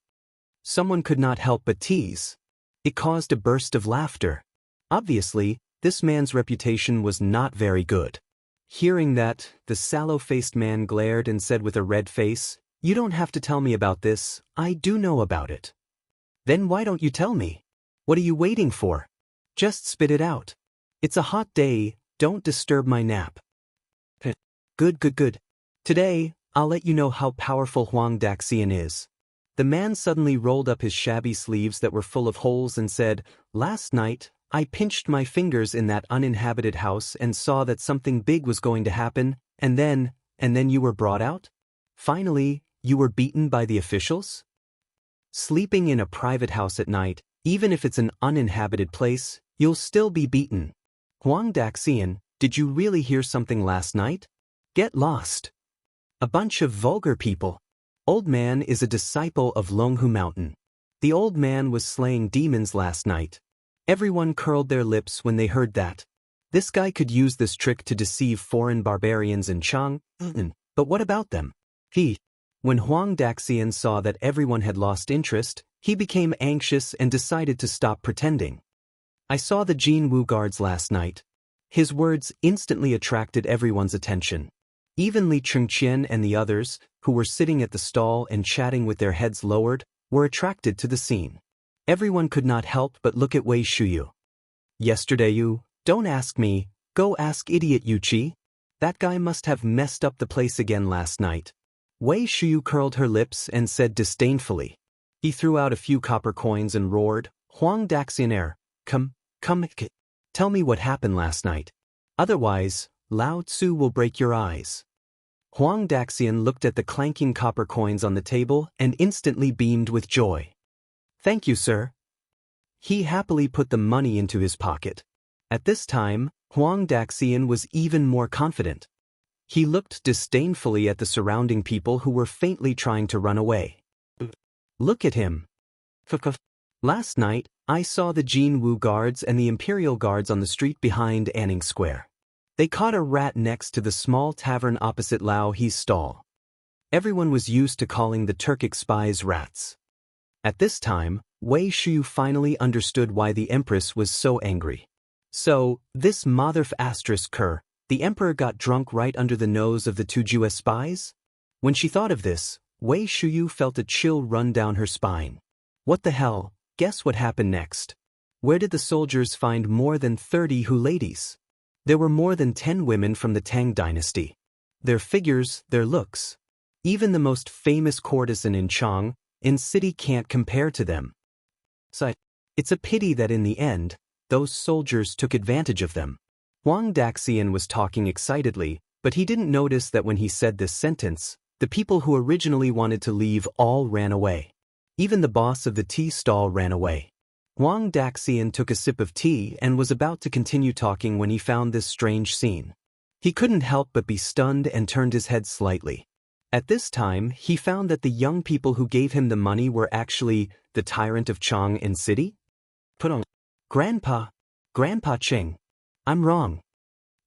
Someone could not help but tease. It caused a burst of laughter. Obviously, this man's reputation was not very good. Hearing that, the sallow-faced man glared and said with a red face, "You don't have to tell me about this, I do know about it." "Then why don't you tell me? What are you waiting for? Just spit it out. It's a hot day, don't disturb my nap." Good. Today, I'll let you know how powerful Huang Daxian is. The man suddenly rolled up his shabby sleeves that were full of holes and said, "Last night, I pinched my fingers in that uninhabited house and saw that something big was going to happen, and then you were brought out? Finally, you were beaten by the officials?" Sleeping in a private house at night, even if it's an uninhabited place, you'll still be beaten. Huang Daxian, did you really hear something last night? Get lost. A bunch of vulgar people. Old man is a disciple of Longhu Mountain. The old man was slaying demons last night. Everyone curled their lips when they heard that. This guy could use this trick to deceive foreign barbarians in Chang, but what about them? When Huang Daxian saw that everyone had lost interest, he became anxious and decided to stop pretending. "I saw the Jin Wu guards last night." His words instantly attracted everyone's attention. Even Li Chengqian and the others, who were sitting at the stall and chatting with their heads lowered, were attracted to the scene. Everyone could not help but look at Wei Shuyu. "Yesterday don't ask me, go ask idiot Yuqi. That guy must have messed up the place again last night." Wei Shuyu curled her lips and said disdainfully. He threw out a few copper coins and roared, "Huang Daxian, come, tell me what happened last night. Otherwise, Lao Tzu will break your eyes." Huang Daxian looked at the clanking copper coins on the table and instantly beamed with joy. Thank you, sir. He happily put the money into his pocket. At this time, Huang Daxian was even more confident. He looked disdainfully at the surrounding people who were faintly trying to run away. Look at him. Last night, I saw the Jinwu guards and the Imperial guards on the street behind Anning Square. They caught a rat next to the small tavern opposite Lao He's stall. Everyone was used to calling the Turkic spies rats. At this time, Wei Shu finally understood why the Empress was so angry. So, this motherf asterisk cur, the Emperor got drunk right under the nose of the two Jewish spies? When she thought of this, Wei Shuyu felt a chill run down her spine. What the hell? Guess what happened next? Where did the soldiers find more than 30 Hu ladies? There were more than 10 women from the Tang dynasty. Their figures, their looks. Even the most famous courtesan in Chang, in city can't compare to them. So, it's a pity that in the end, those soldiers took advantage of them. Huang Daxian was talking excitedly, but he didn't notice that when he said this sentence, the people who originally wanted to leave all ran away. Even the boss of the tea stall ran away. Huang Daxian took a sip of tea and was about to continue talking when he found this strange scene. He couldn't help but be stunned and turned his head slightly. At this time, he found that the young people who gave him the money were actually the tyrant of Chang'an City? Put on. Grandpa Cheng. I'm wrong.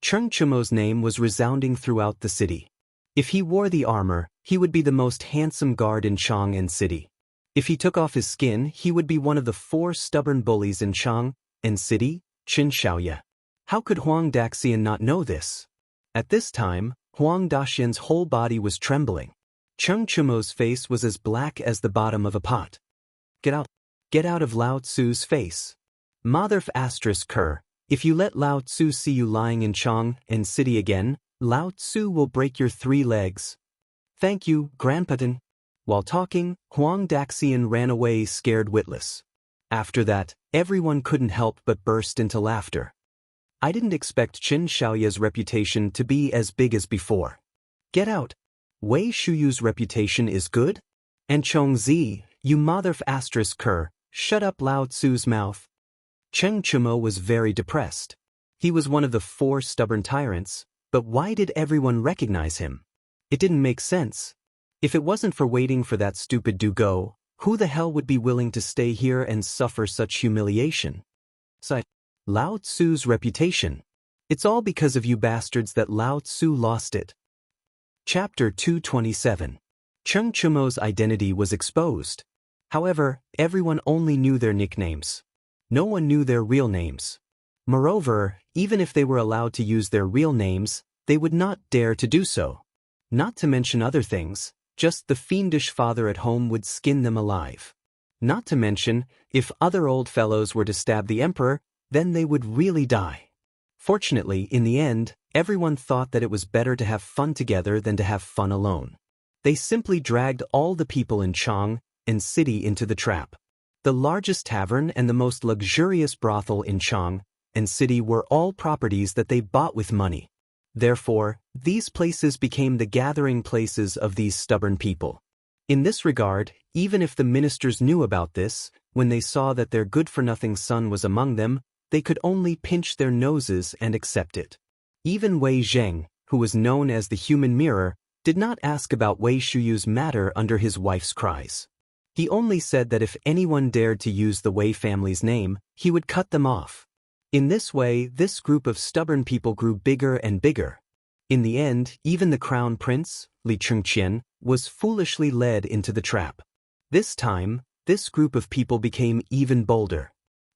Cheng Chumo's name was resounding throughout the city. If he wore the armor, he would be the most handsome guard in Chang'an City. If he took off his skin, he would be one of the 4 stubborn bullies in Chang'an City, Qin Shaoye. How could Huang Daxian not know this? At this time, Huang Daxian's whole body was trembling. Cheng Chumo's face was as black as the bottom of a pot. Get out. Get out of Lao Tzu's face. Motherf asterisk cur, if you let Lao Tzu see you lying in Chang'an City again, Lao Tzu will break your 3 legs. Thank you, Grandpatin. While talking, Huang Daxian ran away scared witless. After that, everyone couldn't help but burst into laughter. I didn't expect Qin Shaoye's reputation to be as big as before. Get out. Wei Shuyu's reputation is good? And Chongzi, you motherf asterisk cur, shut up Lao Tzu's mouth. Cheng Chumo was very depressed. He was one of the 4 stubborn tyrants, but why did everyone recognize him? It didn't make sense. If it wasn't for waiting for that stupid Dugo, who the hell would be willing to stay here and suffer such humiliation? Lao Tzu's reputation. It's all because of you bastards that Lao Tzu lost it. Chapter 227. Cheng Chumo's identity was exposed. However, everyone only knew their nicknames. No one knew their real names. Moreover, even if they were allowed to use their real names, they would not dare to do so. Not to mention other things, just the fiendish father at home would skin them alive. Not to mention, if other old fellows were to stab the emperor, then they would really die. Fortunately, in the end, everyone thought that it was better to have fun together than to have fun alone. They simply dragged all the people in Chang'an City into the trap. The largest tavern and the most luxurious brothel in Chang'an City were all properties that they bought with money. Therefore, these places became the gathering places of these stubborn people. In this regard, even if the ministers knew about this, when they saw that their good-for-nothing son was among them, they could only pinch their noses and accept it. Even Wei Zheng, who was known as the human mirror, did not ask about Wei Shuyu's matter under his wife's cries. He only said that if anyone dared to use the Wei family's name, he would cut them off. In this way, this group of stubborn people grew bigger and bigger. In the end, even the crown prince, Li Chengqian, was foolishly led into the trap. This time, this group of people became even bolder.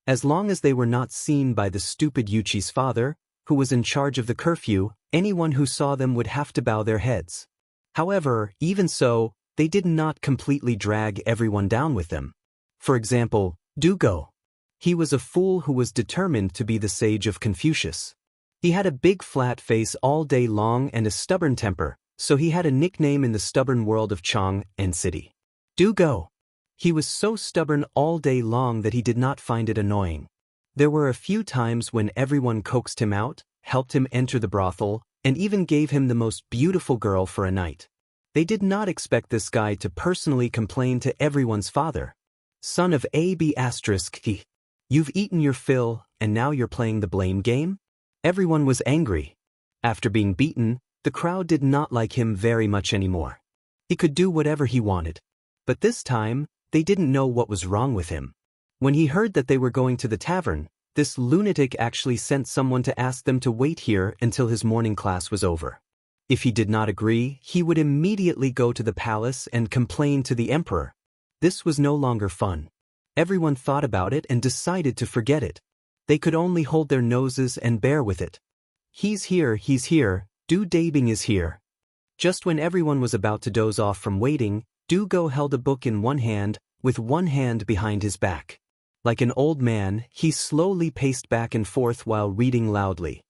As long as they were not seen by the stupid Yuqi's father, who was in charge of the curfew, anyone who saw them would have to bow their heads. However, even so, they did not completely drag everyone down with them. For example, Dugo. He was a fool who was determined to be the sage of Confucius. He had a big flat face all day long and a stubborn temper, so he had a nickname in the stubborn world of Chang'an City. Dugo. He was so stubborn all day long that he did not find it annoying. There were a few times when everyone coaxed him out, helped him enter the brothel, and even gave him the most beautiful girl for a night. They did not expect this guy to personally complain to everyone's father. Son of AB asterisk T. You've eaten your fill, and now you're playing the blame game? Everyone was angry. After being beaten, the crowd did not like him very much anymore. He could do whatever he wanted. But this time, they didn't know what was wrong with him. When he heard that they were going to the tavern, this lunatic actually sent someone to ask them to wait here until his morning class was over. If he did not agree, he would immediately go to the palace and complain to the emperor. This was no longer fun. Everyone thought about it and decided to forget it. They could only hold their noses and bear with it. He's here, Du Dabing is here. Just when everyone was about to doze off from waiting, Du Go held a book in one hand, with one hand behind his back. Like an old man, he slowly paced back and forth while reading loudly.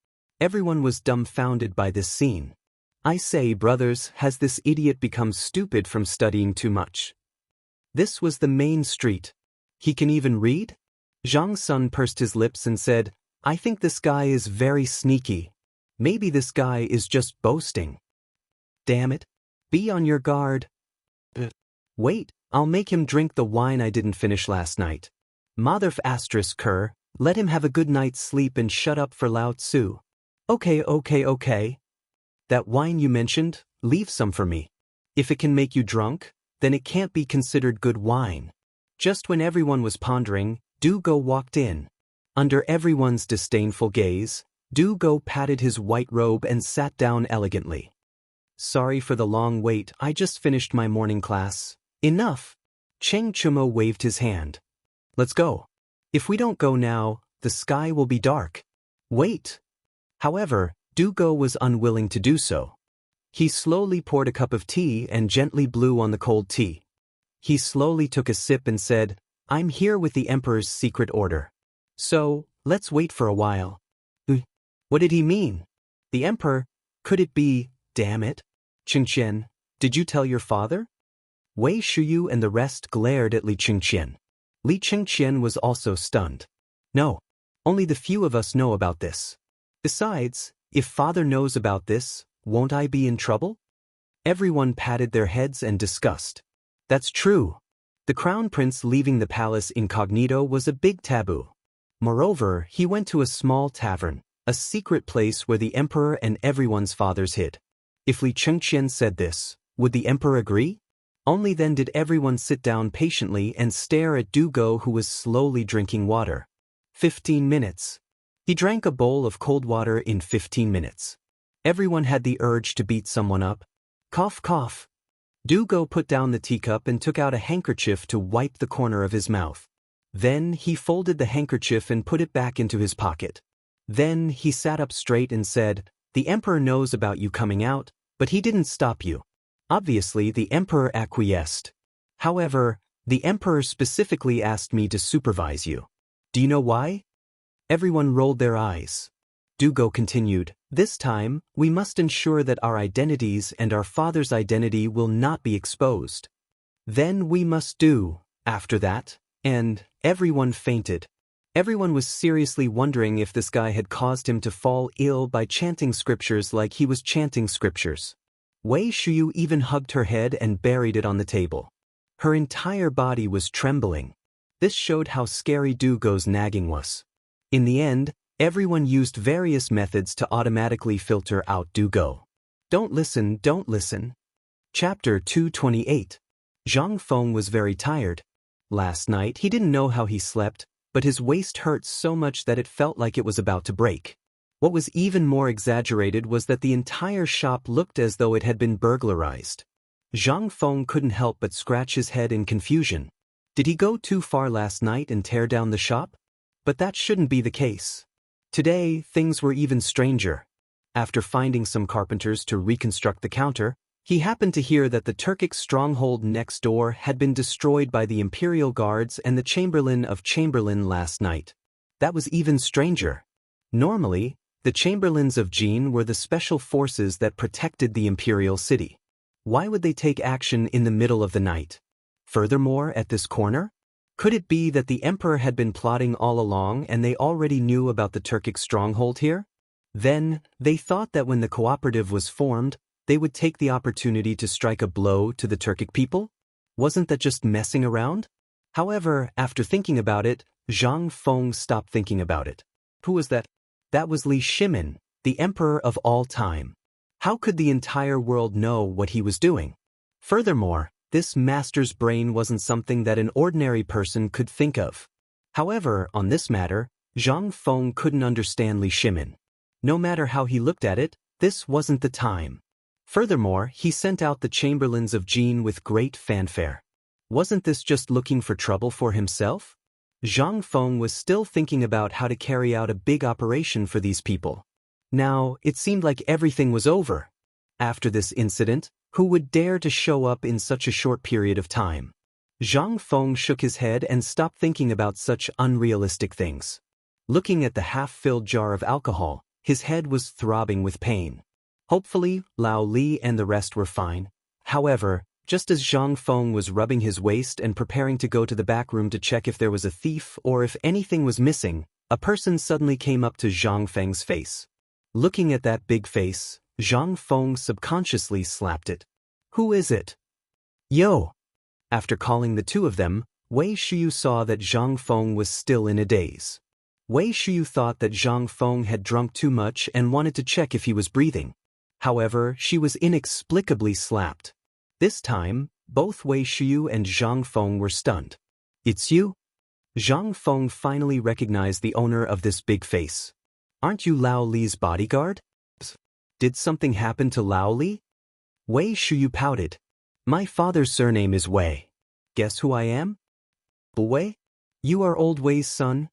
Everyone was dumbfounded by this scene. I say, brothers, has this idiot become stupid from studying too much? This was the main street. He can even read? Zhang Sun pursed his lips and said, I think this guy is very sneaky. Maybe this guy is just boasting. Damn it. Be on your guard. Wait, I'll make him drink the wine I didn't finish last night. Motherf asterisk cur, let him have a good night's sleep and shut up for Lao Tzu. Okay. That wine you mentioned, leave some for me. If it can make you drunk, then it can't be considered good wine. Just when everyone was pondering, Du Go walked in. Under everyone's disdainful gaze, Du Go patted his white robe and sat down elegantly. Sorry for the long wait, I just finished my morning class. Enough. Cheng Chumo waved his hand. Let's go. If we don't go now, the sky will be dark. Wait. However, Du Go was unwilling to do so. He slowly poured a cup of tea and gently blew on the cold tea. He slowly took a sip and said, I'm here with the Emperor's secret order. So, let's wait for a while. What did he mean? The Emperor? Could it be, damn it? Qingqian, did you tell your father? Wei Shuyu and the rest glared at Li Qingqian. Li Qingqian was also stunned. No. Only the few of us know about this. Besides, if father knows about this, won't I be in trouble? Everyone patted their heads and discussed. That's true. The crown prince leaving the palace incognito was a big taboo. Moreover, he went to a small tavern, a secret place where the emperor and everyone's fathers hid. If Li Qingqian said this, would the emperor agree? Only then did everyone sit down patiently and stare at Du Go, who was slowly drinking water. 15 minutes. He drank a bowl of cold water in 15 minutes. Everyone had the urge to beat someone up. Cough, cough. Du Go put down the teacup and took out a handkerchief to wipe the corner of his mouth. Then he folded the handkerchief and put it back into his pocket. Then he sat up straight and said, The emperor knows about you coming out, but he didn't stop you. Obviously, the emperor acquiesced. However, the emperor specifically asked me to supervise you. Do you know why? Everyone rolled their eyes. Du Go continued, This time, we must ensure that our identities and our father's identity will not be exposed. Then we must do, after that, and everyone fainted. Everyone was seriously wondering if this guy had caused him to fall ill by chanting scriptures like he was chanting scriptures. Wei Shuyu even hugged her head and buried it on the table. Her entire body was trembling. This showed how scary Du Go's nagging was. In the end, everyone used various methods to automatically filter out Du Go. Don't listen. Chapter 228. Zhang Feng was very tired. Last night he didn't know how he slept, but his waist hurt so much that it felt like it was about to break. What was even more exaggerated was that the entire shop looked as though it had been burglarized. Zhang Feng couldn't help but scratch his head in confusion. Did he go too far last night and tear down the shop? But that shouldn't be the case. Today, things were even stranger. After finding some carpenters to reconstruct the counter, he happened to hear that the Turkic stronghold next door had been destroyed by the Imperial Guards and the Chamberlain of Chamberlain last night. That was even stranger. Normally, the Chamberlains of Jin were the special forces that protected the Imperial City. Why would they take action in the middle of the night? Furthermore, at this corner? Could it be that the Emperor had been plotting all along and they already knew about the Turkic stronghold here? Then, they thought that when the cooperative was formed, they would take the opportunity to strike a blow to the Turkic people? Wasn't that just messing around? However, after thinking about it, Zhang Feng stopped thinking about it. Who was that? That was Li Shimin, the emperor of all time. How could the entire world know what he was doing? Furthermore, this master's brain wasn't something that an ordinary person could think of. However, on this matter, Zhang Feng couldn't understand Li Shimin. No matter how he looked at it, this wasn't the time. Furthermore, he sent out the chamberlains of Jin with great fanfare. Wasn't this just looking for trouble for himself? Zhang Feng was still thinking about how to carry out a big operation for these people. Now, it seemed like everything was over. After this incident, who would dare to show up in such a short period of time? Zhang Feng shook his head and stopped thinking about such unrealistic things. Looking at the half-filled jar of alcohol, his head was throbbing with pain. Hopefully, Lao Li and the rest were fine. However, just as Zhang Feng was rubbing his waist and preparing to go to the back room to check if there was a thief or if anything was missing, a person suddenly came up to Zhang Feng's face. Looking at that big face, Zhang Feng subconsciously slapped it. Who is it? Yo! After calling the two of them, Wei Shuyu saw that Zhang Feng was still in a daze. Wei Shuyu thought that Zhang Feng had drunk too much and wanted to check if he was breathing. However, she was inexplicably slapped. This time, both Wei Shuyu and Zhang Feng were stunned. It's you? Zhang Feng finally recognized the owner of this big face. Aren't you Lao Li's bodyguard? Did something happen to Lao Li? Wei Shuyu pouted. My father's surname is Wei. Guess who I am? Wei? You are Old Wei's son?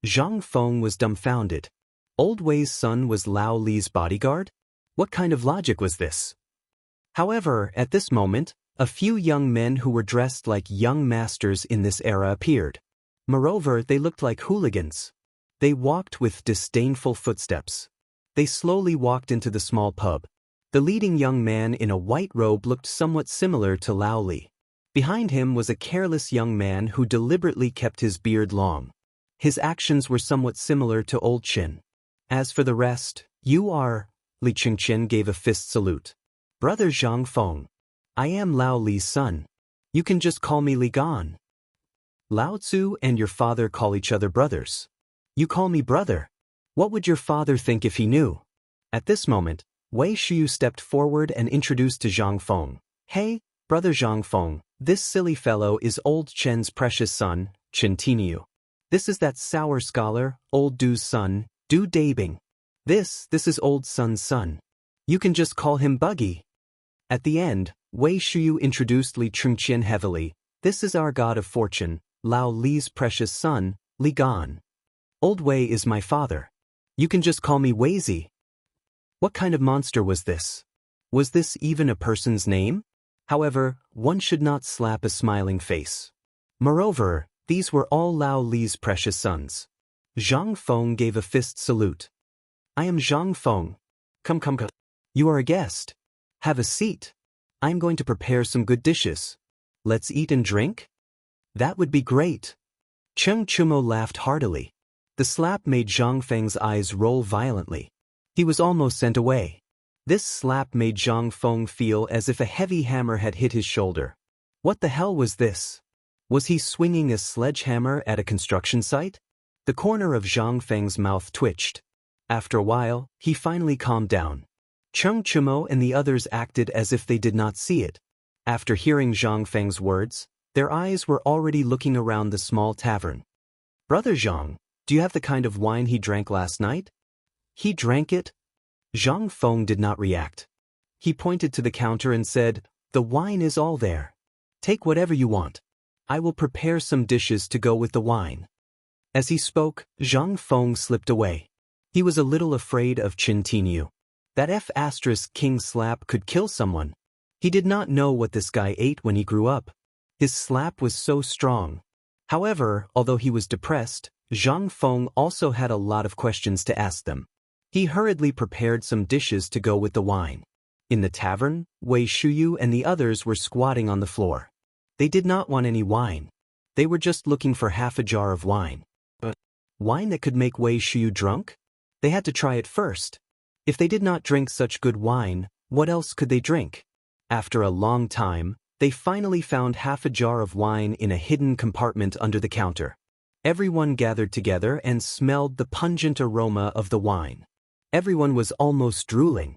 Zhang Feng was dumbfounded. Old Wei's son was Lao Li's bodyguard? What kind of logic was this? However, at this moment, a few young men who were dressed like young masters in this era appeared. Moreover, they looked like hooligans. They walked with disdainful footsteps. They slowly walked into the small pub. The leading young man in a white robe looked somewhat similar to Lao Li. Behind him was a careless young man who deliberately kept his beard long. His actions were somewhat similar to Old Qin. As for the rest, you are... Li Qingqian gave a fist salute. Brother Zhang Feng. I am Lao Li's son. You can just call me Li Gan. Lao Tzu and your father call each other brothers. You call me brother. What would your father think if he knew? At this moment, Wei Shuyu stepped forward and introduced to Zhang Feng. Hey, brother Zhang Feng, this silly fellow is Old Chen's precious son, Chen Tiniu. This is that sour scholar, Old Du's son, Du Dabing. This is Old Sun's son. You can just call him Buggy. At the end, Wei Shuyu introduced Li Qingqian heavily. This is our god of fortune, Lao Li's precious son, Li Gan. Old Wei is my father. You can just call me Weizi. What kind of monster was this? Was this even a person's name? However, one should not slap a smiling face. Moreover, these were all Lao Li's precious sons. Zhang Feng gave a fist salute. I am Zhang Feng. Come. You are a guest. Have a seat. I'm going to prepare some good dishes. Let's eat and drink? That would be great. Cheng Chumo laughed heartily. The slap made Zhang Feng's eyes roll violently. He was almost sent away. This slap made Zhang Feng feel as if a heavy hammer had hit his shoulder. What the hell was this? Was he swinging a sledgehammer at a construction site? The corner of Zhang Feng's mouth twitched. After a while, he finally calmed down. Cheng Chumo and the others acted as if they did not see it. After hearing Zhang Feng's words, their eyes were already looking around the small tavern. Brother Zhang, do you have the kind of wine he drank last night? He drank it? Zhang Feng did not react. He pointed to the counter and said, The wine is all there. Take whatever you want. I will prepare some dishes to go with the wine. As he spoke, Zhang Feng slipped away. He was a little afraid of Chen Tiniu. That F***king slap could kill someone. He did not know what this guy ate when he grew up. His slap was so strong. However, although he was depressed, Zhang Feng also had a lot of questions to ask them. He hurriedly prepared some dishes to go with the wine. In the tavern, Wei Shuyu and the others were squatting on the floor. They did not want any wine. They were just looking for half a jar of wine. But wine that could make Wei Shuyu drunk? They had to try it first. If they did not drink such good wine, what else could they drink? After a long time, They finally found half a jar of wine in a hidden compartment under the counter. Everyone gathered together and smelled the pungent aroma of the wine. Everyone was almost drooling.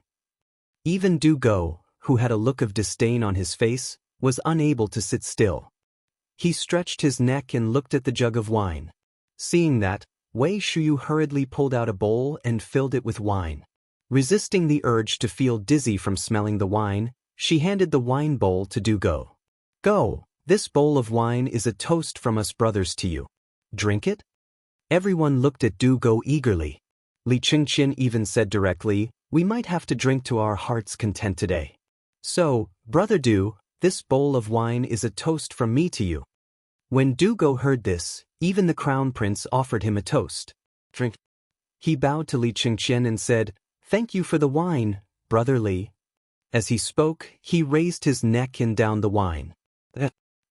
Even Dugo, who had a look of disdain on his face, was unable to sit still. He stretched his neck and looked at the jug of wine. Seeing that, Wei Shuyu hurriedly pulled out a bowl and filled it with wine. Resisting the urge to feel dizzy from smelling the wine, she handed the wine bowl to Dugo. Go, this bowl of wine is a toast from us brothers to you. Drink it? Everyone looked at Dugo eagerly. Li Qingqian even said directly, we might have to drink to our heart's content today. So, Brother Du, this bowl of wine is a toast from me to you. When Dugo heard this, even the crown prince offered him a toast. Drink. He bowed to Li Qingqian and said, thank you for the wine, Brother Li. As he spoke, he raised his neck and downed the wine.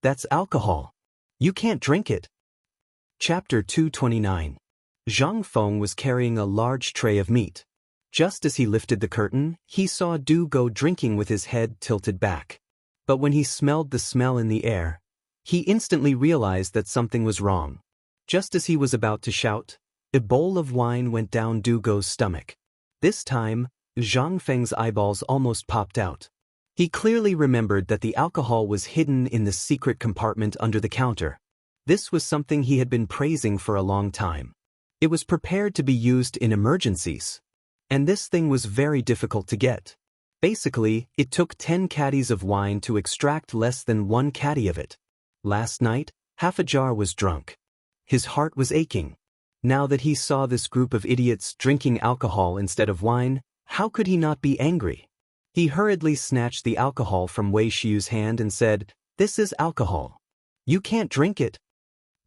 That's alcohol. You can't drink it. Chapter 229. Zhang Feng was carrying a large tray of meat. Just as he lifted the curtain, he saw Du Go drinking with his head tilted back. But when he smelled the smell in the air, he instantly realized that something was wrong. Just as he was about to shout, a bowl of wine went down Du Go's stomach. This time, Zhang Feng's eyeballs almost popped out. He clearly remembered that the alcohol was hidden in the secret compartment under the counter. This was something he had been praising for a long time. It was prepared to be used in emergencies. And this thing was very difficult to get. Basically, it took 10 caddies of wine to extract less than 1 caddy of it. Last night, half a jar was drunk. His heart was aching. Now that he saw this group of idiots drinking alcohol instead of wine, how could he not be angry? He hurriedly snatched the alcohol from Wei Shiyu's hand and said, this is alcohol. You can't drink it.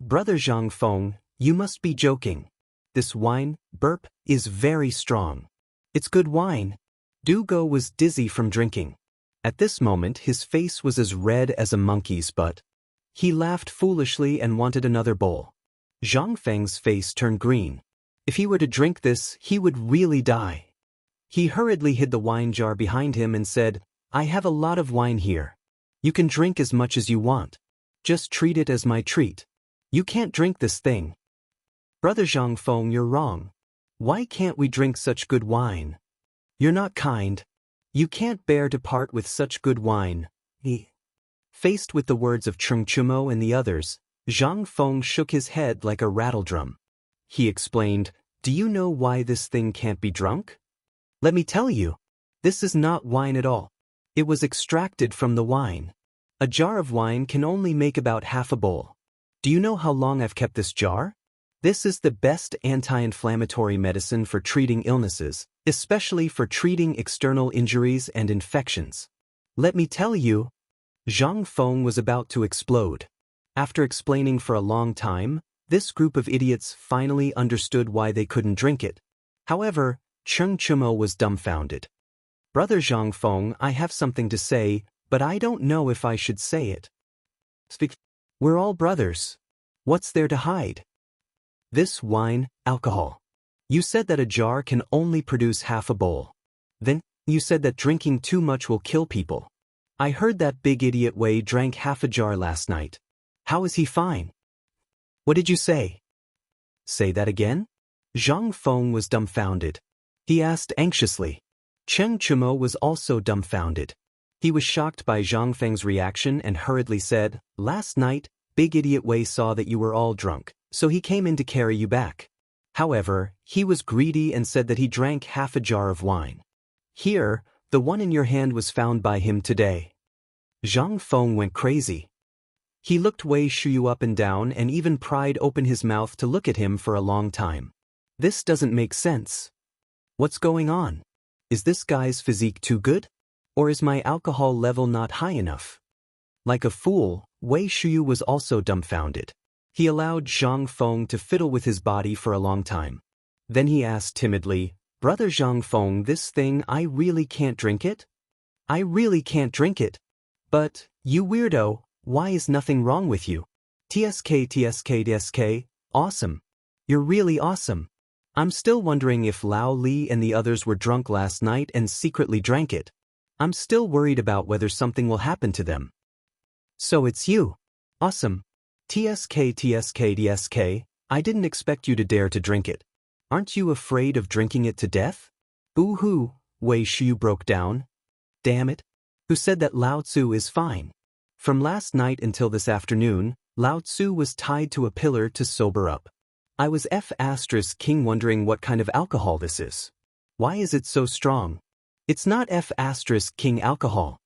Brother Zhang Feng, you must be joking. This wine, burp, is very strong. It's good wine. Du Go was dizzy from drinking. At this moment his face was as red as a monkey's butt. He laughed foolishly and wanted another bowl. Zhang Feng's face turned green. If he were to drink this, he would really die. He hurriedly hid the wine jar behind him and said, I have a lot of wine here. You can drink as much as you want. Just treat it as my treat. You can't drink this thing. Brother Zhang Feng, you're wrong. Why can't we drink such good wine? You're not kind. You can't bear to part with such good wine. Faced with the words of Cheng Chumo and the others, Zhang Feng shook his head like a rattledrum. He explained, do you know why this thing can't be drunk? Let me tell you. This is not wine at all. It was extracted from the wine. A jar of wine can only make about half a bowl. Do you know how long I've kept this jar? This is the best anti-inflammatory medicine for treating illnesses, especially for treating external injuries and infections. Let me tell you. Zhang Feng was about to explode. After explaining for a long time, this group of idiots finally understood why they couldn't drink it. However, Cheng Chumo was dumbfounded. Brother Zhang Feng, I have something to say, but I don't know if I should say it. Speak. We're all brothers. What's there to hide? This wine, alcohol. You said that a jar can only produce half a bowl. Then, you said that drinking too much will kill people. I heard that big idiot Wei drank half a jar last night. How is he fine? What did you say? Say that again? Zhang Feng was dumbfounded. He asked anxiously. Cheng Chumo was also dumbfounded. He was shocked by Zhang Feng's reaction and hurriedly said, last night, big idiot Wei saw that you were all drunk, so he came in to carry you back. However, he was greedy and said that he drank half a jar of wine. Here, the one in your hand was found by him today. Zhang Feng went crazy. He looked Wei Shuyu up and down and even pried open his mouth to look at him for a long time. This doesn't make sense. What's going on? Is this guy's physique too good? Or is my alcohol level not high enough? Like a fool, Wei Shuyu was also dumbfounded. He allowed Zhang Feng to fiddle with his body for a long time. Then he asked timidly, Brother Zhang Feng, this thing, I really can't drink it? I really can't drink it. But, you weirdo, why is nothing wrong with you? TSK, awesome. You're really awesome. I'm still wondering if Lao Li and the others were drunk last night and secretly drank it. I'm still worried about whether something will happen to them. So it's you. Awesome. TSK, I didn't expect you to dare to drink it. Aren't you afraid of drinking it to death? Boo-hoo, Wei Shuyu broke down. Damn it. Who said that Lao Tzu is fine? From last night until this afternoon, Lao Tzu was tied to a pillar to sober up. I was F*** wondering what kind of alcohol this is. Why is it so strong? It's not F** alcohol.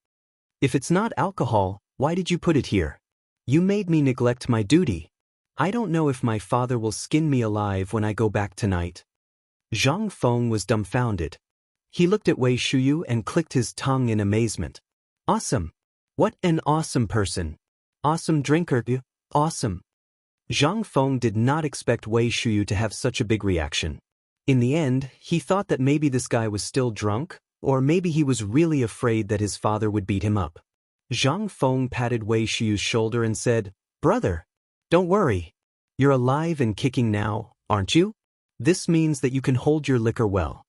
If it's not alcohol, why did you put it here? You made me neglect my duty. I don't know if my father will skin me alive when I go back tonight. Zhang Feng was dumbfounded. He looked at Wei Shuyu and clicked his tongue in amazement. Awesome. What an awesome person. Awesome drinker. Awesome. Zhang Feng did not expect Wei Shuyu to have such a big reaction. In the end, he thought that maybe this guy was still drunk, or maybe he was really afraid that his father would beat him up. Zhang Feng patted Wei Shuyu's shoulder and said, "Brother, don't worry. You're alive and kicking now, aren't you? This means that you can hold your liquor well.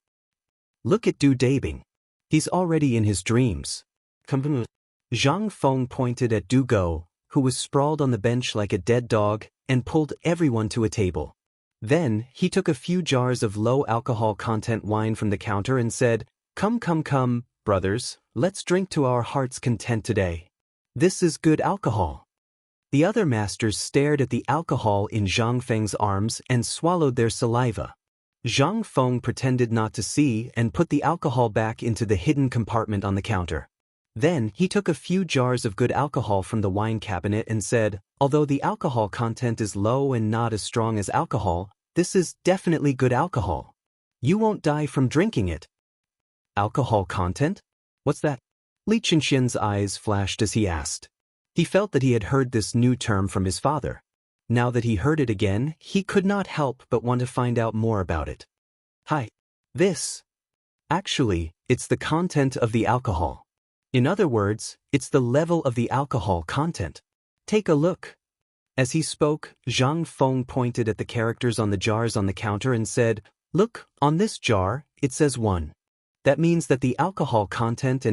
Look at Du Dabing. He's already in his dreams." Zhang Feng pointed at Du Go, who was sprawled on the bench like a dead dog, and pulled everyone to a table. Then, he took a few jars of low alcohol content wine from the counter and said, Come, brothers, let's drink to our heart's content today. This is good alcohol." The other masters stared at the alcohol in Zhang Feng's arms and swallowed their saliva. Zhang Feng pretended not to see and put the alcohol back into the hidden compartment on the counter. Then, he took a few jars of good alcohol from the wine cabinet and said, "Although the alcohol content is low and not as strong as alcohol, this is definitely good alcohol. You won't die from drinking it." Alcohol content? What's that? Li Chenxian's eyes flashed as he asked. He felt that he had heard this new term from his father. Now that he heard it again, he could not help but want to find out more about it. Hi. Actually, it's the content of the alcohol. In other words, it's the level of the alcohol content. Take a look. As he spoke, Zhang Feng pointed at the characters on the jars on the counter and said, "Look, on this jar, it says 1. That means that the alcohol content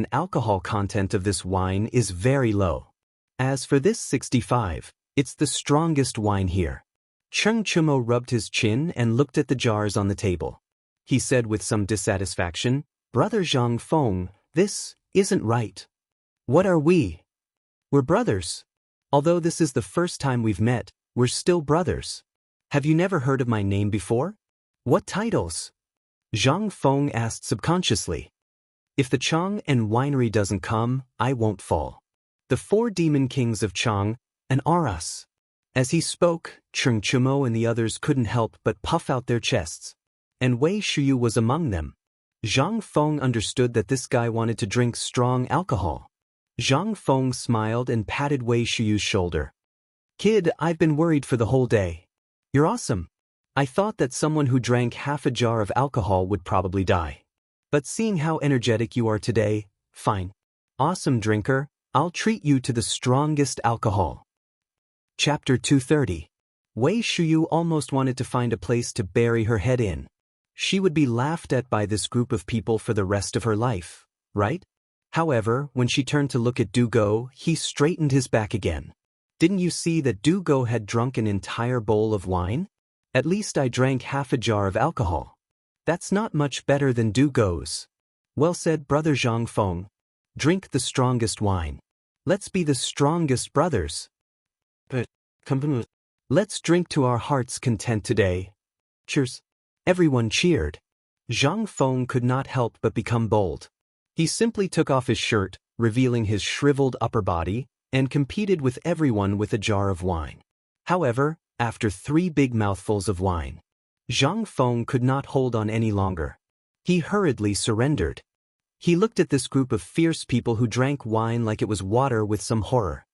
of this wine is very low. As for this 65, it's the strongest wine here." Cheng Chumo rubbed his chin and looked at the jars on the table. He said with some dissatisfaction, "Brother Zhang Feng, this isn't right. What are we? We're brothers. Although this is the first time we've met, we're still brothers. Have you never heard of my name before? What titles?" Zhang Feng asked subconsciously. "If the Chang and winery doesn't come, I won't fall. The 4 demon kings of Chang, and are us." As he spoke, Cheng Chumo and the others couldn't help but puff out their chests. And Wei Shuyu was among them. Zhang Feng understood that this guy wanted to drink strong alcohol. Zhang Feng smiled and patted Wei Shuyu's shoulder. "Kid, I've been worried for the whole day. You're awesome. I thought that someone who drank half a jar of alcohol would probably die. But seeing how energetic you are today, fine. Awesome drinker, I'll treat you to the strongest alcohol." Chapter 230. Wei Shuyu almost wanted to find a place to bury her head in. She would be laughed at by this group of people for the rest of her life, right? However, when she turned to look at Du Go, he straightened his back again. "Didn't you see that Du Go had drunk an entire bowl of wine? At least I drank half a jar of alcohol. That's not much better than Du Go's." "Well said, brother Zhang Feng. Drink the strongest wine. Let's be the strongest brothers. But, let's drink to our heart's content today. Cheers." Everyone cheered. Zhang Feng could not help but become bold. He simply took off his shirt, revealing his shriveled upper body, and competed with everyone with a jar of wine. However, after 3 big mouthfuls of wine, Zhang Feng could not hold on any longer. He hurriedly surrendered. He looked at this group of fierce people who drank wine like it was water with some horror.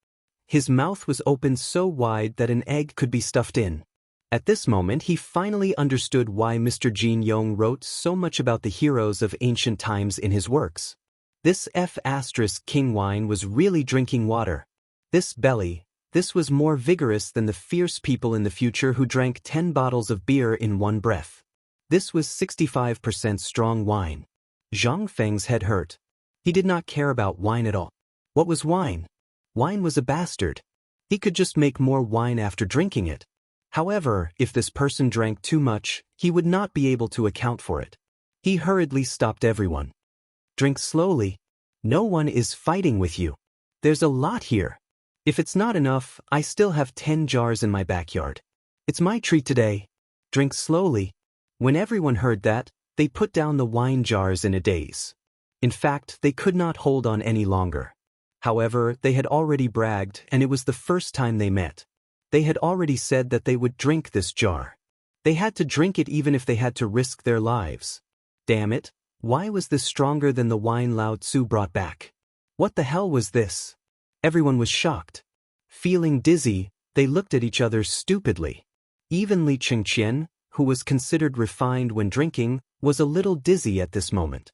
His mouth was opened so wide that an egg could be stuffed in. At this moment he finally understood why Mr. Jin Yong wrote so much about the heroes of ancient times in his works. This King wine was really drinking water. This was more vigorous than the fierce people in the future who drank 10 bottles of beer in one breath. This was 65% strong wine. Zhang Feng's head hurt. He did not care about wine at all. What was wine? Wine was a bastard. He could just make more wine after drinking it. However, if this person drank too much, he would not be able to account for it. He hurriedly stopped everyone. Drink slowly. No one is fighting with you. There's a lot here. If it's not enough, I still have 10 jars in my backyard. It's my treat today. Drink slowly. When everyone heard that, they put down the wine jars in a daze. In fact, they could not hold on any longer. However, they had already bragged, and it was the first time they met. They had already said that they would drink this jar. They had to drink it even if they had to risk their lives. Damn it, why was this stronger than the wine Lao Tzu brought back? What the hell was this? Everyone was shocked. Feeling dizzy, they looked at each other stupidly. Even Li Qingqian, who was considered refined when drinking, was a little dizzy at this moment.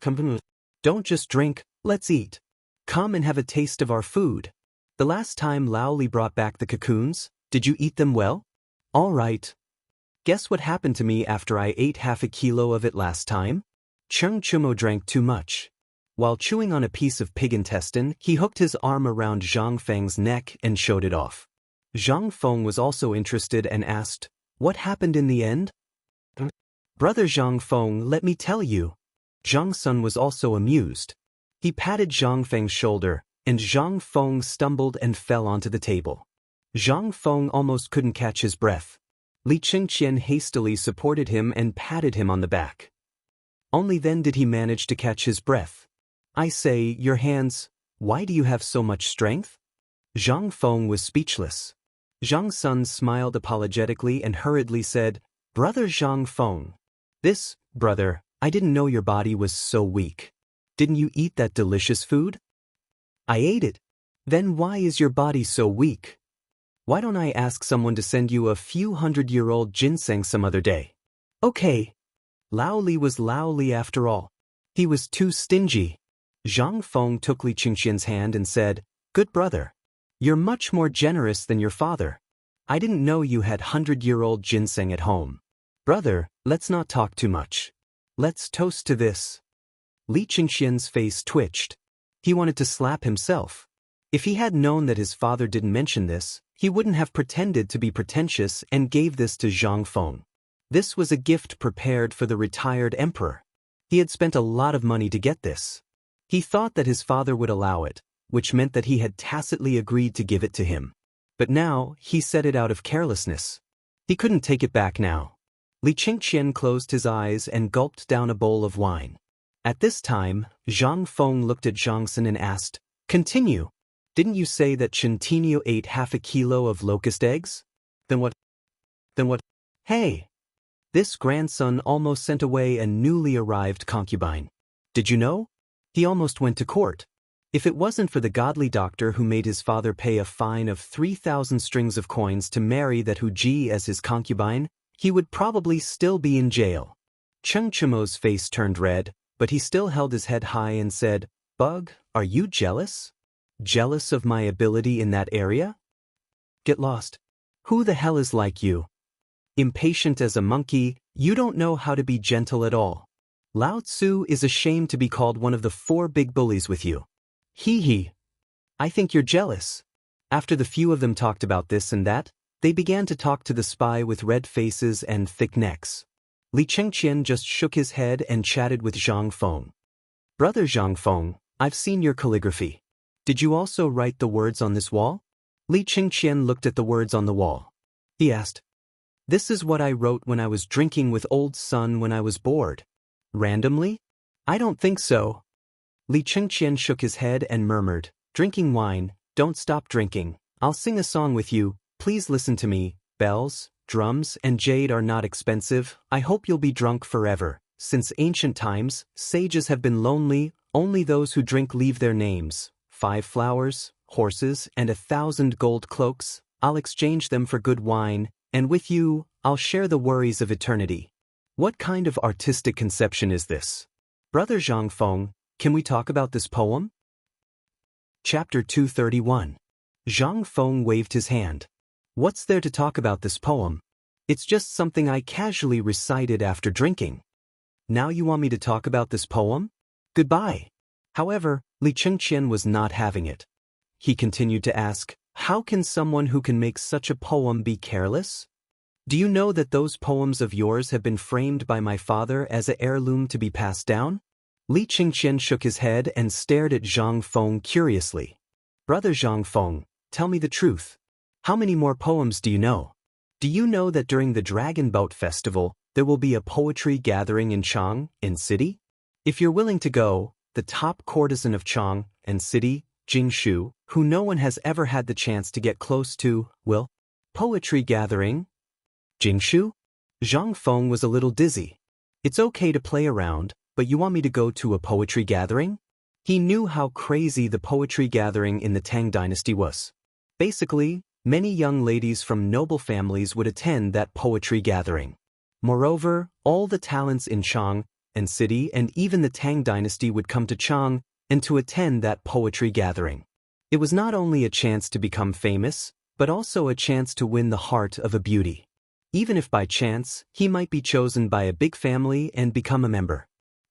Come, don't just drink, let's eat. Come and have a taste of our food. The last time Lao Li brought back the cocoons, did you eat them well? All right. Guess what happened to me after I ate half a kilo of it last time? Cheng Chumo drank too much. While chewing on a piece of pig intestine, he hooked his arm around Zhang Feng's neck and showed it off. Zhang Feng was also interested and asked, "What happened in the end?" "Brother Zhang Feng, let me tell you." Zhang Sun was also amused. He patted Zhang Feng's shoulder, and Zhang Feng stumbled and fell onto the table. Zhang Feng almost couldn't catch his breath. Li Qingqian hastily supported him and patted him on the back. Only then did he manage to catch his breath. "I say, your hands, why do you have so much strength?" Zhang Feng was speechless. Zhang Sun smiled apologetically and hurriedly said, "Brother Zhang Feng. Brother, I didn't know your body was so weak. Didn't you eat that delicious food?" "I ate it." "Then why is your body so weak? Why don't I ask someone to send you a few 100-year-old ginseng some other day?" "Okay." Lao Li was Lao Li after all. He was too stingy. Zhang Feng took Li Qingqian's hand and said, "Good brother. You're much more generous than your father. I didn't know you had 100-year-old ginseng at home. Brother, let's not talk too much. Let's toast to this." Li Qingqian's face twitched. He wanted to slap himself. If he had known that his father didn't mention this, he wouldn't have pretended to be pretentious and gave this to Zhang Feng. This was a gift prepared for the retired emperor. He had spent a lot of money to get this. He thought that his father would allow it, which meant that he had tacitly agreed to give it to him. But now, he said it out of carelessness. He couldn't take it back now. Li Qingqian closed his eyes and gulped down a bowl of wine. At this time, Zhang Feng looked at Zhang Sun and asked, "Continue. Didn't you say that Chentinio ate half a kilo of locust eggs? Then what? Hey! This grandson almost sent away a newly arrived concubine. Did you know? He almost went to court. If it wasn't for the godly doctor who made his father pay a fine of 3,000 strings of coins to marry that Huji as his concubine, he would probably still be in jail." Cheng Chimo's face turned red, but he still held his head high and said, "Bug, are you jealous? Jealous of my ability in that area? Get lost. Who the hell is like you? Impatient as a monkey, you don't know how to be gentle at all. Lao Tzu is ashamed to be called one of the 4 big bullies with you. Hee. I think you're jealous." After the few of them talked about this and that, they began to talk to the spy with red faces and thick necks. Li Qingqian just shook his head and chatted with Zhang Feng. "Brother Zhang Feng, I've seen your calligraphy. Did you also write the words on this wall?" Li Qingqian looked at the words on the wall. He asked, "This is what I wrote when I was drinking with old Sun when I was bored. Randomly? I don't think so." Li Qingqian shook his head and murmured, "Drinking wine, don't stop drinking. I'll sing a song with you, please listen to me. Bells, drums, and jade are not expensive. I hope you'll be drunk forever. Since ancient times, sages have been lonely, only those who drink leave their names. 5 flowers, horses, and 1,000 gold cloaks. I'll exchange them for good wine, and with you, I'll share the worries of eternity." What kind of artistic conception is this? Brother Zhang Feng, can we talk about this poem? Chapter 231. Zhang Feng waved his hand. "What's there to talk about this poem? It's just something I casually recited after drinking. Now you want me to talk about this poem? Goodbye." However, Li Qingqian was not having it. he continued to ask, how can someone who can make such a poem be careless? Do you know that those poems of yours have been framed by my father as an heirloom to be passed down? Li Qingqian shook his head and stared at Zhang Feng curiously. Brother Zhang Feng, tell me the truth. How many more poems do you know? Do you know that during the Dragon Boat Festival, there will be a poetry gathering in Chang, in city? If you're willing to go, the top courtesan of Chang, and city, Jingshu, who no one has ever had the chance to get close to, will. Poetry gathering? Jingshu? Zhang Feng was a little dizzy. It's okay to play around, but you want me to go to a poetry gathering? He knew how crazy the poetry gathering in the Tang dynasty was. Basically, many young ladies from noble families would attend that poetry gathering. Moreover, all the talents in Chang and city and even the Tang dynasty would come to Chang and to attend that poetry gathering. It was not only a chance to become famous, but also a chance to win the heart of a beauty. Even if by chance, he might be chosen by a big family and become a member.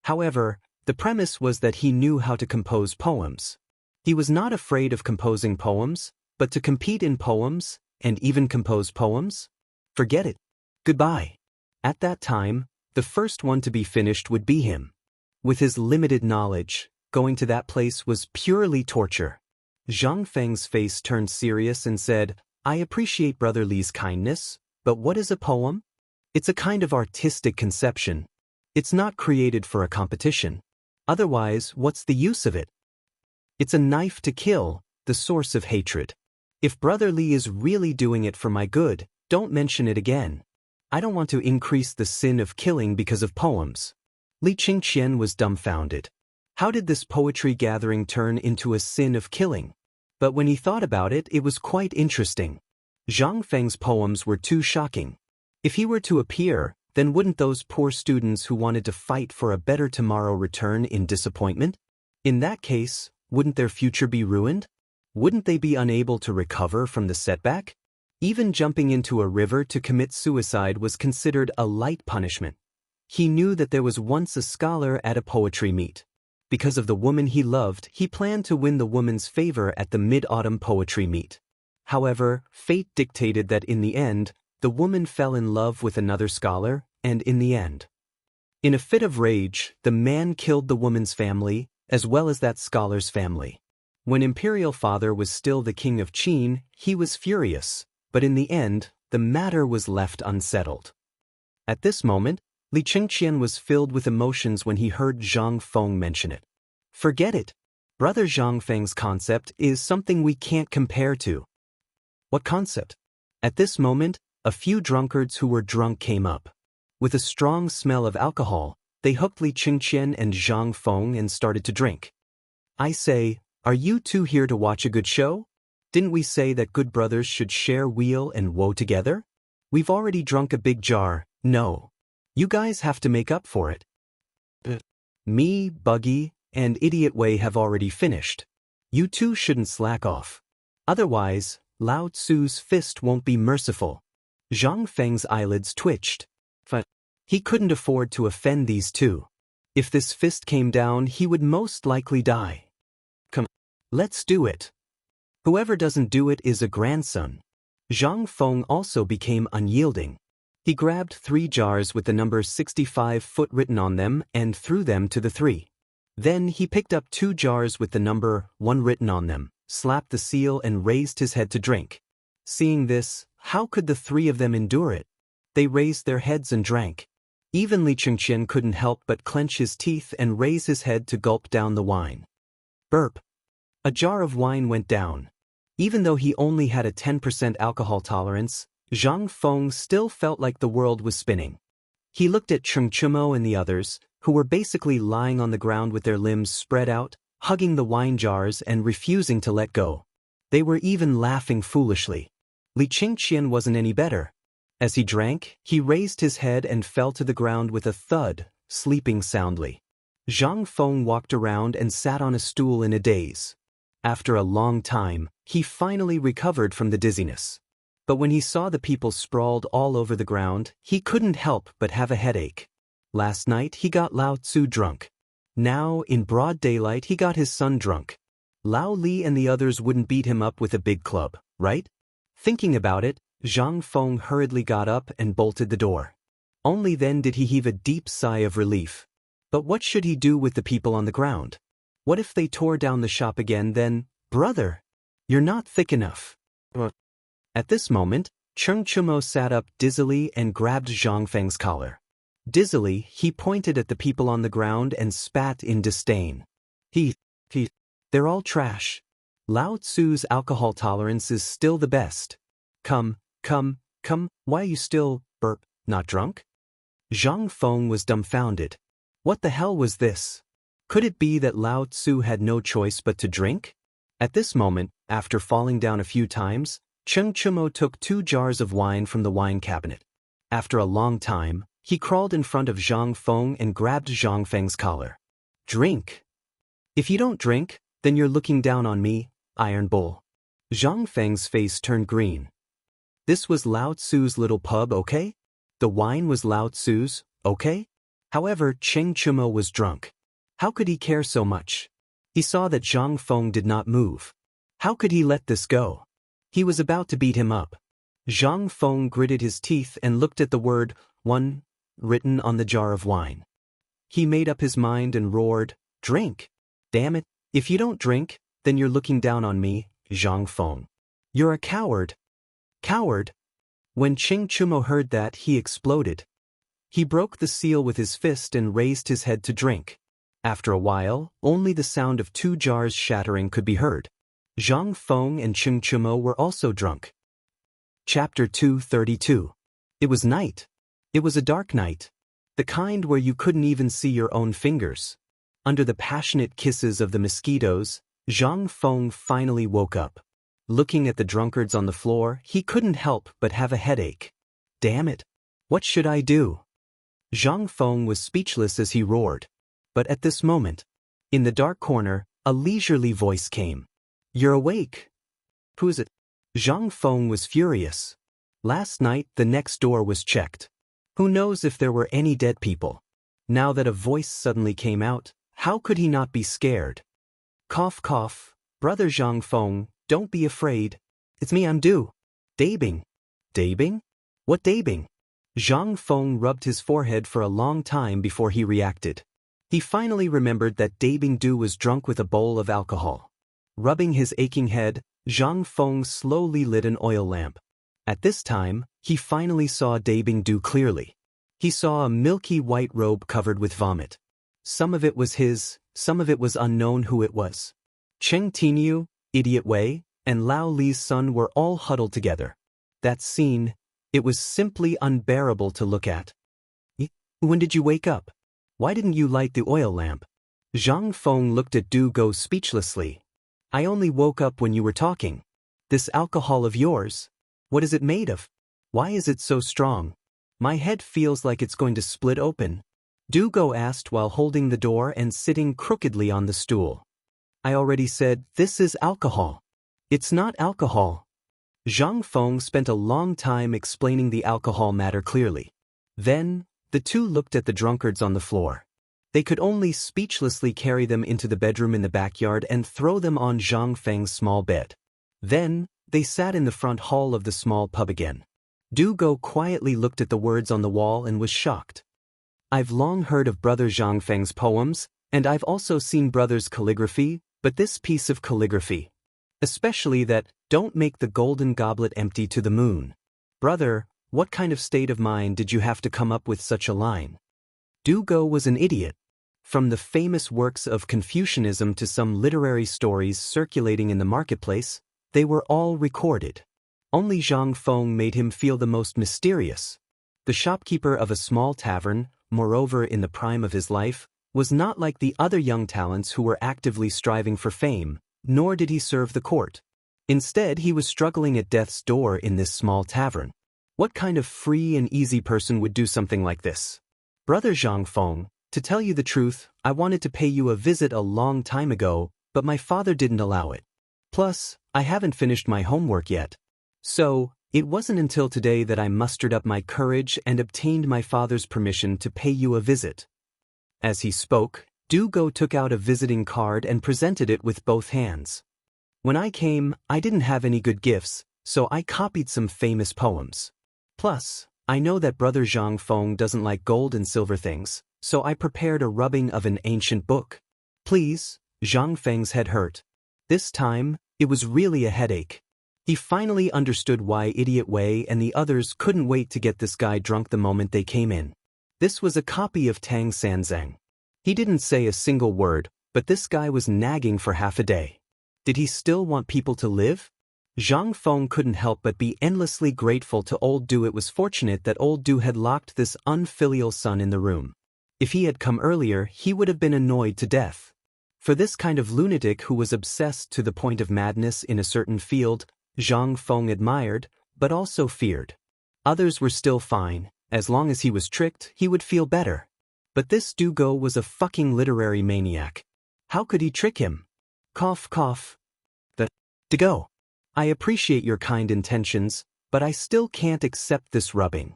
However, the premise was that he knew how to compose poems. He was not afraid of composing poems, but to compete in poems, and even compose poems? Forget it. Goodbye. At that time, the first one to be finished would be him. With his limited knowledge, going to that place was purely torture. Zhang Feng's face turned serious and said, I appreciate Brother Li's kindness, but what is a poem? It's a kind of artistic conception. It's not created for a competition. Otherwise, what's the use of it? It's a knife to kill, the source of hatred. If Brother Li is really doing it for my good, don't mention it again. I don't want to increase the sin of killing because of poems. Li Qingqian was dumbfounded. How did this poetry gathering turn into a sin of killing? But when he thought about it, it was quite interesting. Zhang Feng's poems were too shocking. If he were to appear, then wouldn't those poor students who wanted to fight for a better tomorrow return in disappointment? In that case, wouldn't their future be ruined? Wouldn't they be unable to recover from the setback? Even jumping into a river to commit suicide was considered a light punishment. He knew that there was once a scholar at a poetry meet. Because of the woman he loved, he planned to win the woman's favor at the mid-autumn poetry meet. However, fate dictated that in the end, the woman fell in love with another scholar, and in the end. In a fit of rage, the man killed the woman's family, as well as that scholar's family. When Imperial Father was still the king of Qin, he was furious, but in the end, the matter was left unsettled. At this moment, Li Qingqian was filled with emotions when he heard Zhang Feng mention it. Forget it. Brother Zhang Feng's concept is something we can't compare to. What concept? At this moment, a few drunkards who were drunk came up. With a strong smell of alcohol, they hooked Li Qingqian and Zhang Feng and started to drink. I say, are you two here to watch a good show? Didn't we say that good brothers should share weal and woe together? We've already drunk a big jar, no. You guys have to make up for it. Me, Buggy, and Idiot Wei have already finished. You two shouldn't slack off. Otherwise, Lao Tzu's fist won't be merciful. Zhang Feng's eyelids twitched. But he couldn't afford to offend these two. If this fist came down, he would most likely die. Come, let's do it. Whoever doesn't do it is a grandson. Zhang Feng also became unyielding. He grabbed 3 jars with the number 65 foot written on them and threw them to the 3. Then he picked up 2 jars with the number 1 written on them, slapped the seal and raised his head to drink. Seeing this, how could the 3 of them endure it? They raised their heads and drank. Even Li Qingqian couldn't help but clench his teeth and raise his head to gulp down the wine. Burp. A jar of wine went down. Even though he only had a 10% alcohol tolerance, Zhang Feng still felt like the world was spinning. He looked at Cheng Chumo and the others, who were basically lying on the ground with their limbs spread out, hugging the wine jars and refusing to let go. They were even laughing foolishly. Li Qingqian wasn't any better. As he drank, he raised his head and fell to the ground with a thud, sleeping soundly. Zhang Feng walked around and sat on a stool in a daze. After a long time, he finally recovered from the dizziness. But when he saw the people sprawled all over the ground, he couldn't help but have a headache. Last night he got Lao Tzu drunk. Now, in broad daylight, he got his son drunk. Lao Li and the others wouldn't beat him up with a big club, right? Thinking about it, Zhang Feng hurriedly got up and bolted the door. Only then did he heave a deep sigh of relief. But what should he do with the people on the ground? What if they tore down the shop again then? Brother, you're not thick enough. At this moment, Cheng Chumo sat up dizzily and grabbed Zhang Feng's collar. Dizzily, he pointed at the people on the ground and spat in disdain. They're all trash. Lao Tzu's alcohol tolerance is still the best. Come, why are you still, not drunk? Zhang Feng was dumbfounded. What the hell was this? Could it be that Lao Tzu had no choice but to drink? At this moment, after falling down a few times, Cheng Chumo took 2 jars of wine from the wine cabinet. After a long time, he crawled in front of Zhang Feng and grabbed Zhang Feng's collar. Drink. If you don't drink, then you're looking down on me, Iron Bull. Zhang Feng's face turned green. This was Lao Tzu's little pub, okay? The wine was Lao Tzu's, okay? However, Cheng Chumo was drunk. How could he care so much? He saw that Zhang Feng did not move. How could he let this go? He was about to beat him up. Zhang Feng gritted his teeth and looked at the word, one, written on the jar of wine. He made up his mind and roared, drink. Damn it, if you don't drink, then you're looking down on me, Zhang Feng. You're a coward. Coward. When Cheng Chumo heard that, he exploded. He broke the seal with his fist and raised his head to drink. After a while, only the sound of 2 jars shattering could be heard. Zhang Feng and Cheng Chumo were also drunk. Chapter 232. It was night. It was a dark night. The kind where you couldn't even see your own fingers. Under the passionate kisses of the mosquitoes, Zhang Feng finally woke up. Looking at the drunkards on the floor, he couldn't help but have a headache. Damn it. What should I do? Zhang Feng was speechless as he roared. But at this moment, in the dark corner, a leisurely voice came. You're awake. Who's it? Zhang Feng was furious. Last night, the next door was checked. Who knows if there were any dead people? Now that a voice suddenly came out, how could he not be scared? Cough cough, brother Zhang Feng, don't be afraid. It's me, I'm due. Dabing. Dabing? What dabing? Zhang Feng rubbed his forehead for a long time before he reacted. He finally remembered that Dabing Du was drunk with a bowl of alcohol. Rubbing his aching head, Zhang Feng slowly lit an oil lamp. At this time, he finally saw Dabing Du clearly. He saw a milky white robe covered with vomit. Some of it was his, some of it was unknown who it was. Cheng Tinyu, Idiot Wei, and Lao Li's son were all huddled together. That scene, it was simply unbearable to look at. When did you wake up? Why didn't you light the oil lamp? Zhang Feng looked at Du Go speechlessly. I only woke up when you were talking. This alcohol of yours, what is it made of? Why is it so strong? My head feels like it's going to split open. Du Go asked while holding the door and sitting crookedly on the stool. I already said, this is alcohol. It's not alcohol. Zhang Feng spent a long time explaining the alcohol matter clearly. Then, the two looked at the drunkards on the floor. They could only speechlessly carry them into the bedroom in the backyard and throw them on Zhang Feng's small bed. Then, they sat in the front hall of the small pub again. Du Go quietly looked at the words on the wall and was shocked. I've long heard of Brother Zhang Feng's poems, and I've also seen Brother's calligraphy, but this piece of calligraphy. Especially that, don't make the golden goblet empty to the moon. Brother, what kind of state of mind did you have to come up with such a line? Du Go was an idiot. From the famous works of Confucianism to some literary stories circulating in the marketplace, they were all recorded. Only Zhang Feng made him feel the most mysterious. The shopkeeper of a small tavern, moreover in the prime of his life, was not like the other young talents who were actively striving for fame, nor did he serve the court. Instead, he was struggling at death's door in this small tavern. What kind of free and easy person would do something like this? Brother Zhang Feng, to tell you the truth, I wanted to pay you a visit a long time ago, but my father didn't allow it. Plus, I haven't finished my homework yet. So, it wasn't until today that I mustered up my courage and obtained my father's permission to pay you a visit. As he spoke, Du Go took out a visiting card and presented it with both hands. When I came, I didn't have any good gifts, so I copied some famous poems. Plus, I know that Brother Zhang Feng doesn't like gold and silver things, so I prepared a rubbing of an ancient book. Please. Zhang Feng's head hurt. This time, it was really a headache. He finally understood why Idiot Wei and the others couldn't wait to get this guy drunk the moment they came in. This was a copy of Tang Sanzang. He didn't say a single word, but this guy was nagging for half a day. Did he still want people to live? Zhang Feng couldn't help but be endlessly grateful to Old Du. It was fortunate that Old Du had locked this unfilial son in the room. If he had come earlier, he would have been annoyed to death. For this kind of lunatic who was obsessed to the point of madness in a certain field, Zhang Feng admired, but also feared. Others were still fine. As long as he was tricked, he would feel better. But this Du Go was a fucking literary maniac. How could he trick him? Cough cough. Du Go. I appreciate your kind intentions, but I still can't accept this rubbing.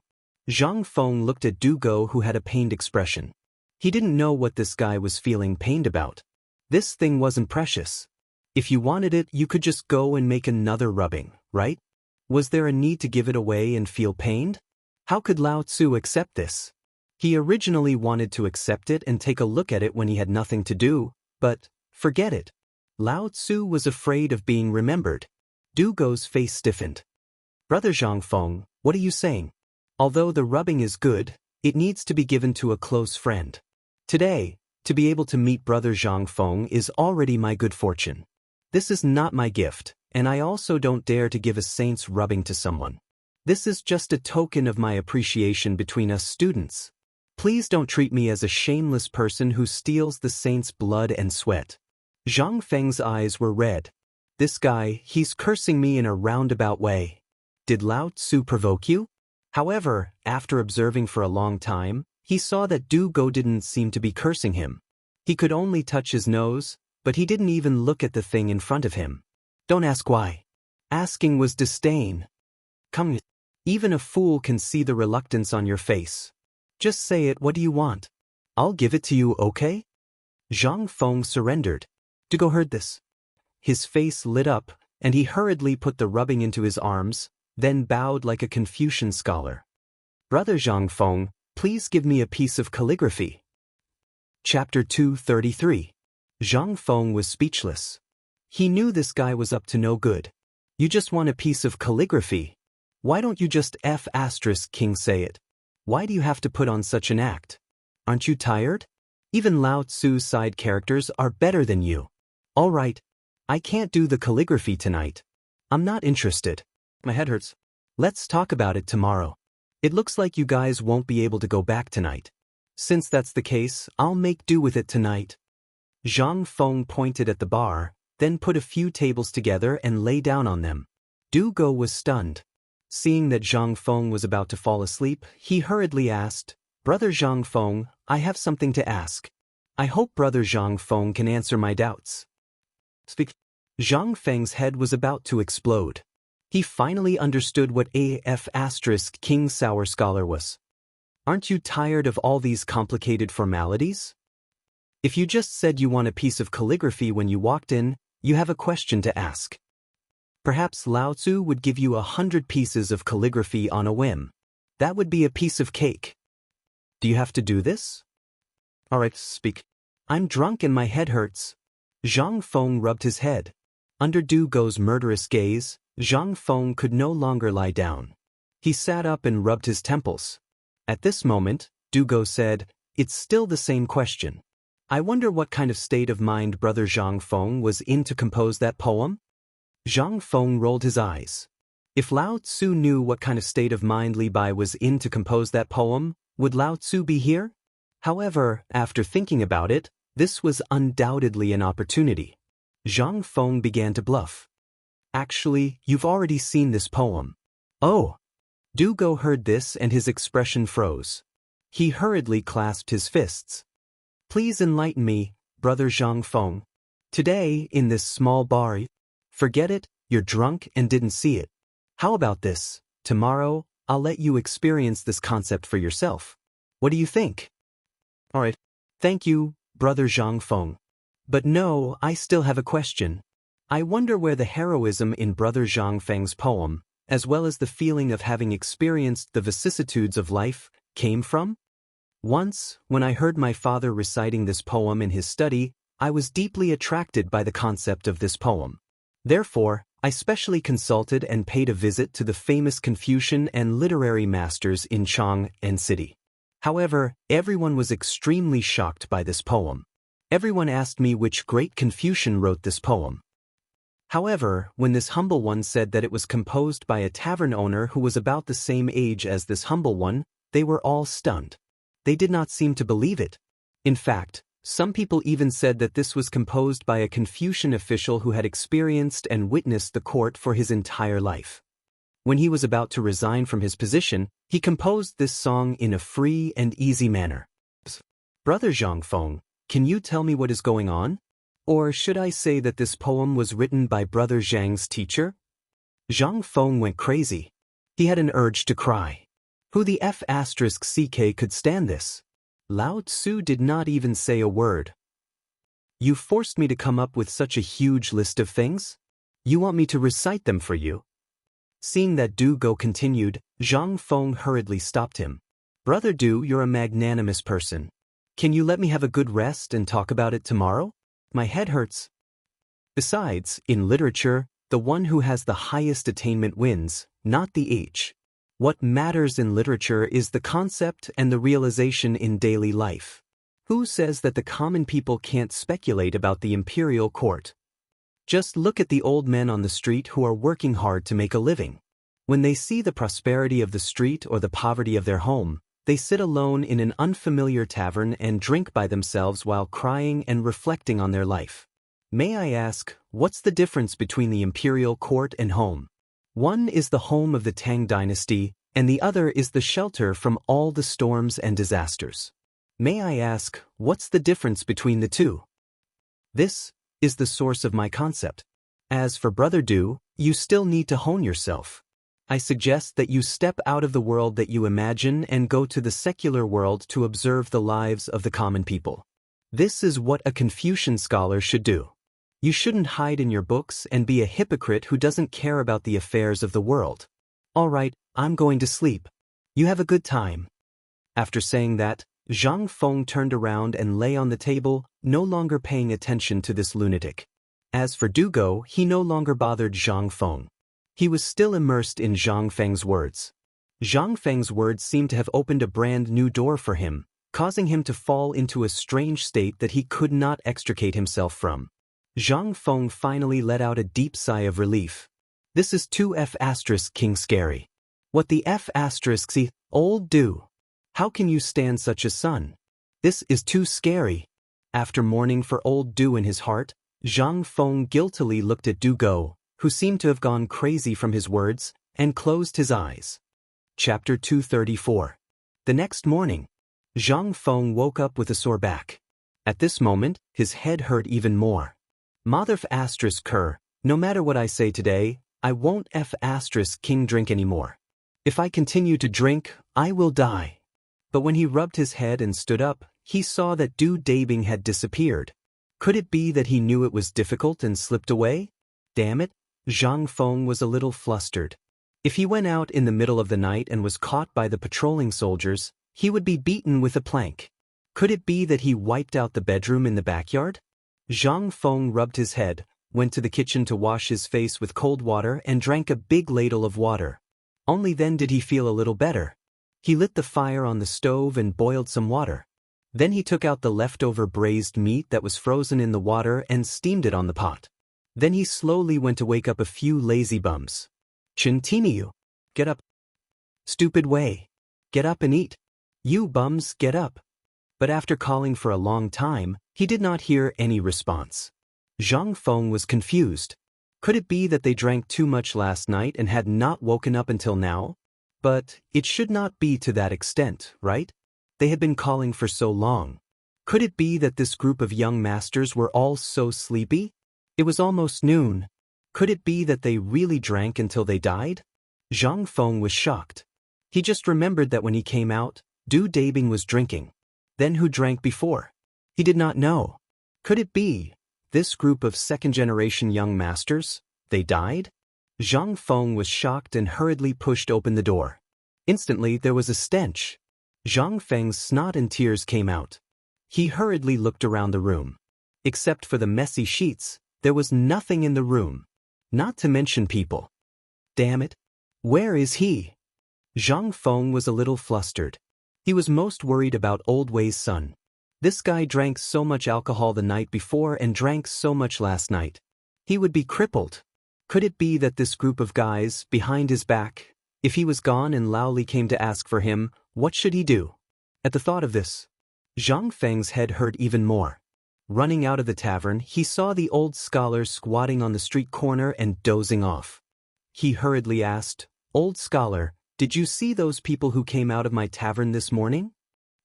Zhang Feng looked at Du Go, who had a pained expression. He didn't know what this guy was feeling pained about. This thing wasn't precious. If you wanted it, you could just go and make another rubbing, right? Was there a need to give it away and feel pained? How could Lao Tzu accept this? He originally wanted to accept it and take a look at it when he had nothing to do, but forget it. Lao Tzu was afraid of being remembered. Du Go's face stiffened. Brother Zhang Feng, what are you saying? Although the rubbing is good, it needs to be given to a close friend. Today, to be able to meet Brother Zhang Feng is already my good fortune. This is not my gift, and I also don't dare to give a saint's rubbing to someone. This is just a token of my appreciation between us students. Please don't treat me as a shameless person who steals the saint's blood and sweat. Zhang Feng's eyes were red. This guy, he's cursing me in a roundabout way. Did Lao Tzu provoke you? However, after observing for a long time, he saw that Du Go didn't seem to be cursing him. He could only touch his nose, but he didn't even look at the thing in front of him. Don't ask why. Asking was disdain. Come, even a fool can see the reluctance on your face. Just say it. What do you want? I'll give it to you, okay? Zhang Feng surrendered. Du Go heard this. His face lit up, and he hurriedly put the rubbing into his arms, then bowed like a Confucian scholar. Brother Zhang Feng, please give me a piece of calligraphy. Chapter 233. Zhang Feng was speechless. He knew this guy was up to no good. You just want a piece of calligraphy? Why don't you just King say it? Why do you have to put on such an act? Aren't you tired? Even Lao Tzu's side characters are better than you. All right. I can't do the calligraphy tonight. I'm not interested. My head hurts. Let's talk about it tomorrow. It looks like you guys won't be able to go back tonight. Since that's the case, I'll make do with it tonight. Zhang Feng pointed at the bar, then put a few tables together and lay down on them. Du Go was stunned. Seeing that Zhang Feng was about to fall asleep, he hurriedly asked, Brother Zhang Feng, I have something to ask. I hope Brother Zhang Feng can answer my doubts. Speak. Zhang Feng's head was about to explode. He finally understood what King Sour Scholar was. Aren't you tired of all these complicated formalities? If you just said you want a piece of calligraphy when you walked in, you have a question to ask. Perhaps Lao Tzu would give you 100 pieces of calligraphy on a whim. That would be a piece of cake. Do you have to do this? All right, speak. I'm drunk and my head hurts. Zhang Feng rubbed his head. Under Du Go's murderous gaze, Zhang Feng could no longer lie down. He sat up and rubbed his temples. At this moment, Du Go said, It's still the same question. I wonder what kind of state of mind Brother Zhang Feng was in to compose that poem? Zhang Feng rolled his eyes. If Lao Tzu knew what kind of state of mind Li Bai was in to compose that poem, would Lao Tzu be here? However, after thinking about it, this was undoubtedly an opportunity. Zhang Feng began to bluff. Actually, you've already seen this poem. Oh! Du Go heard this and his expression froze. He hurriedly clasped his fists. Please enlighten me, Brother Zhang Feng. Today, in this small bar, forget it, you're drunk and didn't see it. How about this? Tomorrow, I'll let you experience this concept for yourself. What do you think? All right. Thank you, Brother Zhang Feng. But no, I still have a question. I wonder where the heroism in Brother Zhang Feng's poem, as well as the feeling of having experienced the vicissitudes of life, came from? Once, when I heard my father reciting this poem in his study, I was deeply attracted by the concept of this poem. Therefore, I specially consulted and paid a visit to the famous Confucian and literary masters in Chang'an City. However, everyone was extremely shocked by this poem. Everyone asked me which great Confucian wrote this poem. However, when this humble one said that it was composed by a tavern owner who was about the same age as this humble one, they were all stunned. They did not seem to believe it. In fact, some people even said that this was composed by a Confucian official who had experienced and witnessed the court for his entire life. When he was about to resign from his position, he composed this song in a free and easy manner. Brother Zhang Feng, can you tell me what is going on? Or should I say that this poem was written by Brother Zhang's teacher? Zhang Feng went crazy. He had an urge to cry. Who the F***ck could stand this? Lao Tzu did not even say a word. You forced me to come up with such a huge list of things? You want me to recite them for you? Seeing that Du Go continued, Zhang Feng hurriedly stopped him. Brother Du, you're a magnanimous person. Can you let me have a good rest and talk about it tomorrow? My head hurts. Besides, in literature, the one who has the highest attainment wins, not the age. What matters in literature is the concept and the realization in daily life. Who says that the common people can't speculate about the imperial court? Just look at the old men on the street who are working hard to make a living. When they see the prosperity of the street or the poverty of their home, they sit alone in an unfamiliar tavern and drink by themselves while crying and reflecting on their life. May I ask, what's the difference between the imperial court and home? One is the home of the Tang dynasty, and the other is the shelter from all the storms and disasters. May I ask, what's the difference between the two? This is the source of my concept. As for Brother Du, you still need to hone yourself. I suggest that you step out of the world that you imagine and go to the secular world to observe the lives of the common people. This is what a Confucian scholar should do. You shouldn't hide in your books and be a hypocrite who doesn't care about the affairs of the world. All right, I'm going to sleep. You have a good time. After saying that, Zhang Feng turned around and lay on the table, no longer paying attention to this lunatic. As for Du Go, he no longer bothered Zhang Feng. He was still immersed in Zhang Feng's words. Zhang Feng's words seemed to have opened a brand new door for him, causing him to fall into a strange state that he could not extricate himself from. Zhang Feng finally let out a deep sigh of relief. This is too F***king scary. What the F***, old Du? How can you stand such a son? This is too scary. After mourning for old Du in his heart, Zhang Feng guiltily looked at Du Go, who seemed to have gone crazy from his words, and closed his eyes. Chapter 234. The next morning, Zhang Feng woke up with a sore back. At this moment, his head hurt even more. Mother F***, no matter what I say today, I won't F***king drink anymore. If I continue to drink, I will die. But when he rubbed his head and stood up, he saw that Du Dabing had disappeared. Could it be that he knew it was difficult and slipped away? Damn it, Zhang Feng was a little flustered. If he went out in the middle of the night and was caught by the patrolling soldiers, he would be beaten with a plank. Could it be that he wiped out the bedroom in the backyard? Zhang Feng rubbed his head, went to the kitchen to wash his face with cold water and drank a big ladle of water. Only then did he feel a little better. He lit the fire on the stove and boiled some water. Then he took out the leftover braised meat that was frozen in the water and steamed it on the pot. Then he slowly went to wake up a few lazy bums. Chintiniu, get up. Stupid way. Get up and eat. You bums, get up. But after calling for a long time, he did not hear any response. Zhang Feng was confused. Could it be that they drank too much last night and had not woken up until now? But it should not be to that extent, right? They had been calling for so long. Could it be that this group of young masters were all so sleepy? It was almost noon. Could it be that they really drank until they died? Zhang Feng was shocked. He just remembered that when he came out, Du Dabing was drinking. Then who drank before? He did not know. Could it be this group of second-generation young masters? They died? Zhang Feng was shocked and hurriedly pushed open the door. Instantly, there was a stench. Zhang Feng's snot and tears came out. He hurriedly looked around the room. Except for the messy sheets, there was nothing in the room. Not to mention people. Damn it. Where is he? Zhang Feng was a little flustered. He was most worried about Old Wei's son. This guy drank so much alcohol the night before and drank so much last night. He would be crippled. Could it be that this group of guys, behind his back, if he was gone and Lao Li came to ask for him, what should he do? At the thought of this, Zhang Feng's head hurt even more. Running out of the tavern, he saw the old scholar squatting on the street corner and dozing off. He hurriedly asked, "Old scholar, did you see those people who came out of my tavern this morning?"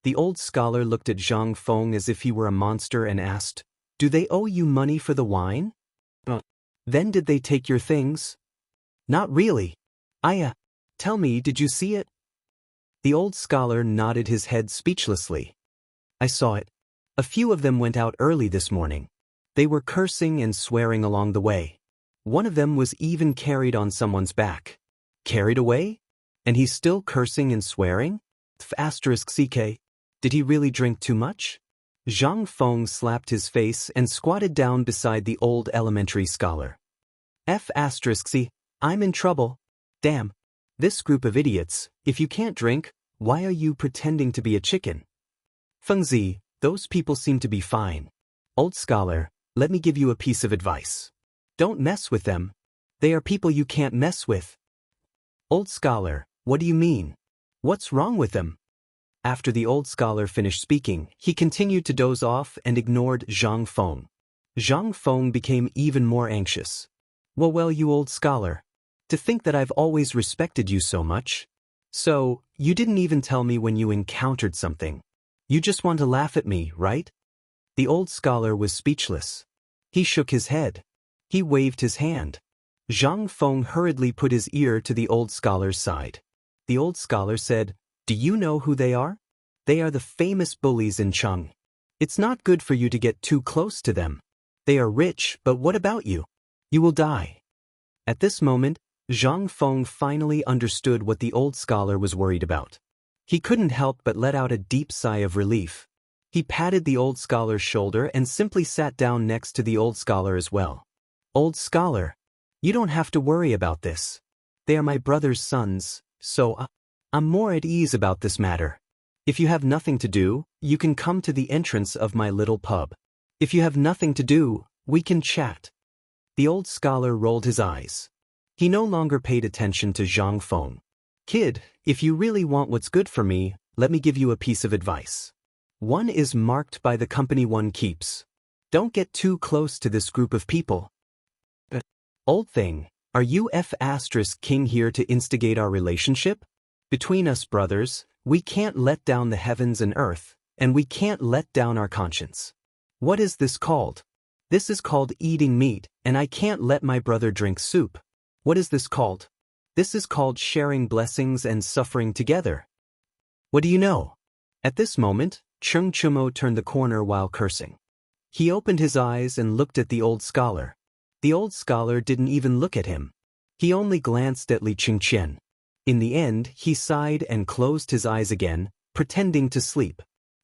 The old scholar looked at Zhang Feng as if he were a monster and asked, "Do they owe you money for the wine? Then did they take your things?" "Not really. Tell me, did you see it?" The old scholar nodded his head speechlessly. "I saw it. A few of them went out early this morning. They were cursing and swearing along the way. One of them was even carried on someone's back." Carried away? And he's still cursing and swearing? *CK. Did he really drink too much? Zhang Feng slapped his face and squatted down beside the old elementary scholar. *C. I'm in trouble. Damn. This group of idiots, if you can't drink, why are you pretending to be a chicken? Fengzi, those people seem to be fine. Old scholar, let me give you a piece of advice. Don't mess with them. They are people you can't mess with. Old scholar, what do you mean? What's wrong with them? After the old scholar finished speaking, he continued to doze off and ignored Zhang Feng. Zhang Feng became even more anxious. Well, you old scholar. To think that I've always respected you so much. So, you didn't even tell me when you encountered something. You just want to laugh at me, right? The old scholar was speechless. He shook his head. He waved his hand. Zhang Feng hurriedly put his ear to the old scholar's side. The old scholar said, "Do you know who they are? They are the famous bullies in Cheng. It's not good for you to get too close to them. They are rich, but what about you? You will die." At this moment, Zhang Feng finally understood what the old scholar was worried about. He couldn't help but let out a deep sigh of relief. He patted the old scholar's shoulder and simply sat down next to the old scholar as well. "Old scholar, you don't have to worry about this. They are my brother's sons, so I'm more at ease about this matter. If you have nothing to do, you can come to the entrance of my little pub. If you have nothing to do, we can chat." The old scholar rolled his eyes. He no longer paid attention to Zhang Feng. "Kid, if you really want what's good for me, let me give you a piece of advice. One is marked by the company one keeps. Don't get too close to this group of people." "Old thing, are you *king here to instigate our relationship? Between us brothers, we can't let down the heavens and earth, and we can't let down our conscience. What is this called? This is called eating meat, and I can't let my brother drink soup. What is this called? This is called sharing blessings and suffering together. What do you know?" At this moment, Cheng Chumo turned the corner while cursing. He opened his eyes and looked at the old scholar. The old scholar didn't even look at him. He only glanced at Li Qingqian. In the end, he sighed and closed his eyes again, pretending to sleep.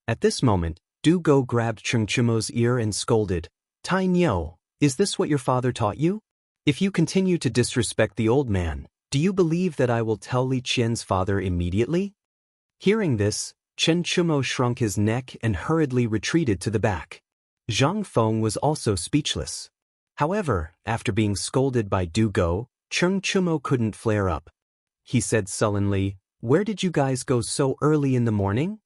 At this moment, Du Go grabbed Cheng Chumo's ear and scolded, "Tai Niu, is this what your father taught you? If you continue to disrespect the old man, do you believe that I will tell Li Qian's father immediately?" Hearing this, Chen Chumo shrunk his neck and hurriedly retreated to the back. Zhang Feng was also speechless. However, after being scolded by Du Go, Cheng Chumo couldn't flare up. He said sullenly, "Where did you guys go so early in the morning?"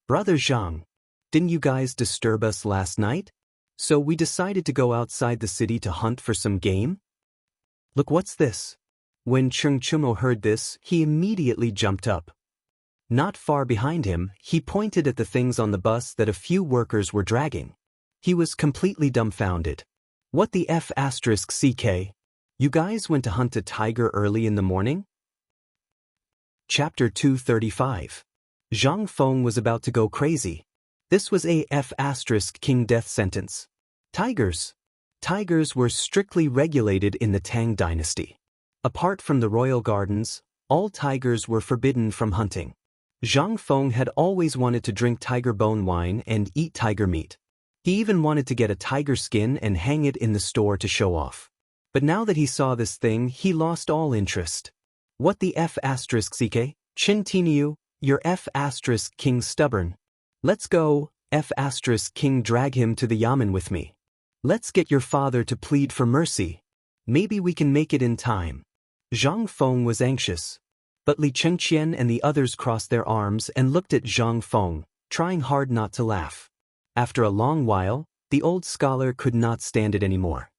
"Brother Zhang, didn't you guys disturb us last night? So we decided to go outside the city to hunt for some game. Look, what's this?" When Cheng Chumo heard this, he immediately jumped up. Not far behind him, he pointed at the things on the bus that a few workers were dragging. He was completely dumbfounded. "What the *CK? You guys went to hunt a tiger early in the morning?" Chapter 235. Zhang Feng was about to go crazy. This was a King death sentence. Tigers. Tigers were strictly regulated in the Tang dynasty. Apart from the royal gardens, all tigers were forbidden from hunting. Zhang Feng had always wanted to drink tiger bone wine and eat tiger meat. He even wanted to get a tiger skin and hang it in the store to show off. But now that he saw this thing, he lost all interest. What the CK? Chin Tiniu, your King stubborn. Let's go, King drag him to the yamen with me. Let's get your father to plead for mercy. Maybe we can make it in time. Zhang Feng was anxious. But Li Chengqian and the others crossed their arms and looked at Zhang Feng, trying hard not to laugh. After a long while, the old scholar could not stand it anymore.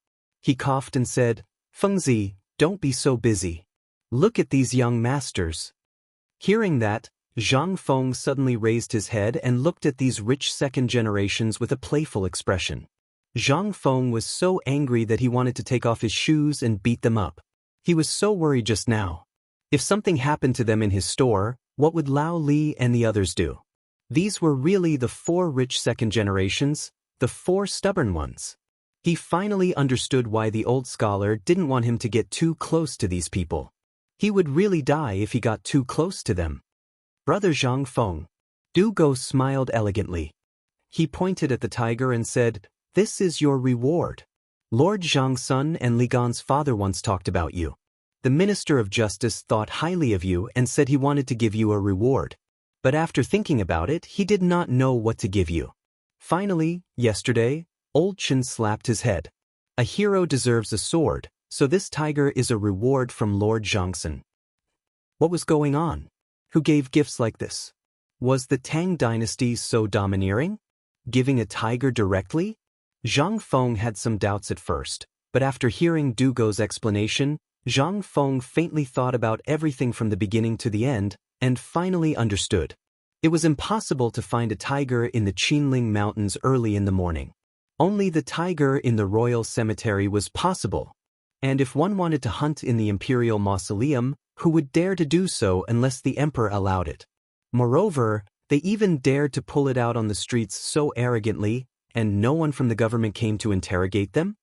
He coughed and said, Fengzi, don't be so busy. Look at these young masters. Hearing that, Zhang Feng suddenly raised his head and looked at these rich second generations with a playful expression. Zhang Feng was so angry that he wanted to take off his shoes and beat them up. He was so worried just now. If something happened to them in his store, what would Lao Li and the others do? These were really the 4 rich second generations, the 4 stubborn ones. He finally understood why the old scholar didn't want him to get too close to these people. He would really die if he got too close to them. Brother Zhang Feng. Du Go smiled elegantly. He pointed at the tiger and said, This is your reward. Lord Zhang's son and Li Gan's father once talked about you. The Minister of Justice thought highly of you and said he wanted to give you a reward. But after thinking about it, he did not know what to give you. Finally, yesterday, Old Chen slapped his head. A hero deserves a sword, so this tiger is a reward from Lord Zhangson. What was going on? Who gave gifts like this? Was the Tang dynasty so domineering? Giving a tiger directly? Zhang Feng had some doubts at first, but after hearing Du Go's explanation, Zhang Feng faintly thought about everything from the beginning to the end, and finally understood. It was impossible to find a tiger in the Qinling Mountains early in the morning. Only the tiger in the royal cemetery was possible. And if one wanted to hunt in the imperial mausoleum, who would dare to do so unless the emperor allowed it? Moreover, they even dared to pull it out on the streets so arrogantly, and no one from the government came to interrogate them?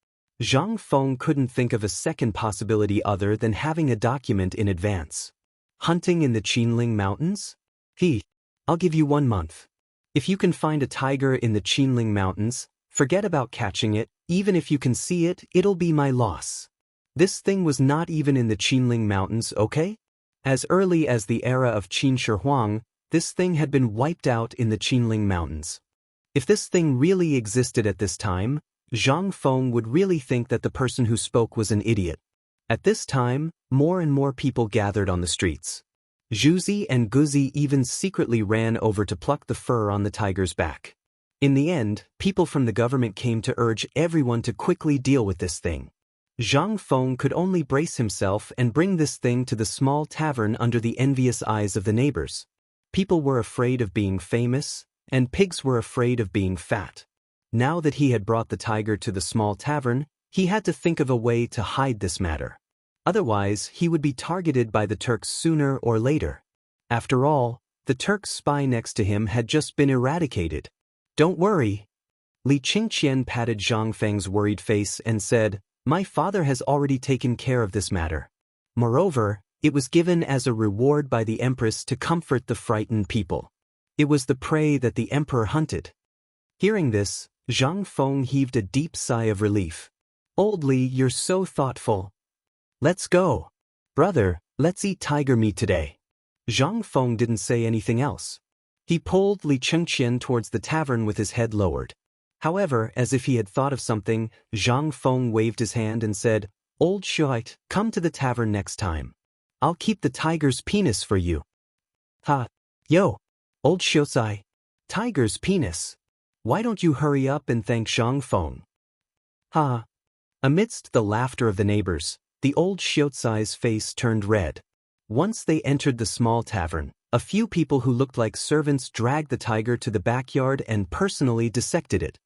Zhang Feng couldn't think of a second possibility other than having a document in advance. Hunting in the Qinling Mountains? I'll give you 1 month. If you can find a tiger in the Qinling Mountains, forget about catching it, even if you can see it, it'll be my loss. This thing was not even in the Qinling Mountains, okay? As early as the era of Qin Shi Huang, this thing had been wiped out in the Qinling Mountains. If this thing really existed at this time, Zhang Feng would really think that the person who spoke was an idiot. At this time, more and more people gathered on the streets. Zhuzi and Guzi even secretly ran over to pluck the fur on the tiger's back. In the end, people from the government came to urge everyone to quickly deal with this thing. Zhang Feng could only brace himself and bring this thing to the small tavern under the envious eyes of the neighbors. People were afraid of being famous, and pigs were afraid of being fat. Now that he had brought the tiger to the small tavern, he had to think of a way to hide this matter. Otherwise, he would be targeted by the Turks sooner or later. After all, the Turk's spy next to him had just been eradicated. Don't worry. Li Qingqian patted Zhang Feng's worried face and said, My father has already taken care of this matter. Moreover, it was given as a reward by the empress to comfort the frightened people. It was the prey that the emperor hunted. Hearing this, Zhang Feng heaved a deep sigh of relief. Old Li, you're so thoughtful. Let's go. Brother, let's eat tiger meat today. Zhang Feng didn't say anything else. He pulled Li Chengqian towards the tavern with his head lowered. However, as if he had thought of something, Zhang Feng waved his hand and said, Old Shuite, come to the tavern next time. I'll keep the tiger's penis for you. Yo, old Shiosai. Tiger's penis. Why don't you hurry up and thank Zhang Feng? Amidst the laughter of the neighbors, the old Shiosai's face turned red. Once they entered the small tavern, a few people who looked like servants dragged the tiger to the backyard and personally dissected it.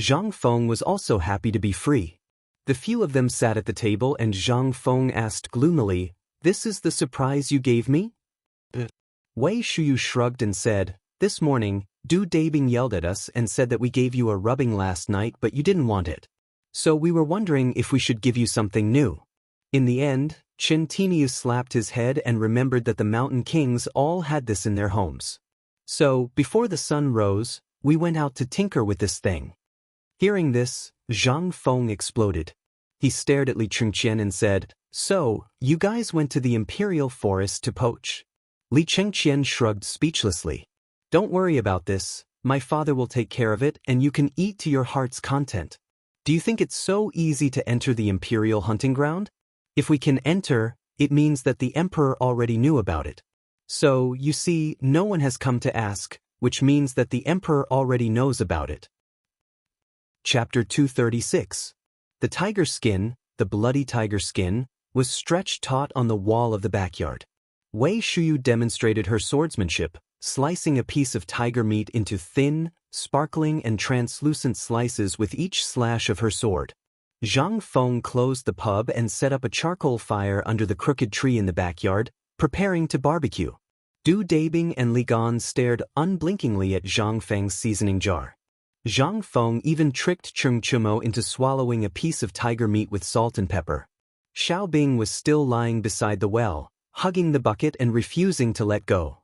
Zhang Feng was also happy to be free. The few of them sat at the table and Zhang Feng asked gloomily, This is the surprise you gave me? Wei Shuyu shrugged and said, This morning, Du Dabing yelled at us and said that we gave you a rubbing last night but you didn't want it. So we were wondering if we should give you something new. In the end, Chin Tinius slapped his head and remembered that the Mountain Kings all had this in their homes. So, before the sun rose, we went out to tinker with this thing. Hearing this, Zhang Feng exploded. He stared at Li Chengqian and said, "So, you guys went to the Imperial Forest to poach?" Li Chengqian shrugged speechlessly. "Don't worry about this, my father will take care of it and you can eat to your heart's content. Do you think it's so easy to enter the Imperial hunting ground? If we can enter, it means that the Emperor already knew about it. So, you see, no one has come to ask, which means that the Emperor already knows about it." Chapter 236. The tiger skin, the bloody tiger skin, was stretched taut on the wall of the backyard. Wei Shuyu demonstrated her swordsmanship, slicing a piece of tiger meat into thin, sparkling and translucent slices with each slash of her sword. Zhang Feng closed the pub and set up a charcoal fire under the crooked tree in the backyard, preparing to barbecue. Du Dabing and Li Gan stared unblinkingly at Zhang Feng's seasoning jar. Zhang Feng even tricked Cheng Chumo into swallowing a piece of tiger meat with salt and pepper. Xiao Bing was still lying beside the well, hugging the bucket and refusing to let go.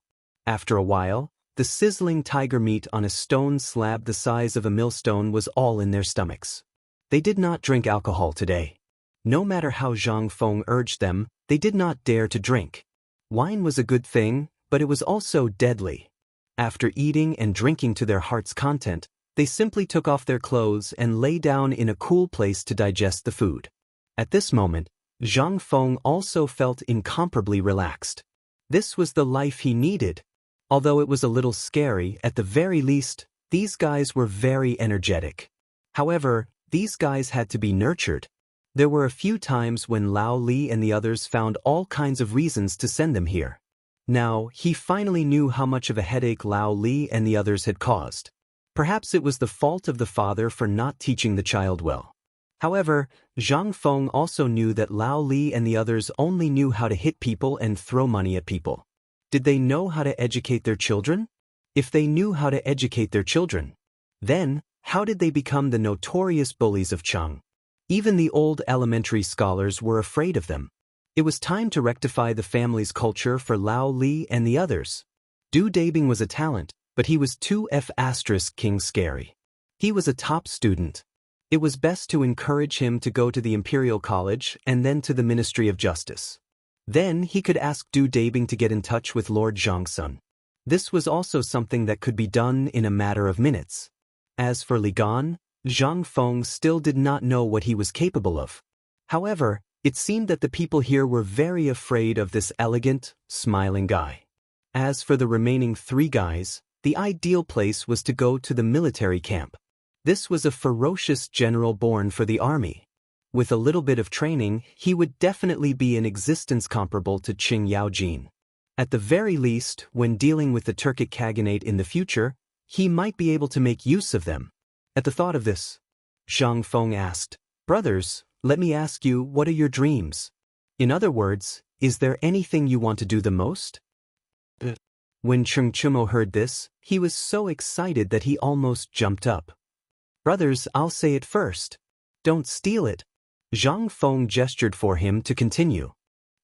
After a while, the sizzling tiger meat on a stone slab the size of a millstone was all in their stomachs. They did not drink alcohol today. No matter how Zhang Feng urged them, they did not dare to drink. Wine was a good thing, but it was also deadly. After eating and drinking to their heart's content, they simply took off their clothes and lay down in a cool place to digest the food. At this moment, Zhang Feng also felt incomparably relaxed. This was the life he needed. Although it was a little scary, at the very least, these guys were very energetic. However, these guys had to be nurtured. There were a few times when Lao Li and the others found all kinds of reasons to send them here. Now, he finally knew how much of a headache Lao Li and the others had caused. Perhaps it was the fault of the father for not teaching the child well. However, Zhang Feng also knew that Lao Li and the others only knew how to hit people and throw money at people. Did they know how to educate their children? If they knew how to educate their children, then, how did they become the notorious bullies of Cheng? Even the old elementary scholars were afraid of them. It was time to rectify the family's culture for Lao Li and the others. Du Dabing was a talent, but he was too King scary. He was a top student. It was best to encourage him to go to the Imperial College and then to the Ministry of Justice. Then he could ask Du Dabing to get in touch with Lord Zhangsun. This was also something that could be done in a matter of minutes. As for Li Gan, Zhang Feng still did not know what he was capable of. However, it seemed that the people here were very afraid of this elegant, smiling guy. As for the remaining 3 guys, the ideal place was to go to the military camp. This was a ferocious general born for the army. With a little bit of training, he would definitely be in existence comparable to Qing Yaojin. At the very least, when dealing with the Turkic Khaganate in the future, he might be able to make use of them. At the thought of this, Zhang Feng asked, "Brothers, let me ask you, what are your dreams? In other words, is there anything you want to do the most?" When Cheng Chumo heard this, he was so excited that he almost jumped up. "Brothers, I'll say it first. Don't steal it." Zhang Feng gestured for him to continue.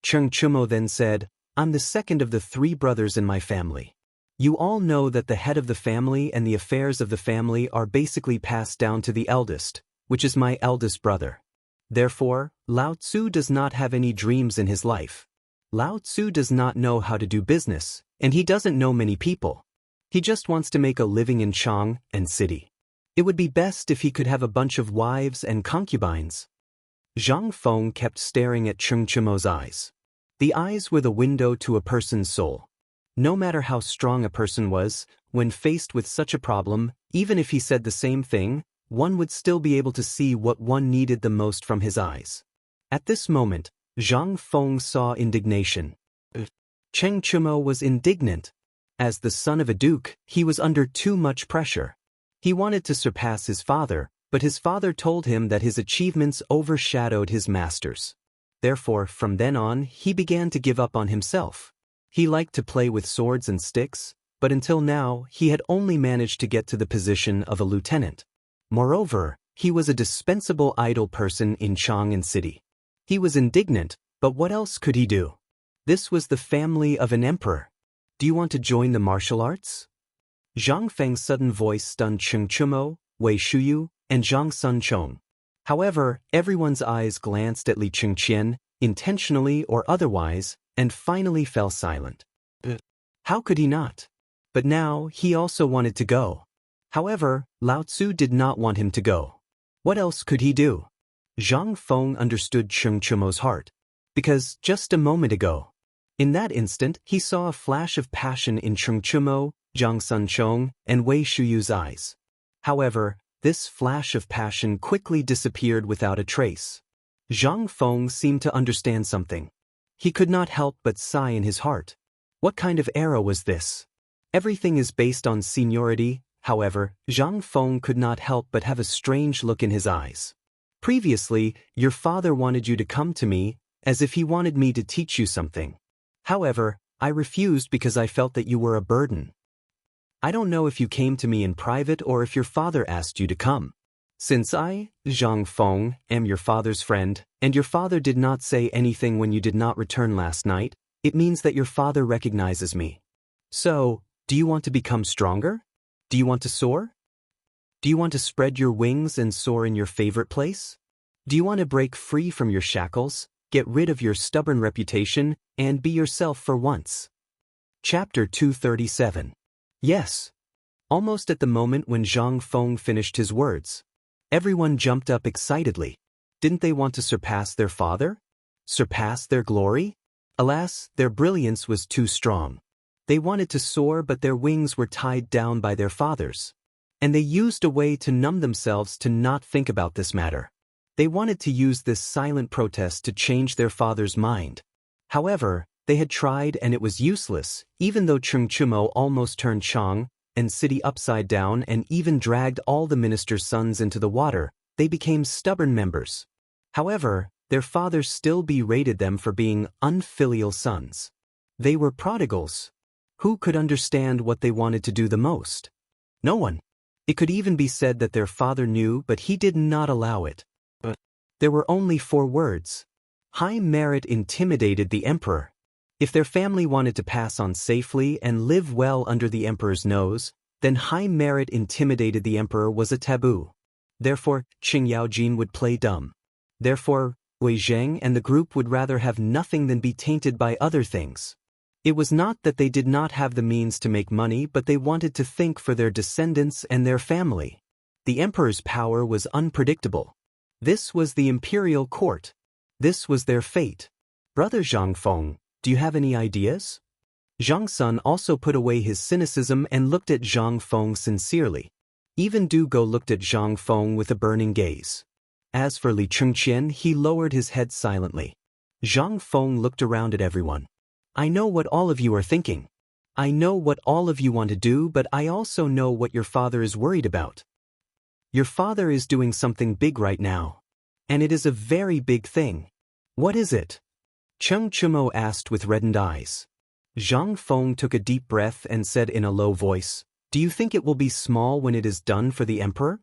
Cheng Chumo then said, "I'm the second of the 3 brothers in my family. You all know that the head of the family and the affairs of the family are basically passed down to the eldest, which is my eldest brother. Therefore, Lao Tzu does not have any dreams in his life. Lao Tzu does not know how to do business, and he doesn't know many people. He just wants to make a living in Chang and city. It would be best if he could have a bunch of wives and concubines." Zhang Feng kept staring at Cheng Chumo's eyes. The eyes were the window to a person's soul. No matter how strong a person was, when faced with such a problem, even if he said the same thing, one would still be able to see what one needed the most from his eyes. At this moment, Zhang Feng saw indignation. Cheng Chumo was indignant. As the son of a duke, he was under too much pressure. He wanted to surpass his father, but his father told him that his achievements overshadowed his master's. Therefore, from then on, he began to give up on himself. He liked to play with swords and sticks, but until now he had only managed to get to the position of a lieutenant. Moreover, he was a dispensable idle person in Chang'an City. He was indignant, but what else could he do? This was the family of an emperor. Do you want to join the martial arts? Zhang Feng's sudden voice stunned Cheng Chumo, Wei Shuyu, and Zhang Sunchong. However, everyone's eyes glanced at Li Chengqian, intentionally or otherwise, and finally fell silent. How could he not? But now he also wanted to go. However, Lao Tzu did not want him to go. What else could he do? Zhang Feng understood Cheng Chumo's heart. Because just a moment ago, in that instant, he saw a flash of passion in Cheng Chumo, Zhang Sunchong, and Wei Shuyu's eyes. However, this flash of passion quickly disappeared without a trace. Zhang Feng seemed to understand something. He could not help but sigh in his heart. What kind of era was this? Everything is based on seniority. However, Zhang Feng could not help but have a strange look in his eyes. Previously, your father wanted you to come to me, as if he wanted me to teach you something. However, I refused because I felt that you were a burden. I don't know if you came to me in private or if your father asked you to come. Since I, Zhang Feng, am your father's friend, and your father did not say anything when you did not return last night, it means that your father recognizes me. So, do you want to become stronger? Do you want to soar? Do you want to spread your wings and soar in your favorite place? Do you want to break free from your shackles, get rid of your stubborn reputation, and be yourself for once? Chapter 237. Yes. Almost at the moment when Zhang Feng finished his words, everyone jumped up excitedly. Didn't they want to surpass their father? Surpass their glory? Alas, their brilliance was too strong. They wanted to soar, but their wings were tied down by their fathers. And they used a way to numb themselves to not think about this matter. They wanted to use this silent protest to change their father's mind. However, they had tried and it was useless, even though Cheng Chumo almost turned Chang'an City upside down and even dragged all the ministers' sons into the water. They became stubborn members. However, their fathers still berated them for being unfilial sons. They were prodigals. Who could understand what they wanted to do the most? No one. It could even be said that their father knew, but he did not allow it. But there were only 4 words. High merit intimidated the emperor. If their family wanted to pass on safely and live well under the emperor's nose, then high merit intimidated the emperor was a taboo. Therefore, Qing Yaojin would play dumb. Therefore, Wei Zheng and the group would rather have nothing than be tainted by other things. It was not that they did not have the means to make money, but they wanted to think for their descendants and their family. The emperor's power was unpredictable. This was the imperial court. This was their fate. Brother Zhang Feng, do you have any ideas? Zhang Sun also put away his cynicism and looked at Zhang Feng sincerely. Even Du Go looked at Zhang Feng with a burning gaze. As for Li Chengqian, he lowered his head silently. Zhang Feng looked around at everyone. I know what all of you are thinking. I know what all of you want to do, but I also know what your father is worried about. Your father is doing something big right now. And it is a very big thing. What is it? Cheng Chumo asked with reddened eyes. Zhang Feng took a deep breath and said in a low voice, Do you think it will be small when it is done for the emperor?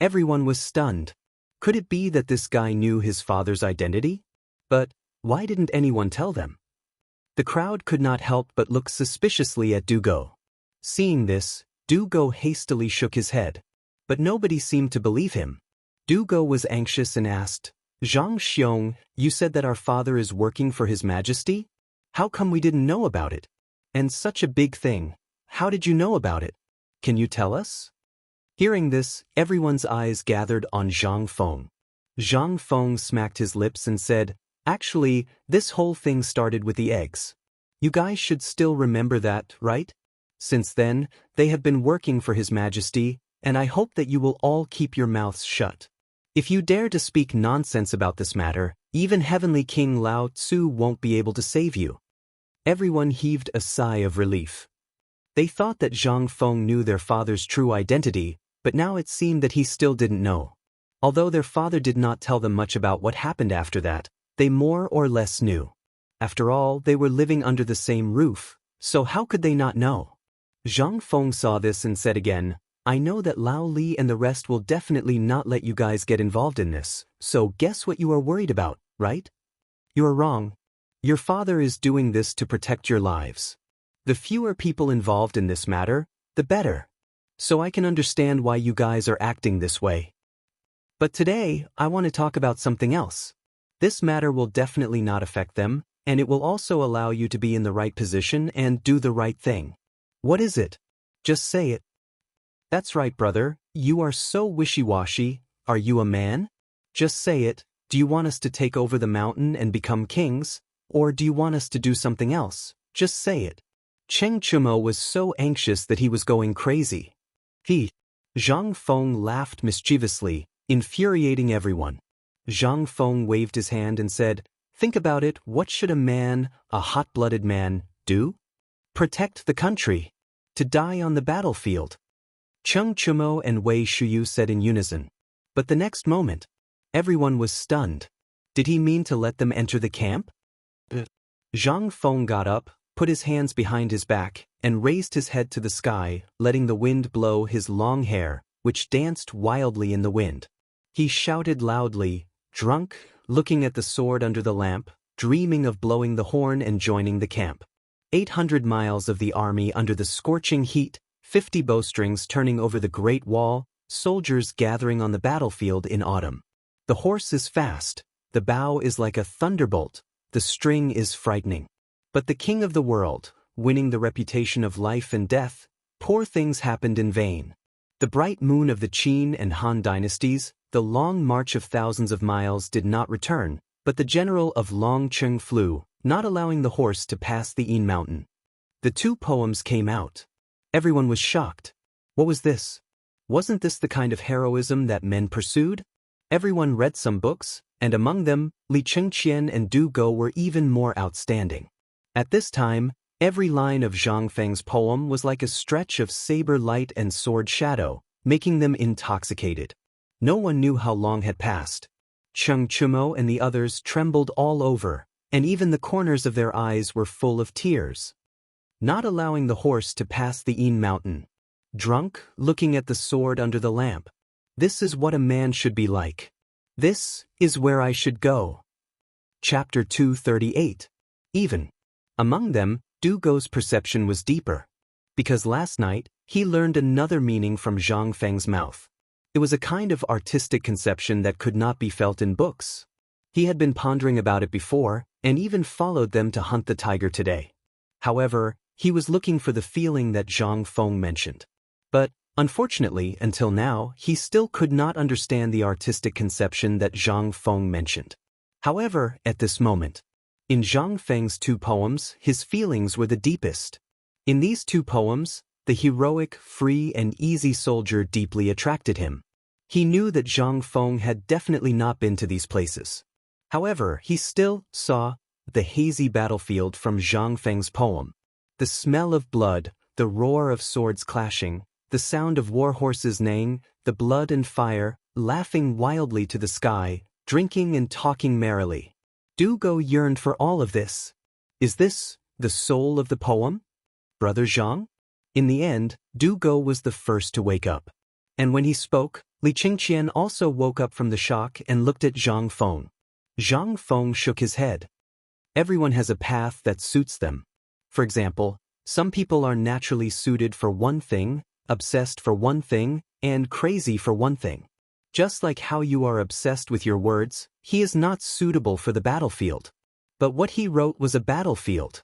Everyone was stunned. Could it be that this guy knew his father's identity? But why didn't anyone tell them? The crowd could not help but look suspiciously at Du Go. Seeing this, Du Go hastily shook his head. But nobody seemed to believe him. Du Go was anxious and asked, Zhang Xiong, you said that our father is working for His Majesty? How come we didn't know about it? And such a big thing. How did you know about it? Can you tell us? Hearing this, everyone's eyes gathered on Zhang Feng. Zhang Feng smacked his lips and said, Actually, this whole thing started with the eggs. You guys should still remember that, right? Since then, they have been working for His Majesty, and I hope that you will all keep your mouths shut. If you dare to speak nonsense about this matter, even Heavenly King Lao Tzu won't be able to save you. Everyone heaved a sigh of relief. They thought that Zhang Feng knew their father's true identity, but now it seemed that he still didn't know. Although their father did not tell them much about what happened after that, they more or less knew. After all, they were living under the same roof, so how could they not know? Zhang Feng saw this and said again, I know that Lao Li and the rest will definitely not let you guys get involved in this, so guess what you are worried about, right? You are wrong. Your father is doing this to protect your lives. The fewer people involved in this matter, the better. So I can understand why you guys are acting this way. But today, I want to talk about something else. This matter will definitely not affect them, and it will also allow you to be in the right position and do the right thing. What is it? Just say it. That's right, brother, you are so wishy-washy. Are you a man? Just say it. Do you want us to take over the mountain and become kings? Or do you want us to do something else? Just say it. Cheng Chumo was so anxious that he was going crazy. Zhang Feng laughed mischievously, infuriating everyone. Zhang Feng waved his hand and said, Think about it, what should a man, a hot-blooded man, do? Protect the country. To die on the battlefield. Cheng Chumo and Wei Shuyu said in unison. But the next moment, everyone was stunned. Did he mean to let them enter the camp? Zhang Feng got up, put his hands behind his back, and raised his head to the sky, letting the wind blow his long hair, which danced wildly in the wind. He shouted loudly, drunk, looking at the sword under the lamp, dreaming of blowing the horn and joining the camp. 800 miles of the army under the scorching heat, 50 bowstrings turning over the Great Wall, soldiers gathering on the battlefield in autumn. The horse is fast, the bow is like a thunderbolt, the string is frightening. But the king of the world, winning the reputation of life and death, poor things happened in vain. The bright moon of the Qin and Han dynasties, the long march of thousands of miles did not return, but the general of Longcheng flew, not allowing the horse to pass the Yin mountain. The two poems came out. Everyone was shocked. What was this? Wasn't this the kind of heroism that men pursued? Everyone read some books, and among them, Li Chengqian and Du Go were even more outstanding. At this time, every line of Zhang Feng's poem was like a stretch of saber light and sword shadow, making them intoxicated. No one knew how long had passed. Cheng Chumo and the others trembled all over, and even the corners of their eyes were full of tears. Not allowing the horse to pass the Yin mountain. Drunk, looking at the sword under the lamp. This is what a man should be like. This is where I should go. Chapter 238. Even. Among them, Du Go's perception was deeper. Because last night, he learned another meaning from Zhang Feng's mouth. It was a kind of artistic conception that could not be felt in books. He had been pondering about it before, and even followed them to hunt the tiger today. However, he was looking for the feeling that Zhang Feng mentioned. But, unfortunately, until now, he still could not understand the artistic conception that Zhang Feng mentioned. However, at this moment, in Zhang Feng's two poems, his feelings were the deepest. In these two poems, the heroic, free, and easy soldier deeply attracted him. He knew that Zhang Feng had definitely not been to these places. However, he still saw the hazy battlefield from Zhang Feng's poem. The smell of blood, the roar of swords clashing, the sound of war horses neighing, the blood and fire, laughing wildly to the sky, drinking and talking merrily. Du Go yearned for all of this. Is this the soul of the poem? Brother Zhang? In the end, Du Go was the first to wake up. And when he spoke, Li Qingqian also woke up from the shock and looked at Zhang Feng. Zhang Feng shook his head. Everyone has a path that suits them. For example, some people are naturally suited for one thing, obsessed for one thing, and crazy for one thing. Just like how you are obsessed with your words, he is not suitable for the battlefield. But what he wrote was a battlefield.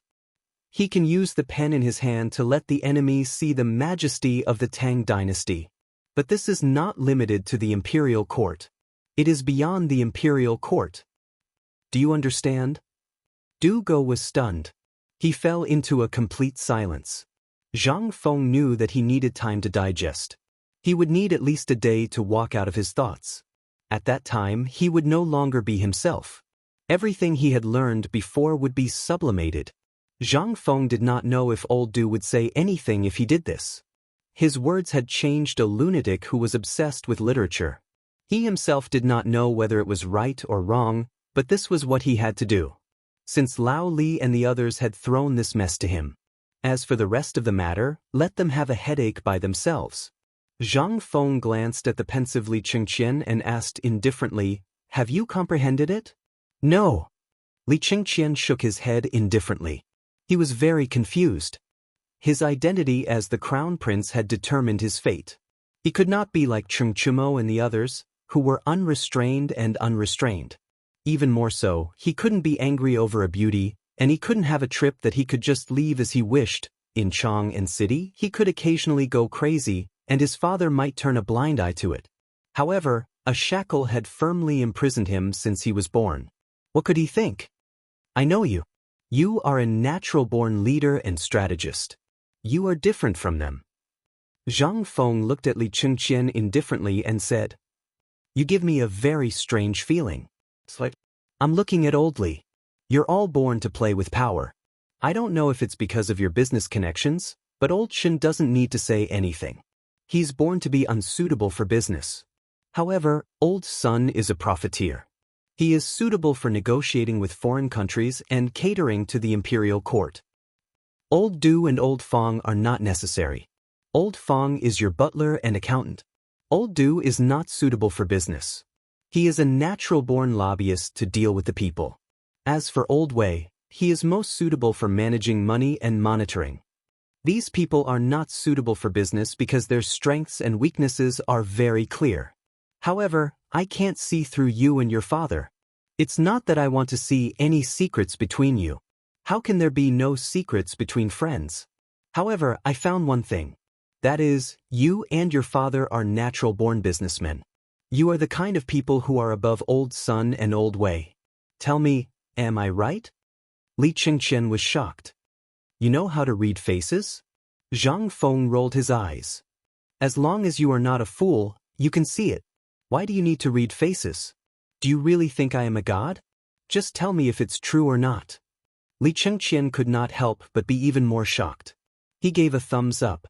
He can use the pen in his hand to let the enemy see the majesty of the Tang dynasty. But this is not limited to the imperial court. It is beyond the imperial court. Do you understand? Du Go was stunned. He fell into a complete silence. Zhang Feng knew that he needed time to digest. He would need at least a day to walk out of his thoughts. At that time, he would no longer be himself. Everything he had learned before would be sublimated. Zhang Feng did not know if old Du would say anything if he did this. His words had changed a lunatic who was obsessed with literature. He himself did not know whether it was right or wrong, but this was what he had to do. Since Lao Li and the others had thrown this mess to him. As for the rest of the matter, let them have a headache by themselves. Zhang Feng glanced at the pensive Li Qingqian and asked indifferently, "Have you comprehended it?" "No." Li Qingqian shook his head indifferently. He was very confused. His identity as the crown prince had determined his fate. He could not be like Cheng Chumo and the others, who were unrestrained and unrestrained. Even more so, he couldn't be angry over a beauty, and he couldn't have a trip that he could just leave as he wished. In Chang and City, he could occasionally go crazy, and his father might turn a blind eye to it. However, a shackle had firmly imprisoned him since he was born. What could he think? "I know you. You are a natural-born leader and strategist. You are different from them." Zhang Feng looked at Li Qingqian indifferently and said, "You give me a very strange feeling. It's like I'm looking at old Li. You're all born to play with power. I don't know if it's because of your business connections, but old Shin doesn't need to say anything. He's born to be unsuitable for business. However, old Sun is a profiteer. He is suitable for negotiating with foreign countries and catering to the imperial court. Old Du and old Fong are not necessary. Old Fong is your butler and accountant. Old Du is not suitable for business. He is a natural-born lobbyist to deal with the people. As for old Wei, he is most suitable for managing money and monitoring. These people are not suitable for business because their strengths and weaknesses are very clear. However, I can't see through you and your father. It's not that I want to see any secrets between you. How can there be no secrets between friends? However, I found one thing. That is, you and your father are natural-born businessmen. You are the kind of people who are above old Sun and old Wei. Tell me, am I right?" Li Qingqian was shocked. "You know how to read faces?" Zhang Feng rolled his eyes. "As long as you are not a fool, you can see it. Why do you need to read faces? Do you really think I am a god? Just tell me if it's true or not." Li Qingqian could not help but be even more shocked. He gave a thumbs up.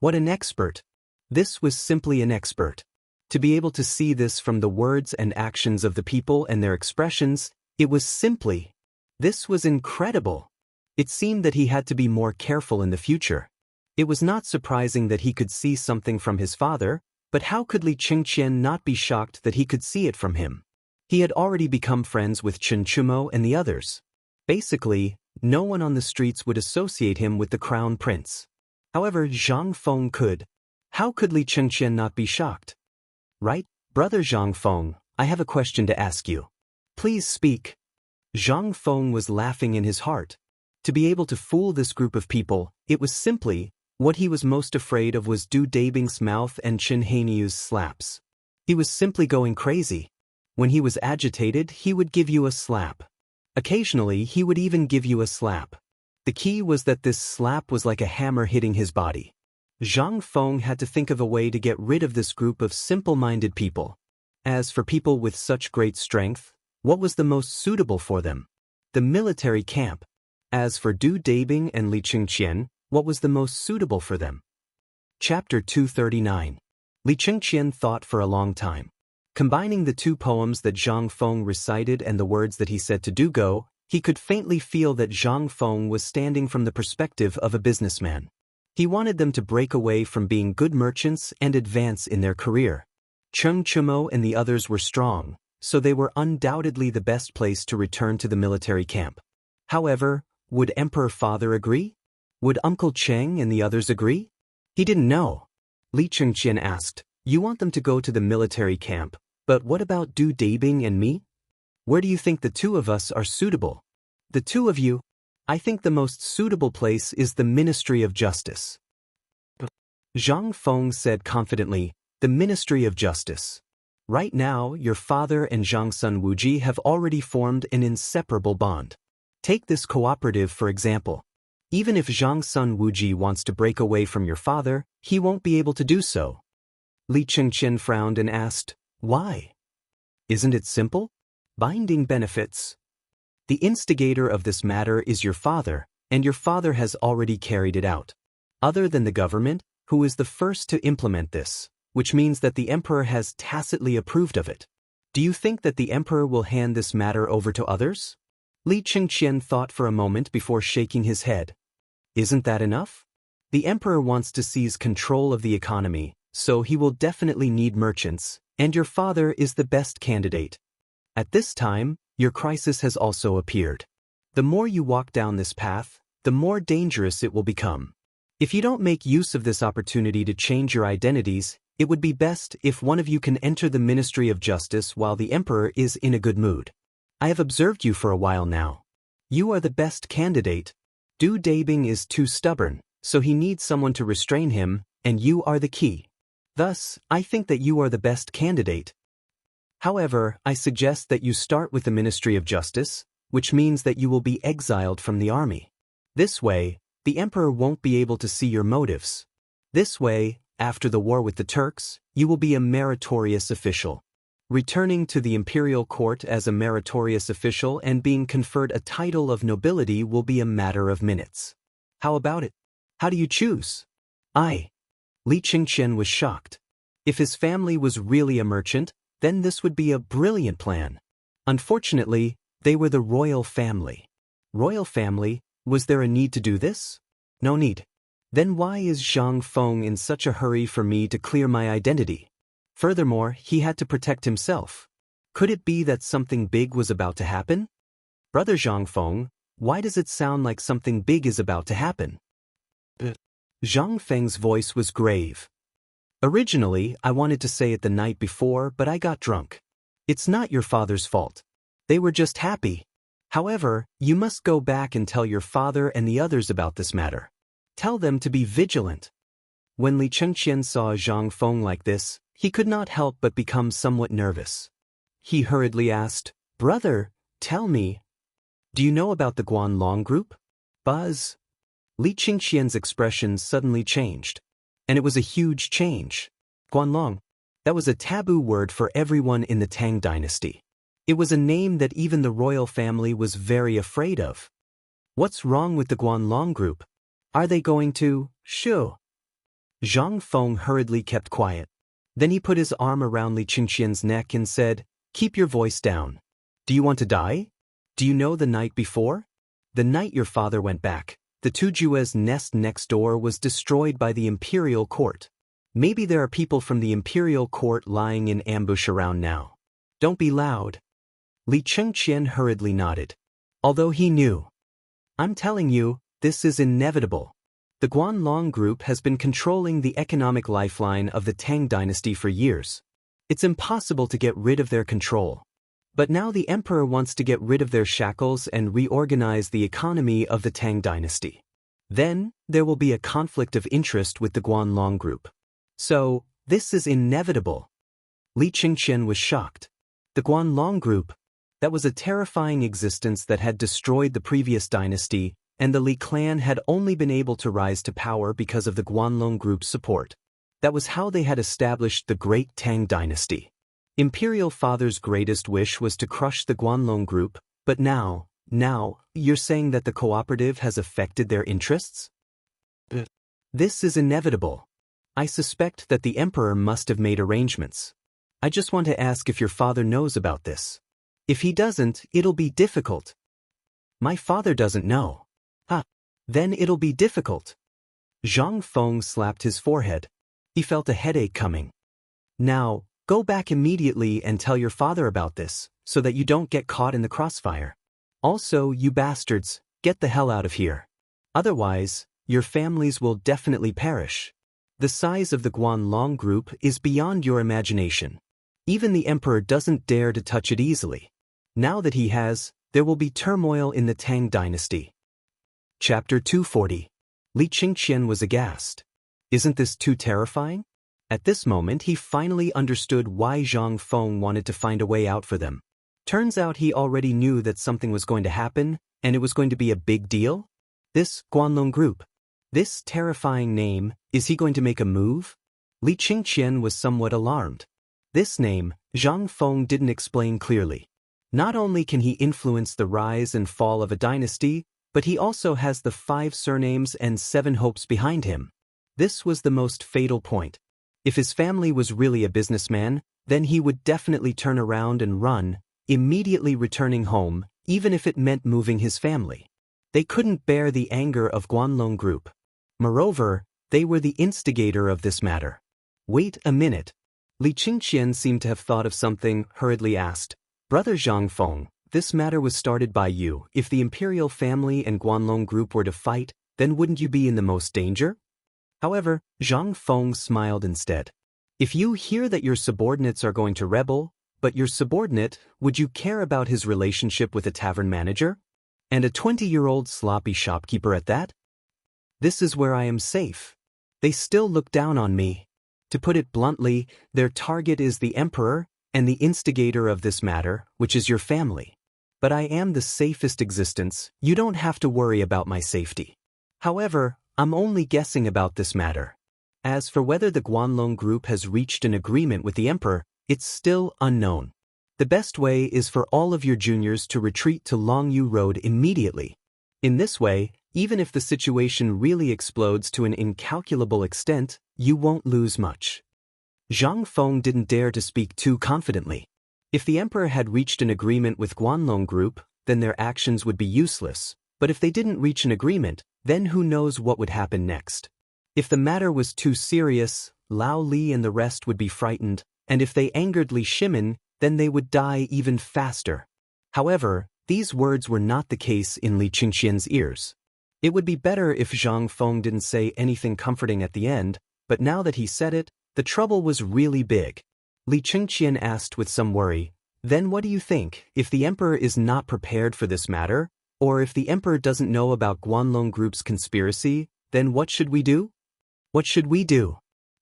What an expert! This was simply an expert. To be able to see this from the words and actions of the people and their expressions, it was simply... This was incredible. It seemed that he had to be more careful in the future. It was not surprising that he could see something from his father, but how could Li Qingqian not be shocked that he could see it from him? He had already become friends with Chen Chumo and the others. Basically, no one on the streets would associate him with the crown prince. However, Zhang Feng could. How could Li Qingqian not be shocked? "Right, brother Zhang Feng, I have a question to ask you. Please speak." Zhang Feng was laughing in his heart. To be able to fool this group of people, it was simply, what he was most afraid of was Du Dabing's mouth and Chen Haniu's slaps. He was simply going crazy. When he was agitated, he would give you a slap. Occasionally, he would even give you a slap. The key was that this slap was like a hammer hitting his body. Zhang Feng had to think of a way to get rid of this group of simple-minded people. As for people with such great strength, what was the most suitable for them? The military camp. As for Du Dabing and Li Qingqian, what was the most suitable for them? Chapter 239. Li Qingqian thought for a long time. Combining the two poems that Zhang Feng recited and the words that he said to Dugo, he could faintly feel that Zhang Feng was standing from the perspective of a businessman. He wanted them to break away from being good merchants and advance in their career. Cheng Chumo and the others were strong, so they were undoubtedly the best place to return to the military camp. However, would Emperor Father agree? Would Uncle Cheng and the others agree? He didn't know. Li Qingqian asked, "You want them to go to the military camp, but what about Du Dabing and me? Where do you think the two of us are suitable?" "The two of you? I think the most suitable place is the Ministry of Justice." Zhang Feng said confidently, "The Ministry of Justice. Right now, your father and Zhang Sun Wuji have already formed an inseparable bond. Take this cooperative for example. Even if Zhang Sun Wuji wants to break away from your father, he won't be able to do so." Li Qingqian frowned and asked, "Why?" "Isn't it simple? Binding benefits. The instigator of this matter is your father, and your father has already carried it out. Other than the government, who is the first to implement this, which means that the emperor has tacitly approved of it. Do you think that the emperor will hand this matter over to others?" Li Qingqian thought for a moment before shaking his head. Isn't that enough? The emperor wants to seize control of the economy, so he will definitely need merchants, and your father is the best candidate. At this time, your crisis has also appeared. The more you walk down this path, the more dangerous it will become. If you don't make use of this opportunity to change your identities, it would be best if one of you can enter the Ministry of Justice while the emperor is in a good mood. I have observed you for a while now. You are the best candidate. Du Dabing is too stubborn, so he needs someone to restrain him, and you are the key. Thus, I think that you are the best candidate. However, I suggest that you start with the Ministry of Justice, which means that you will be exiled from the army. This way, the emperor won't be able to see your motives. This way, after the war with the Turks, you will be a meritorious official. Returning to the imperial court as a meritorious official and being conferred a title of nobility will be a matter of minutes. How about it? How do you choose? Li Qingqian was shocked. If his family was really a merchant, then this would be a brilliant plan. Unfortunately, they were the royal family. Royal family? Was there a need to do this? No need. Then why is Zhang Feng in such a hurry for me to clear my identity? Furthermore, he had to protect himself. Could it be that something big was about to happen? Brother Zhang Feng, why does it sound like something big is about to happen? Zhang Feng's voice was grave. Originally, I wanted to say it the night before, but I got drunk. It's not your father's fault. They were just happy. However, you must go back and tell your father and the others about this matter. Tell them to be vigilant. When Li Chengqian saw Zhang Feng like this, he could not help but become somewhat nervous. He hurriedly asked, "Brother, tell me, do you know about the Guanlong group?" Buzz. Li Qingqian's expression suddenly changed. And it was a huge change. Guanlong. That was a taboo word for everyone in the Tang dynasty. It was a name that even the royal family was very afraid of. What's wrong with the Guanlong group? Are they going to shoo? Zhang Feng hurriedly kept quiet. Then he put his arm around Li Qingqian's neck and said, "Keep your voice down. Do you want to die? Do you know the night before? The night your father went back, the Tujue's nest next door was destroyed by the imperial court. Maybe there are people from the imperial court lying in ambush around now. Don't be loud." Li Chengqian hurriedly nodded. Although he knew. "I'm telling you, this is inevitable. The Guanlong group has been controlling the economic lifeline of the Tang dynasty for years. It's impossible to get rid of their control. But now the emperor wants to get rid of their shackles and reorganize the economy of the Tang dynasty. Then, there will be a conflict of interest with the Guanlong group. So, this is inevitable." Li Qingqian was shocked. The Guanlong group, that was a terrifying existence that had destroyed the previous dynasty, and the Li clan had only been able to rise to power because of the Guanlong group's support. That was how they had established the great Tang dynasty. Imperial Father's greatest wish was to crush the Guanlong group, but now, you're saying that the cooperative has affected their interests? This is inevitable. I suspect that the emperor must have made arrangements. I just want to ask if your father knows about this. If he doesn't, it'll be difficult. My father doesn't know. Then it'll be difficult. Zhang Feng slapped his forehead. He felt a headache coming. Now, go back immediately and tell your father about this, so that you don't get caught in the crossfire. Also, you bastards, get the hell out of here. Otherwise, your families will definitely perish. The size of the Guanlong group is beyond your imagination. Even the emperor doesn't dare to touch it easily. Now that he has, there will be turmoil in the Tang dynasty. Chapter 240. Li Qingqian was aghast. Isn't this too terrifying? At this moment he finally understood why Zhang Feng wanted to find a way out for them. Turns out he already knew that something was going to happen, and it was going to be a big deal. This Guanlong group. This terrifying name, is he going to make a move? Li Qingqian was somewhat alarmed. This name, Zhang Feng didn't explain clearly. Not only can he influence the rise and fall of a dynasty, but he also has the 5 surnames and 7 hopes behind him. This was the most fatal point. If his family was really a businessman, then he would definitely turn around and run, immediately returning home, even if it meant moving his family. They couldn't bear the anger of Guanlong Group. Moreover, they were the instigator of this matter. Wait a minute. Li Qingqian seemed to have thought of something, hurriedly asked, Brother Zhang Feng, this matter was started by you. If the imperial family and Guanlong Group were to fight, then wouldn't you be in the most danger? However, Zhang Feng smiled instead. If you hear that your subordinates are going to rebel, but your subordinate, would you care about his relationship with a tavern manager? And a 20-year-old sloppy shopkeeper at that? This is where I am safe. They still look down on me. To put it bluntly, their target is the emperor and the instigator of this matter, which is your family. But I am the safest existence. You don't have to worry about my safety. However, I'm only guessing about this matter. As for whether the Guanlong Group has reached an agreement with the emperor, it's still unknown. The best way is for all of your juniors to retreat to Longyu Road immediately. In this way, even if the situation really explodes to an incalculable extent, you won't lose much. Zhang Feng didn't dare to speak too confidently. If the emperor had reached an agreement with Guanlong Group, then their actions would be useless. But if they didn't reach an agreement, then who knows what would happen next. If the matter was too serious, Lao Li and the rest would be frightened, and if they angered Li Shimin, then they would die even faster. However, these words were not the case in Li Qingqian's ears. It would be better if Zhang Feng didn't say anything comforting at the end, but now that he said it, the trouble was really big. Li Qingqian asked with some worry, then what do you think, if the emperor is not prepared for this matter, or if the emperor doesn't know about Guanlong Group's conspiracy, then what should we do? What should we do?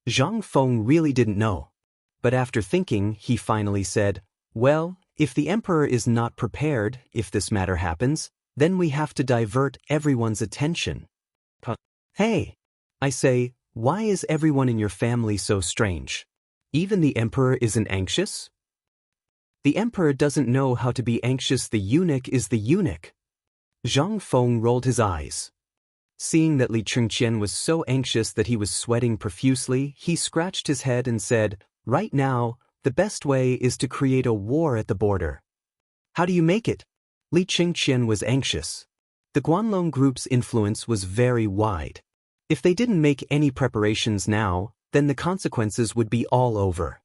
Zhang Feng really didn't know. But after thinking, he finally said, well, if the emperor is not prepared, if this matter happens, then we have to divert everyone's attention. Hey! I say, why is everyone in your family so strange? Even the emperor isn't anxious? The emperor doesn't know how to be anxious. The eunuch is the eunuch. Zhang Feng rolled his eyes. Seeing that Li Qingqian was so anxious that he was sweating profusely, he scratched his head and said, right now, the best way is to create a war at the border. How do you make it? Li Qingqian was anxious. The Guanlong Group's influence was very wide. If they didn't make any preparations now, then the consequences would be all over.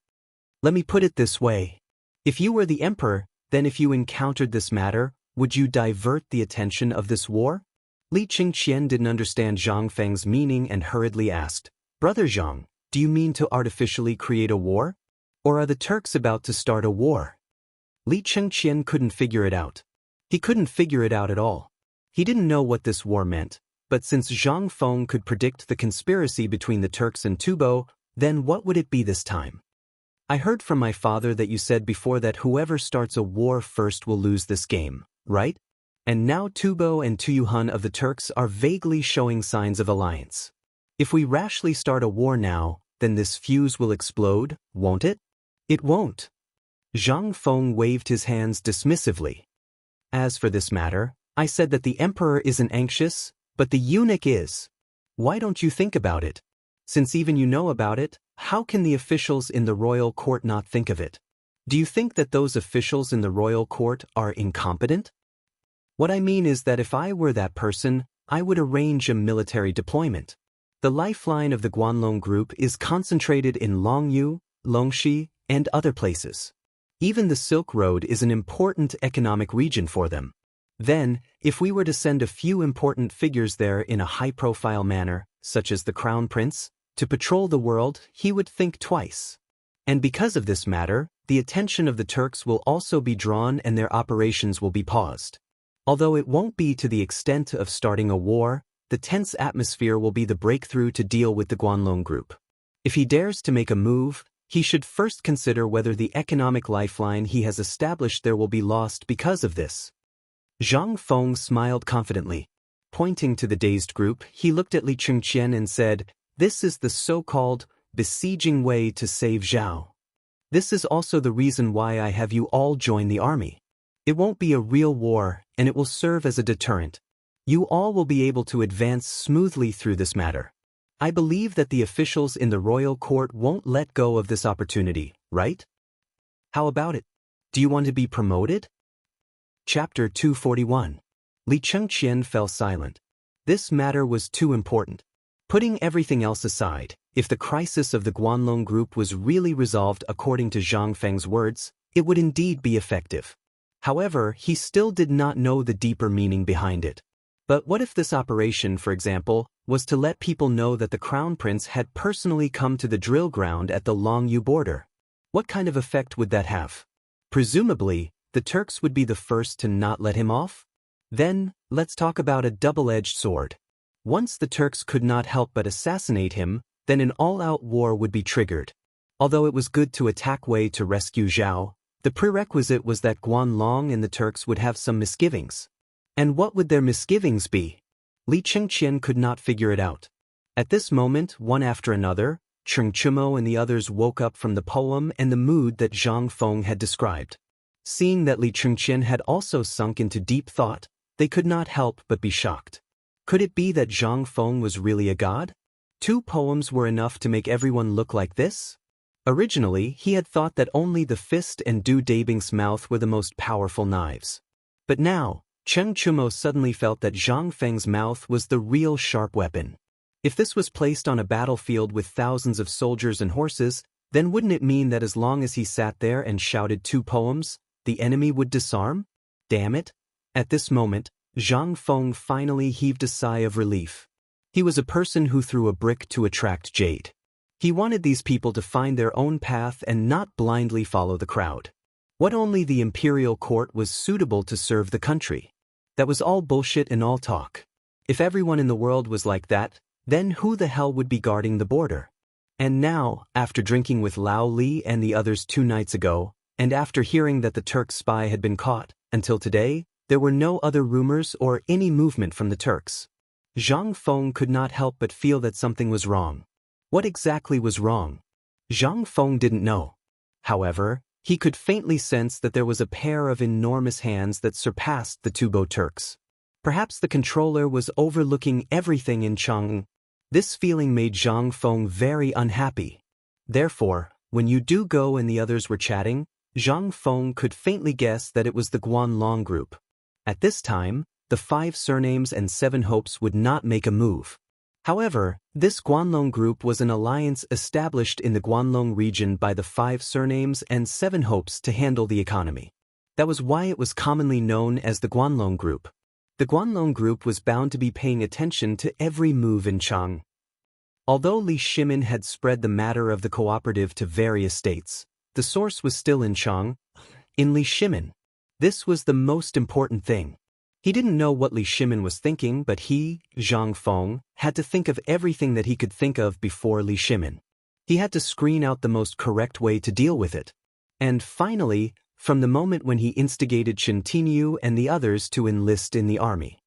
Let me put it this way. If you were the emperor, then if you encountered this matter, would you divert the attention of this war? Li Qingqian didn't understand Zhang Feng's meaning and hurriedly asked, Brother Zhang, do you mean to artificially create a war? Or are the Turks about to start a war? Li Qingqian couldn't figure it out. He couldn't figure it out at all. He didn't know what this war meant, but since Zhang Feng could predict the conspiracy between the Turks and Tubo, then what would it be this time? I heard from my father that you said before that whoever starts a war first will lose this game, right? And now Tubo and Tuyuhun of the Turks are vaguely showing signs of alliance. If we rashly start a war now, then this fuse will explode, won't it? It won't. Zhang Feng waved his hands dismissively. As for this matter, I said that the emperor isn't anxious, but the eunuch is. Why don't you think about it? Since even you know about it, how can the officials in the royal court not think of it? Do you think that those officials in the royal court are incompetent? What I mean is that if I were that person, I would arrange a military deployment. The lifeline of the Guanlong Group is concentrated in Longyu, Longxi, and other places. Even the Silk Road is an important economic region for them. Then, if we were to send a few important figures there in a high-profile manner, such as the Crown Prince, to patrol the world, he would think twice. And because of this matter, the attention of the Turks will also be drawn and their operations will be paused. Although it won't be to the extent of starting a war, the tense atmosphere will be the breakthrough to deal with the Guanlong Group. If he dares to make a move, he should first consider whether the economic lifeline he has established there will be lost because of this. Zhang Feng smiled confidently. Pointing to the dazed group, he looked at Li Qingqian and said, this is the so-called besieging way to save Zhao. This is also the reason why I have you all join the army. It won't be a real war, and it will serve as a deterrent. You all will be able to advance smoothly through this matter. I believe that the officials in the royal court won't let go of this opportunity, right? How about it? Do you want to be promoted? Chapter 241. Li Chengqian fell silent. This matter was too important. Putting everything else aside, if the crisis of the Guanlong group was really resolved according to Zhang Feng's words, it would indeed be effective. However, he still did not know the deeper meaning behind it. But what if this operation, for example, was to let people know that the Crown Prince had personally come to the drill ground at the Longyu border? What kind of effect would that have? Presumably, the Turks would be the first to not let him off? Then, let's talk about a double-edged sword. Once the Turks could not help but assassinate him, then an all-out war would be triggered. Although it was good to attack Wei to rescue Zhao, the prerequisite was that Guanlong and the Turks would have some misgivings. And what would their misgivings be? Li Chengqian could not figure it out. At this moment, one after another, Cheng Chumo and the others woke up from the poem and the mood that Zhang Feng had described. Seeing that Li Chengqian had also sunk into deep thought, they could not help but be shocked. Could it be that Zhang Feng was really a god? 2 poems were enough to make everyone look like this? Originally, he had thought that only the fist and Du Dabing's mouth were the most powerful knives. But now, Cheng Chumo suddenly felt that Zhang Feng's mouth was the real sharp weapon. If this was placed on a battlefield with thousands of soldiers and horses, then wouldn't it mean that as long as he sat there and shouted 2 poems, the enemy would disarm? Damn it! At this moment, Zhang Feng finally heaved a sigh of relief. He was a person who threw a brick to attract jade. He wanted these people to find their own path and not blindly follow the crowd. What only the imperial court was suitable to serve the country. That was all bullshit and all talk. If everyone in the world was like that, then who the hell would be guarding the border? And now, after drinking with Lao Li and the others 2 nights ago, and after hearing that the Turk spy had been caught, until today, there were no other rumors or any movement from the Turks. Zhang Feng could not help but feel that something was wrong. What exactly was wrong? Zhang Feng didn't know. However, he could faintly sense that there was a pair of enormous hands that surpassed the Tubo Turks. Perhaps the controller was overlooking everything in Chang'an. This feeling made Zhang Feng very unhappy. Therefore, when Yu Du Go and the others were chatting, Zhang Feng could faintly guess that it was the Guanlong group. At this time, the 5 surnames and 7 hopes would not make a move. However, this Guanlong group was an alliance established in the Guanlong region by the 5 surnames and 7 hopes to handle the economy. That was why it was commonly known as the Guanlong group. The Guanlong group was bound to be paying attention to every move in Chang. Although Li Shimin had spread the matter of the cooperative to various states, the source was still in Chang, in Li Shimin. This was the most important thing. He didn't know what Li Shimin was thinking, but he, Zhang Feng, had to think of everything that he could think of before Li Shimin. He had to screen out the most correct way to deal with it. And finally, from the moment when he instigated Chen Tinyu and the others to enlist in the army,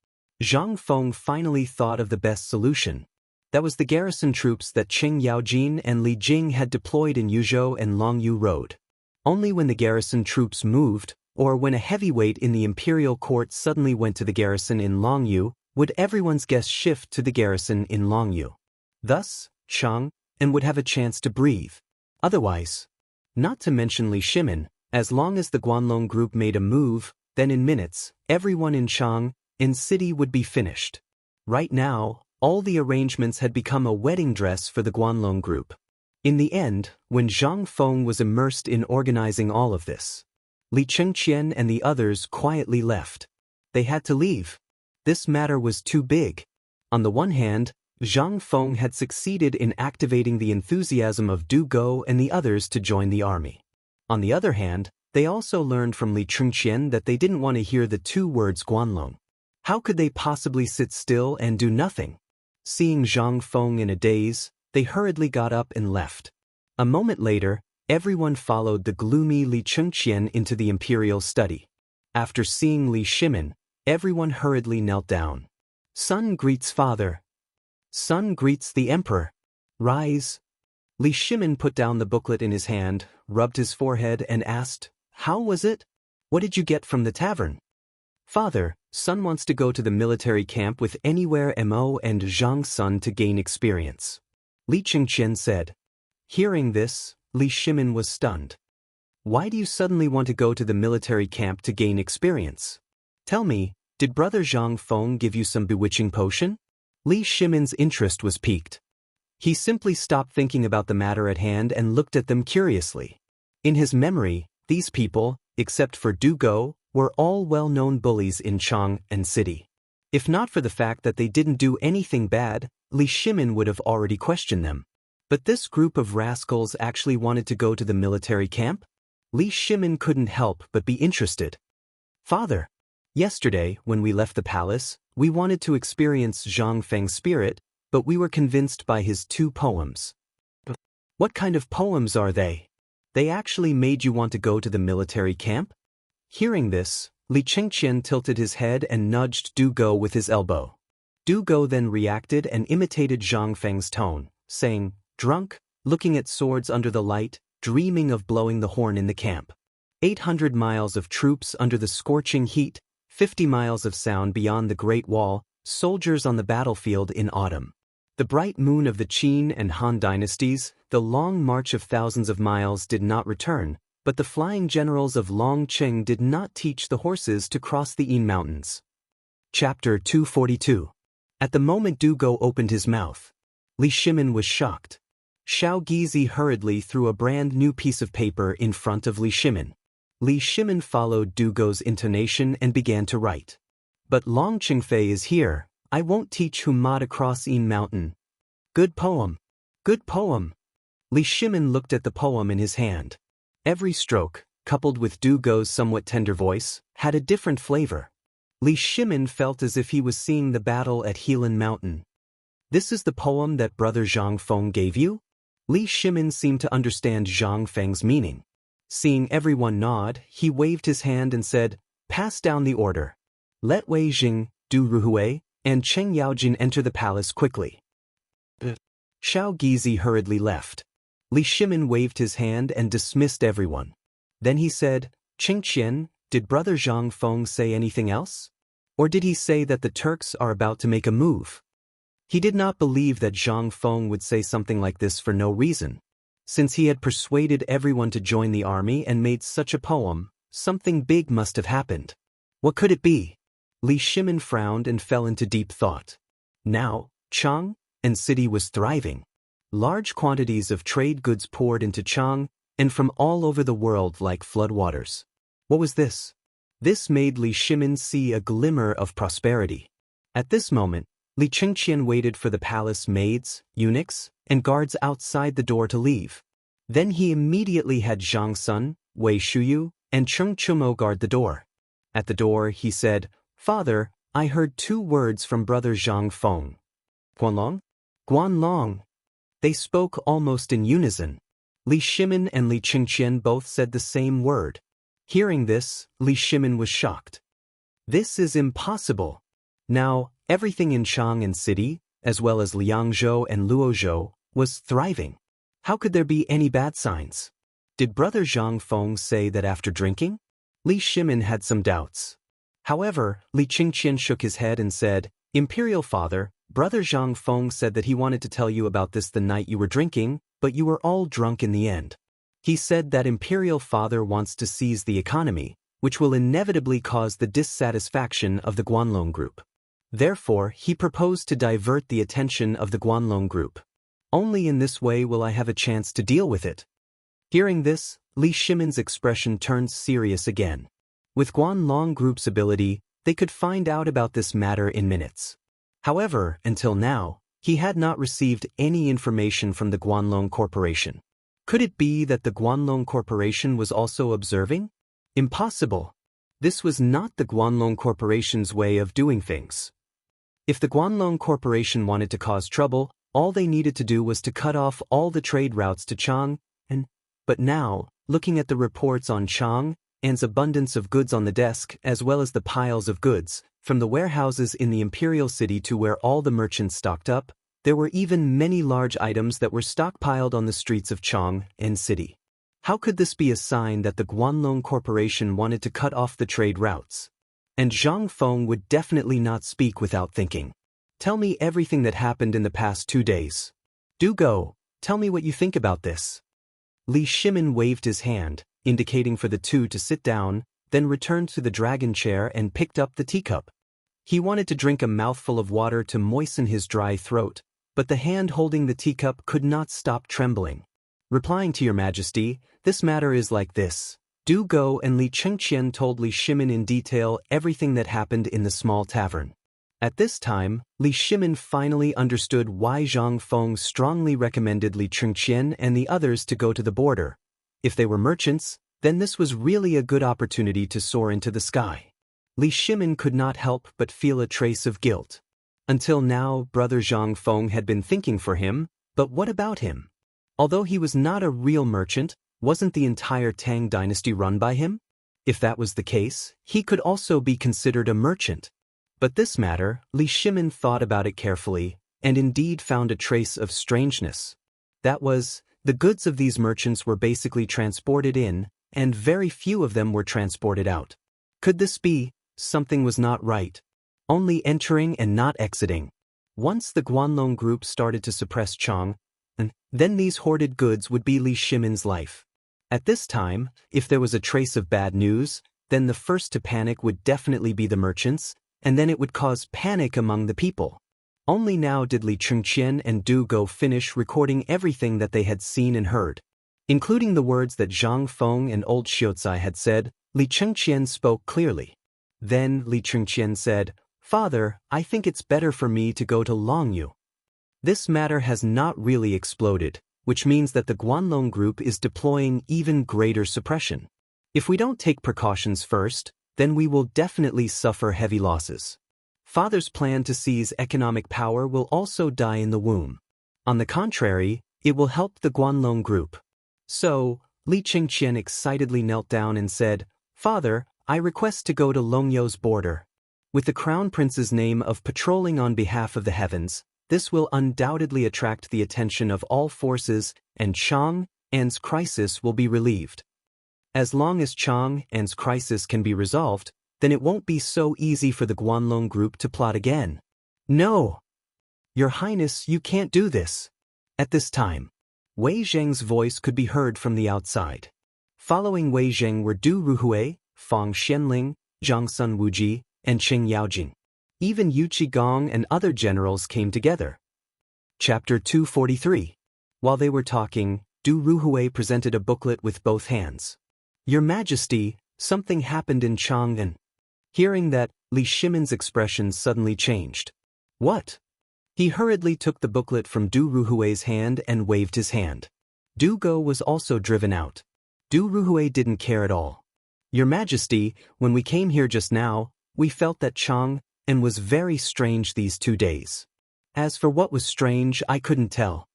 Zhang Feng finally thought of the best solution. That was the garrison troops that Qing Yaojin and Li Jing had deployed in Yuzhou and Longyu Road. Only when the garrison troops moved, or when a heavyweight in the imperial court suddenly went to the garrison in Longyu, would everyone's guess shift to the garrison in Longyu. Thus, Chang and would have a chance to breathe. Otherwise, not to mention Li Shimin, as long as the Guanlong group made a move, then in minutes, everyone in Chang, in city would be finished. Right now, all the arrangements had become a wedding dress for the Guanlong group. In the end, when Zhang Feng was immersed in organizing all of this, Li Chengqian and the others quietly left. They had to leave. This matter was too big. On the one hand, Zhang Feng had succeeded in activating the enthusiasm of Du Go and the others to join the army. On the other hand, they also learned from Li Chengqian that they didn't want to hear the 2 words Guanlong. How could they possibly sit still and do nothing? Seeing Zhang Feng in a daze, they hurriedly got up and left. A moment later, everyone followed the gloomy Li Chengqian into the imperial study. After seeing Li Shimin, everyone hurriedly knelt down. Son greets father. Son greets the emperor. Rise. Li Shimin put down the booklet in his hand, rubbed his forehead and asked, "How was it? What did you get from the tavern?" "Father, son wants to go to the military camp with Anywhere Mo and Zhang's son to gain experience," Li Chengqian said. Hearing this, Li Shimin was stunned. "Why do you suddenly want to go to the military camp to gain experience? Tell me, Did Brother Zhang Feng give you some bewitching potion? Li Shimin's interest was piqued. He simply stopped thinking about the matter at hand and looked at them curiously. In his memory, these people, except for Du Go, were all well-known bullies in Chang'an City. If not for the fact that they didn't do anything bad, Li Shimin would have already questioned them. But this group of rascals actually wanted to go to the military camp? Li Shimin couldn't help but be interested. Father, yesterday, when we left the palace, we wanted to experience Zhang Feng's spirit, but we were convinced by his 2 poems. What kind of poems are they? They actually made you want to go to the military camp? Hearing this, Li Chengqian tilted his head and nudged Du Go with his elbow. Du Go then reacted and imitated Zhang Feng's tone, saying, "Drunk, looking at swords under the light, dreaming of blowing the horn in the camp. 800 miles of troops under the scorching heat, 50 miles of sound beyond the Great Wall, soldiers on the battlefield in autumn. The bright moon of the Qin and Han dynasties, the long march of thousands of miles did not return, but the flying generals of Longqing did not teach the horses to cross the Yin Mountains." Chapter 242. At the moment Du Go opened his mouth, Li Shimin was shocked. Xiao Gizi hurriedly threw a brand new piece of paper in front of Li Shimin. Li Shimin followed Du Go's intonation and began to write. "But Long Qingfei is here, I won't teach whom ma to cross Yin Mountain." Good poem. Good poem. Li Shimin looked at the poem in his hand. Every stroke, coupled with Du Go's somewhat tender voice, had a different flavor. Li Shimin felt as if he was seeing the battle at Helan Mountain. "This is the poem that Brother Zhang Feng gave you?" Li Shimin seemed to understand Zhang Feng's meaning. Seeing everyone nod, he waved his hand and said, "Pass down the order. Let Wei Jing, Du Ruhui, and Cheng Yaojin enter the palace quickly." Xiao Gizi hurriedly left. Li Shimin waved his hand and dismissed everyone. Then he said, "Qingqian, did Brother Zhang Feng say anything else? Or did he say that the Turks are about to make a move?" He did not believe that Zhang Feng would say something like this for no reason. Since he had persuaded everyone to join the army and made such a poem, something big must have happened. What could it be? Li Shimin frowned and fell into deep thought. Now, Chang'an City was thriving. Large quantities of trade goods poured into Chang, and from all over the world like floodwaters. What was this? This made Li Shimin see a glimmer of prosperity. At this moment, Li Chengqian waited for the palace maids, eunuchs, and guards outside the door to leave. Then he immediately had Zhang Sun, Wei Shuyu, and Cheng Chumo guard the door. At the door, he said, "Father, I heard 2 words from Brother Zhang Feng." "Guanlong?" "Guanlong." They spoke almost in unison. Li Shimin and Li Chengqian both said the same word. Hearing this, Li Shimin was shocked. This is impossible. Now, everything in Chang'an City, as well as Liangzhou and Luozhou, was thriving. How could there be any bad signs? Did Brother Zhang Feng say that after drinking? Li Shimin had some doubts. However, Li Chengqian shook his head and said, "Imperial Father, Brother Zhang Feng said that he wanted to tell you about this the night you were drinking, but you were all drunk in the end. He said that Imperial Father wants to seize the economy, which will inevitably cause the dissatisfaction of the Guanlong group. Therefore, he proposed to divert the attention of the Guanlong group. Only in this way will I have a chance to deal with it." Hearing this, Li Shimin's expression turned serious again. With Guanlong group's ability, they could find out about this matter in minutes. However, until now, he had not received any information from the Guanlong Corporation. Could it be that the Guanlong Corporation was also observing? Impossible. This was not the Guanlong Corporation's way of doing things. If the Guanlong Corporation wanted to cause trouble, all they needed to do was to cut off all the trade routes to Chang'an. But now, looking at the reports on Chang'an's abundance of goods on the desk as well as the piles of goods, from the warehouses in the imperial city to where all the merchants stocked up, there were even many large items that were stockpiled on the streets of Chang'an City. How could this be a sign that the Guanlong Corporation wanted to cut off the trade routes? And Zhang Feng would definitely not speak without thinking. "Tell me everything that happened in the past 2 days. Do go, tell me what you think about this." Li Shimin waved his hand, indicating for the 2 to sit down, then returned to the dragon chair and picked up the teacup. He wanted to drink a mouthful of water to moisten his dry throat, but the hand holding the teacup could not stop trembling. Replying to your majesty, this matter is like this. Du Go and Li Chengqian told Li Shimin in detail everything that happened in the small tavern. At this time, Li Shimin finally understood why Zhang Feng strongly recommended Li Chengqian and the others to go to the border. If they were merchants, then this was really a good opportunity to soar into the sky. Li Shimin could not help but feel a trace of guilt. Until now, brother Zhang Feng had been thinking for him, but what about him? Although he was not a real merchant, wasn't the entire Tang dynasty run by him? If that was the case, he could also be considered a merchant. But this matter, Li Shimin thought about it carefully, and indeed found a trace of strangeness. That was, the goods of these merchants were basically transported in, and very few of them were transported out. Could this be, something was not right? Only entering and not exiting. Once the Guanlong group started to suppress Chang, then these hoarded goods would be Li Shimin's life. At this time, if there was a trace of bad news, then the first to panic would definitely be the merchants, and then it would cause panic among the people. Only now did Li Chengqian and Du Go finish recording everything that they had seen and heard. Including the words that Zhang Feng and old Xiuzai had said, Li Chengqian spoke clearly. Then Li Chengqian said, "Father, I think it's better for me to go to Longyu." This matter has not really exploded, which means that the Guanlong group is deploying even greater suppression. If we don't take precautions first, then we will definitely suffer heavy losses. Father's plan to seize economic power will also die in the womb. On the contrary, it will help the Guanlong group. So, Li Chengqian excitedly knelt down and said, "Father, I request to go to Longyou's border. With the Crown Prince's name of patrolling on behalf of the heavens, this will undoubtedly attract the attention of all forces, and Chang'an's crisis will be relieved. As long as Chang'an's crisis can be resolved, then it won't be so easy for the Guanlong group to plot again." "No! Your Highness, you can't do this." At this time, Wei Zheng's voice could be heard from the outside. Following Wei Zheng were Du Ruhui, Fang Xianling, Zhang Sun Wuji, and Cheng Yaojing. Even Yu Qigong and other generals came together. Chapter 243. While they were talking, Du Ruhui presented a booklet with both hands. "Your Majesty, something happened in Chang'an." Hearing that, Li Shimin's expression suddenly changed. "What?" He hurriedly took the booklet from Du Ruhui's hand and waved his hand. Du Go was also driven out. Du Ruhui didn't care at all. "Your Majesty, when we came here just now, we felt that Chang'an was very strange these 2 days. As for what was strange, I couldn't tell.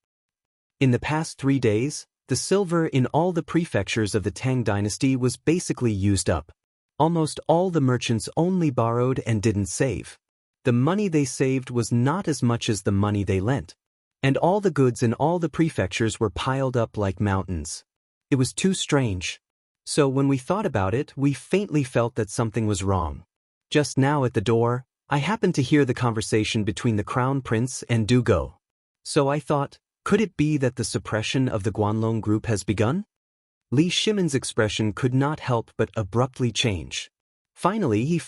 In the past 3 days, the silver in all the prefectures of the Tang dynasty was basically used up. Almost all the merchants only borrowed and didn't save. The money they saved was not as much as the money they lent. And all the goods in all the prefectures were piled up like mountains. It was too strange. So when we thought about it, we faintly felt that something was wrong. Just now at the door, I happened to hear the conversation between the Crown Prince and Du Go. So I thought, could it be that the suppression of the Guanlong group has begun?" Li Shimin's expression could not help but abruptly change. Finally, he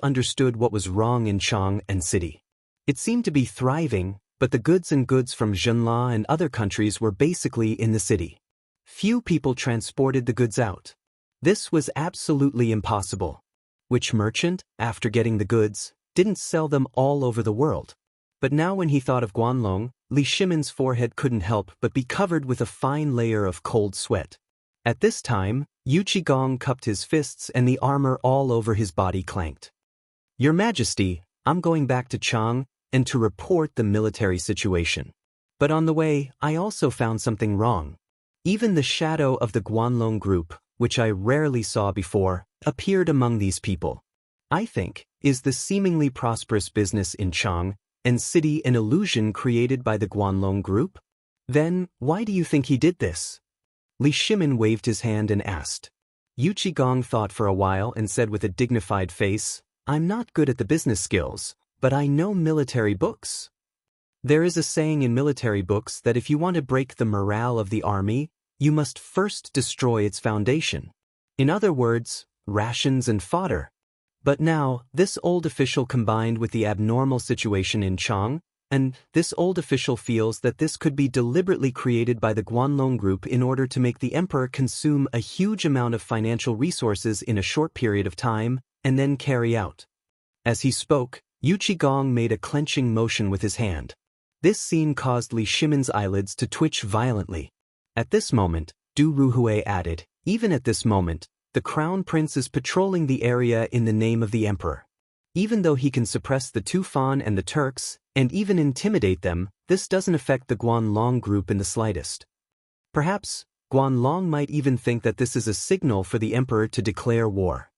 understood what was wrong in Chang'an city. It seemed to be thriving, but the goods from Zhenla and other countries were basically in the city. Few people transported the goods out. This was absolutely impossible. Which merchant, after getting the goods, didn't sell them all over the world? But now when he thought of Guanlong, Li Shimin's forehead couldn't help but be covered with a fine layer of cold sweat. At this time, Yu Qigong cupped his fists and the armor all over his body clanked. "Your Majesty, I'm going back to Chang'an to report the military situation. But on the way, I also found something wrong. Even the shadow of the Guanlong group, which I rarely saw before, appeared among these people. I think, is the seemingly prosperous business in Chang'an city an illusion created by the Guanlong group? Then, why do you think he did this?" Li Shimin waved his hand and asked. Yu Qigong thought for a while and said with a dignified face, "I'm not good at the business skills, but I know military books. There is a saying in military books that if you want to break the morale of the army, you must first destroy its foundation. In other words, rations and fodder. But now, this old official combined with the abnormal situation in Chang, and this old official feels that this could be deliberately created by the Guanlong group in order to make the emperor consume a huge amount of financial resources in a short period of time, and then carry out. As he spoke, Yu Qigong made a clenching motion with his hand. This scene caused Li Shimin's eyelids to twitch violently. At this moment, Du Ruhui added, even at this moment, the crown prince is patrolling the area in the name of the emperor. Even though he can suppress the Tufan and the Turks, and even intimidate them, this doesn't affect the Guanlong group in the slightest. Perhaps, Guanlong might even think that this is a signal for the emperor to declare war.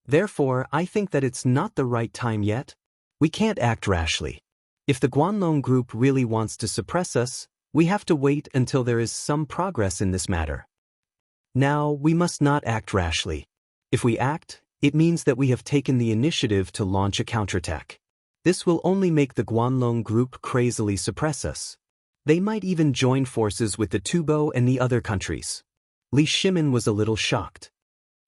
Therefore, I think that it's not the right time yet. We can't act rashly. If the Guanlong group really wants to suppress us, we have to wait until there is some progress in this matter. Now, we must not act rashly. If we act, it means that we have taken the initiative to launch a counterattack. This will only make the Guanlong group crazily suppress us. They might even join forces with the Tubo and the other countries. Li Shimin was a little shocked.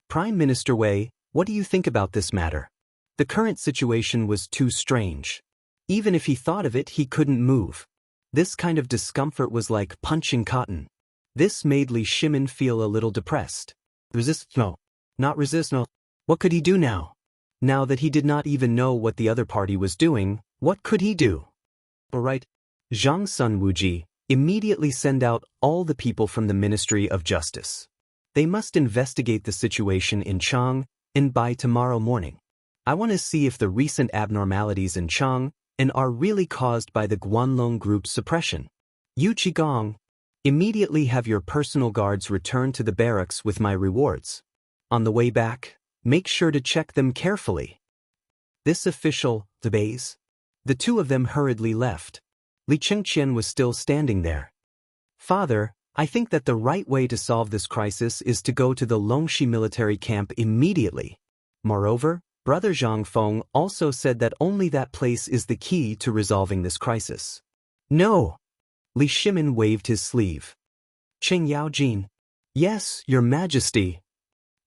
Prime Minister Wei, what do you think about this matter? The current situation was too strange. Even if he thought of it, he couldn't move. This kind of discomfort was like punching cotton. This made Li Shimin feel a little depressed. Resist? No. Not resist? No. What could he do now? Now that he did not even know what the other party was doing, what could he do? Alright. Zhang Sun Wuji, immediately send out all the people from the Ministry of Justice. They must investigate the situation in Chang, and by tomorrow morning. I want to see if the recent abnormalities in Chang are really caused by the Guanlong group's suppression. Yu Qigong, immediately have your personal guards return to the barracks with my rewards. On the way back, make sure to check them carefully. This official obeys. The two of them hurriedly left. Li Chengqian was still standing there. Father, I think that the right way to solve this crisis is to go to the Longxi military camp immediately. Moreover, Brother Zhang Feng also said that only that place is the key to resolving this crisis. No! Li Shimin waved his sleeve. Cheng Yaojin. Yes, Your Majesty.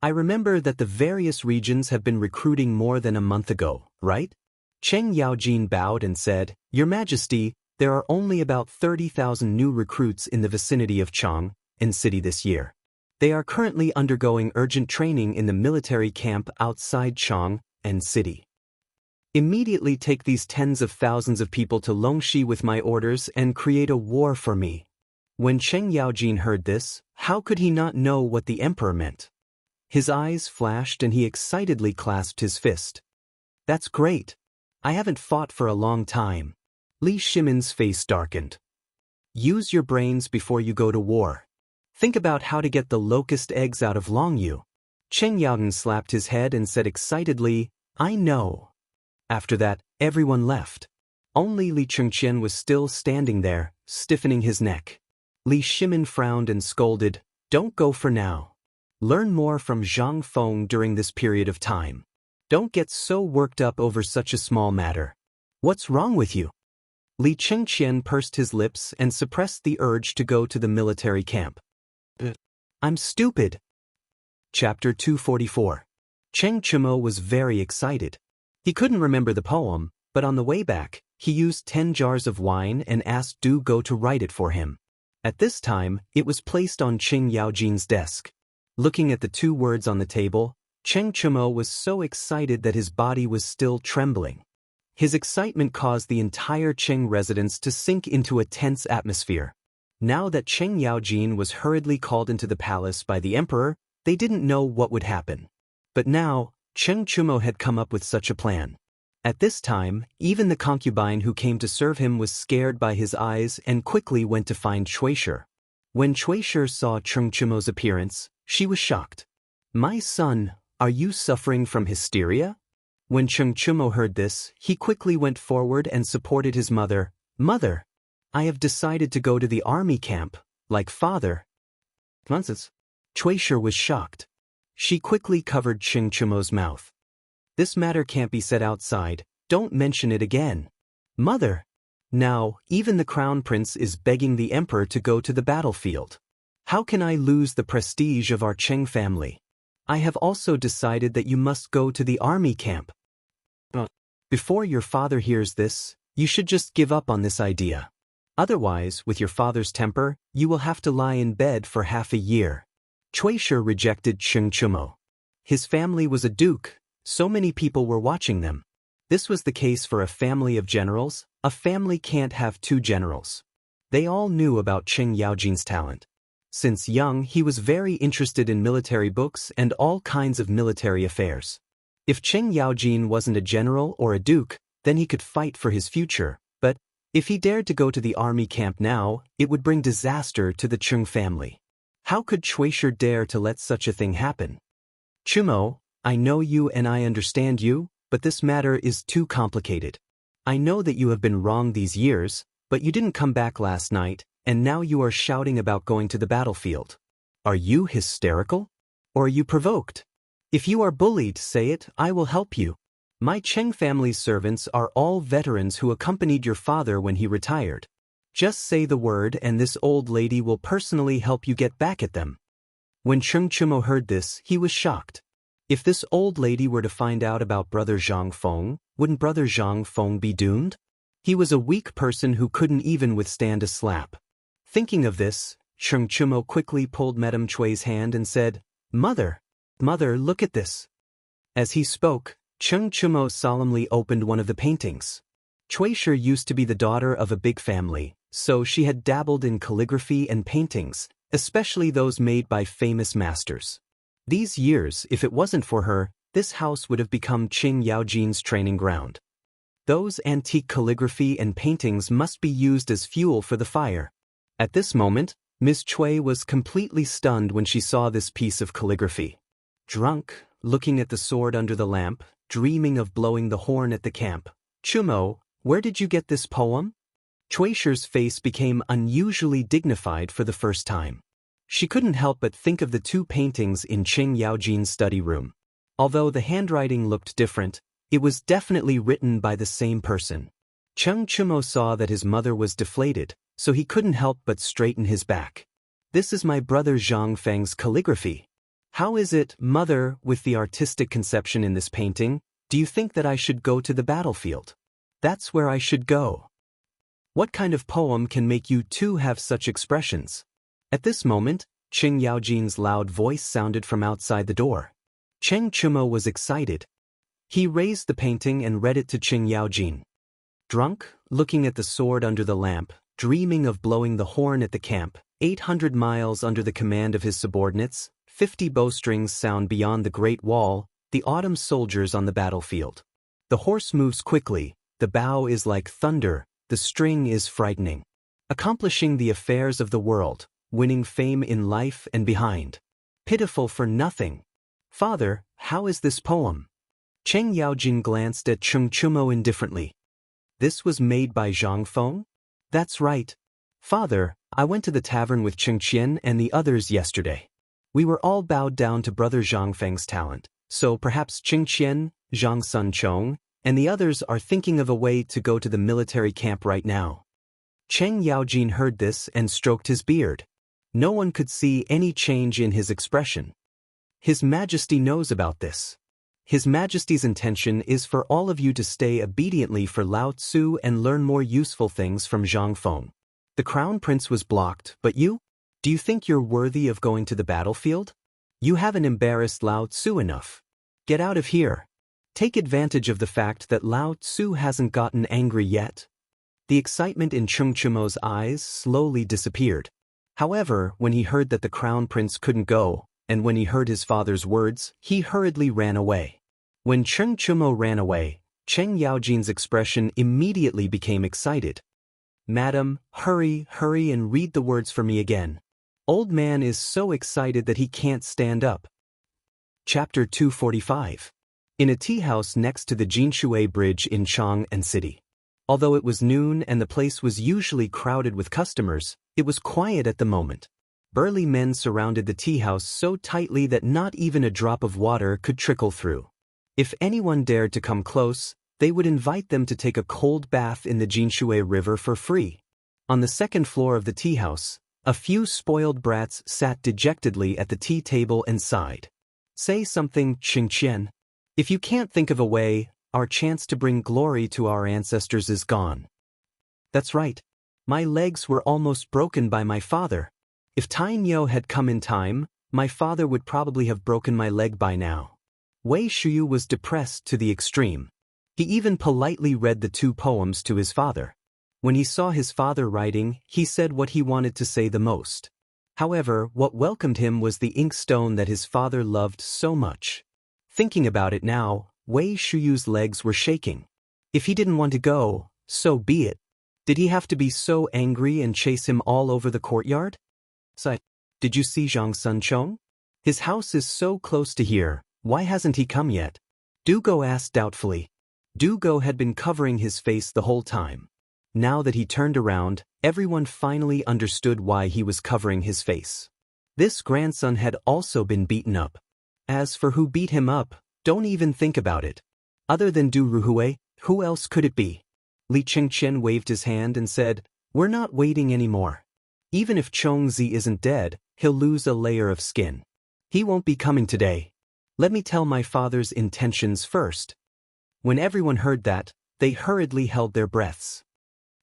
I remember that the various regions have been recruiting more than a month ago, right? Cheng Yaojin bowed and said, Your Majesty, there are only about 30,000 new recruits in the vicinity of Chang, city this year. They are currently undergoing urgent training in the military camp outside Chang, city. Immediately take these tens of thousands of people to Longxi with my orders and create a war for me. When Cheng Yaojin heard this, how could he not know what the emperor meant? His eyes flashed and he excitedly clasped his fist. That's great. I haven't fought for a long time. Li Shimin's face darkened. Use your brains before you go to war. Think about how to get the locust eggs out of Longyu. Cheng Yaojin slapped his head and said excitedly, I know. After that, everyone left. Only Li Chengqian was still standing there, stiffening his neck. Li Shimin frowned and scolded, Don't go for now. Learn more from Zhang Feng during this period of time. Don't get so worked up over such a small matter. What's wrong with you? Li Chengqian pursed his lips and suppressed the urge to go to the military camp. I'm stupid. Chapter 244. Cheng Chimo was very excited. He couldn't remember the poem, but on the way back, he used 10 jars of wine and asked Du Go to write it for him. At this time, it was placed on Cheng Yaojin's desk. Looking at the 2 words on the table, Cheng Chimo was so excited that his body was still trembling. His excitement caused the entire Cheng residence to sink into a tense atmosphere. Now that Cheng Yaojin was hurriedly called into the palace by the emperor, they didn't know what would happen. But now, Cheng Chimo had come up with such a plan. At this time, even the concubine who came to serve him was scared by his eyes and quickly went to find Chuishi. When Chuishi saw Cheng Chimo's appearance, she was shocked. My son, are you suffering from hysteria? When Cheng Chimo heard this, he quickly went forward and supported his mother. Mother, I have decided to go to the army camp, like father. Nonsense. Chuishi was shocked. She quickly covered Cheng Chimo's mouth. This matter can't be said outside, don't mention it again. Mother! Now, even the crown prince is begging the emperor to go to the battlefield. How can I lose the prestige of our Cheng family? I have also decided that you must go to the army camp. Before your father hears this, you should just give up on this idea. Otherwise, with your father's temper, you will have to lie in bed for half a year. Chuishi rejected Cheng Chumo. His family was a duke, so many people were watching them. This was the case for a family of generals. A family can't have two generals. They all knew about Cheng Yaojin's talent. Since young, he was very interested in military books and all kinds of military affairs. If Cheng Yaojin wasn't a general or a duke, then he could fight for his future, but if he dared to go to the army camp now, it would bring disaster to the Cheng family. How could Chuishi dare to let such a thing happen? Chumo, I know you and I understand you, but this matter is too complicated. I know that you have been wrong these years, but you didn't come back last night, and now you are shouting about going to the battlefield. Are you hysterical? Or are you provoked? If you are bullied, say it, I will help you. My Cheng family's servants are all veterans who accompanied your father when he retired. Just say the word and this old lady will personally help you get back at them. When Cheng Chumo heard this, he was shocked. If this old lady were to find out about Brother Zhang Feng, wouldn't Brother Zhang Feng be doomed? He was a weak person who couldn't even withstand a slap. Thinking of this, Cheng Chumo quickly pulled Madame Chui's hand and said, Mother, look at this. As he spoke, Cheng Chumo solemnly opened one of the paintings. Chuishi used to be the daughter of a big family, so she had dabbled in calligraphy and paintings, especially those made by famous masters. These years, if it wasn't for her, this house would have become Cheng Yaojin's training ground. Those antique calligraphy and paintings must be used as fuel for the fire. At this moment, Miss Chui was completely stunned when she saw this piece of calligraphy. Drunk, looking at the sword under the lamp, dreaming of blowing the horn at the camp. Chumo, where did you get this poem? Chuishi's face became unusually dignified for the first time. She couldn't help but think of the two paintings in Cheng Yaojin's study room. Although the handwriting looked different, it was definitely written by the same person. Cheng Chumo saw that his mother was deflated, so he couldn't help but straighten his back. This is my brother Zhang Feng's calligraphy. How is it, mother, with the artistic conception in this painting, do you think that I should go to the battlefield? That's where I should go. What kind of poem can make you two have such expressions? At this moment, Cheng Yaojin's loud voice sounded from outside the door. Cheng Chumo was excited. He raised the painting and read it to Cheng Yaojin. Drunk, looking at the sword under the lamp, dreaming of blowing the horn at the camp, 800 miles under the command of his subordinates, 50 bowstrings sound beyond the Great Wall, the autumn soldiers on the battlefield. The horse moves quickly, the bow is like thunder, the string is frightening. Accomplishing the affairs of the world, winning fame in life and behind. Pitiful for nothing. Father, how is this poem? Cheng Yaojin glanced at Cheng Chumo indifferently. This was made by Zhang Feng? That's right. Father, I went to the tavern with Cheng Qian and the others yesterday. We were all bowed down to Brother Zhang Feng's talent, so perhaps Cheng Qian, Zhang Sun Chong, and the others are thinking of a way to go to the military camp right now. Cheng Yaojin heard this and stroked his beard. No one could see any change in his expression. His Majesty knows about this. His Majesty's intention is for all of you to stay obediently for Lao Tzu and learn more useful things from Zhang Feng. The Crown Prince was blocked, but you? Do you think you're worthy of going to the battlefield? You haven't embarrassed Lao Tzu enough. Get out of here. Take advantage of the fact that Lao Tzu hasn't gotten angry yet. The excitement in Cheng Chumo's eyes slowly disappeared. However, when he heard that the Crown Prince couldn't go, and when he heard his father's words, he hurriedly ran away. When Cheng Chumo ran away, Cheng Yaojin's expression immediately became excited. Madam, hurry and read the words for me again. Old man is so excited that he can't stand up. Chapter 245. In a tea house next to the Jinshui Bridge in Chang'an City. Although it was noon and the place was usually crowded with customers, it was quiet at the moment. Burly men surrounded the tea house so tightly that not even a drop of water could trickle through. If anyone dared to come close, they would invite them to take a cold bath in the Jinshui River for free. On the second floor of the tea house, a few spoiled brats sat dejectedly at the tea table and sighed. Say something, Cheng Qian. If you can't think of a way, our chance to bring glory to our ancestors is gone. That's right. My legs were almost broken by my father. If Tainyo had come in time, my father would probably have broken my leg by now. Wei Shuyu was depressed to the extreme. He even politely read the 2 poems to his father. When he saw his father writing, he said what he wanted to say the most. However, what welcomed him was the inkstone that his father loved so much. Thinking about it now, Wei Shuyu's legs were shaking. If he didn't want to go, so be it. Did he have to be so angry and chase him all over the courtyard? Did you see Zhang Sunchong? His house is so close to here, why hasn't he come yet? Du Go asked doubtfully. Du Go had been covering his face the whole time. Now that he turned around, everyone finally understood why he was covering his face. This grandson had also been beaten up. As for who beat him up, don't even think about it. Other than Du Ruhui, who else could it be? Li Qingqian waved his hand and said, "We're not waiting anymore. Even if Chongzi isn't dead, he'll lose a layer of skin. He won't be coming today. Let me tell my father's intentions first." When everyone heard that, they hurriedly held their breaths.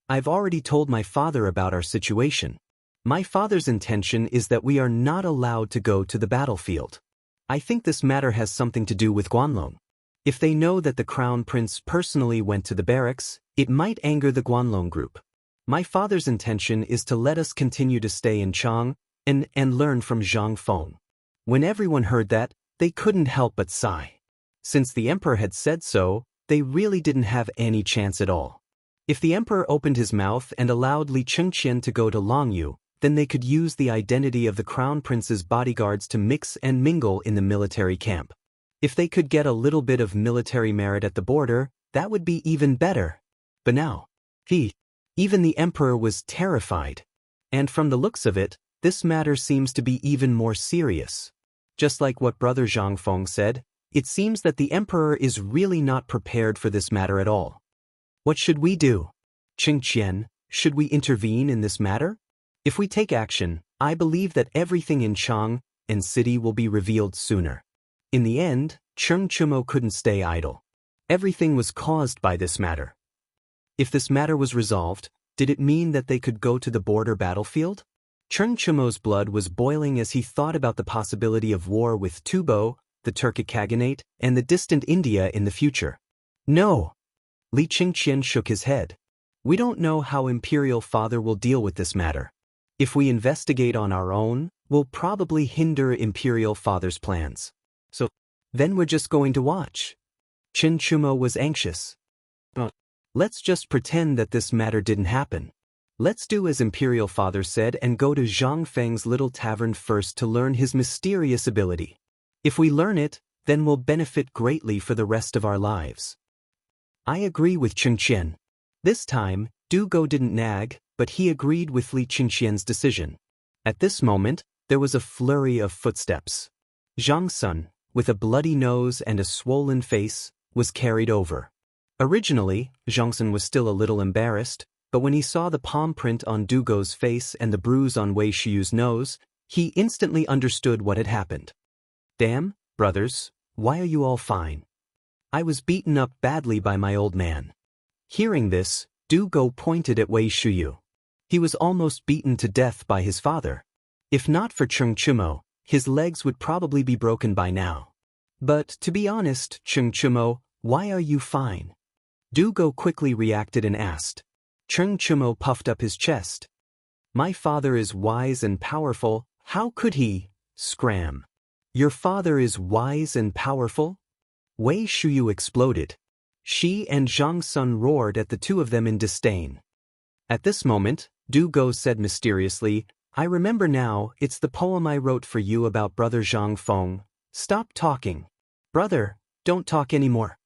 I've already told my father about our situation. My father's intention is that we are not allowed to go to the battlefield. I think this matter has something to do with Guanlong. If they know that the Crown Prince personally went to the barracks, it might anger the Guanlong group. My father's intention is to let us continue to stay in Chang and learn from Zhang Feng. When everyone heard that, they couldn't help but sigh. Since the emperor had said so, they really didn't have any chance at all. If the emperor opened his mouth and allowed Li Qingqian to go to Longyu, then they could use the identity of the Crown Prince's bodyguards to mix and mingle in the military camp. If they could get a little bit of military merit at the border, that would be even better. But now, even the emperor was terrified. And from the looks of it, this matter seems to be even more serious. Just like what Brother Zhang Feng said, it seems that the emperor is really not prepared for this matter at all. What should we do? Qingqian, should we intervene in this matter? If we take action, I believe that everything in Chang and city will be revealed sooner. In the end, Cheng Chumo couldn't stay idle. Everything was caused by this matter. If this matter was resolved, did it mean that they could go to the border battlefield? Cheng Chumo's blood was boiling as he thought about the possibility of war with Tubo, the Turkic Khaganate, and the distant India in the future. No! Li Qingqian shook his head. We don't know how Imperial Father will deal with this matter. If we investigate on our own, we'll probably hinder Imperial Father's plans. So, then we're just going to watch. Chen Chumo was anxious. Let's just pretend that this matter didn't happen. Let's do as Imperial Father said and go to Zhang Feng's little tavern first to learn his mysterious ability. If we learn it, then we'll benefit greatly for the rest of our lives. I agree with Qingqian. This time, Du Go didn't nag, but he agreed with Li Qingqian's decision. At this moment, there was a flurry of footsteps. Zhang Sun, with a bloody nose and a swollen face, was carried over. Originally, Zhang Sun was still a little embarrassed, but when he saw the palm print on Du Go's face and the bruise on Wei Shuyu's nose, he instantly understood what had happened. Damn, brothers, why are you all fine? I was beaten up badly by my old man. Hearing this, Du Go pointed at Wei Shuyu. He was almost beaten to death by his father. If not for Cheng Chumo, his legs would probably be broken by now. But to be honest, Cheng Chumo, why are you fine? Du Go quickly reacted and asked. Cheng Chumo puffed up his chest. My father is wise and powerful, how could he? Scram. Your father is wise and powerful? Wei Shuyu exploded. She and Zhang Sun roared at the two of them in disdain. At this moment, Du Go said mysteriously, I remember now, it's the poem I wrote for you about Brother Zhang Feng. Stop talking. Brother, don't talk anymore.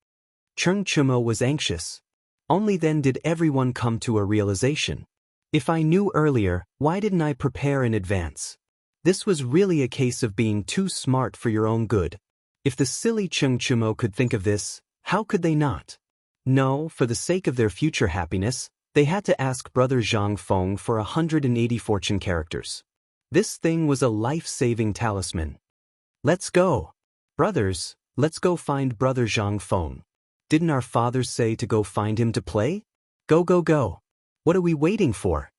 Cheng Chumo was anxious. Only then did everyone come to a realization. If I knew earlier, why didn't I prepare in advance? This was really a case of being too smart for your own good. If the silly Cheng Chumo could think of this, how could they not? No, for the sake of their future happiness, they had to ask Brother Zhang Feng for 180 fortune characters. This thing was a life-saving talisman. Let's go. Brothers, let's go find Brother Zhang Feng. Didn't our fathers say to go find him to play? Go, go, go. What are we waiting for?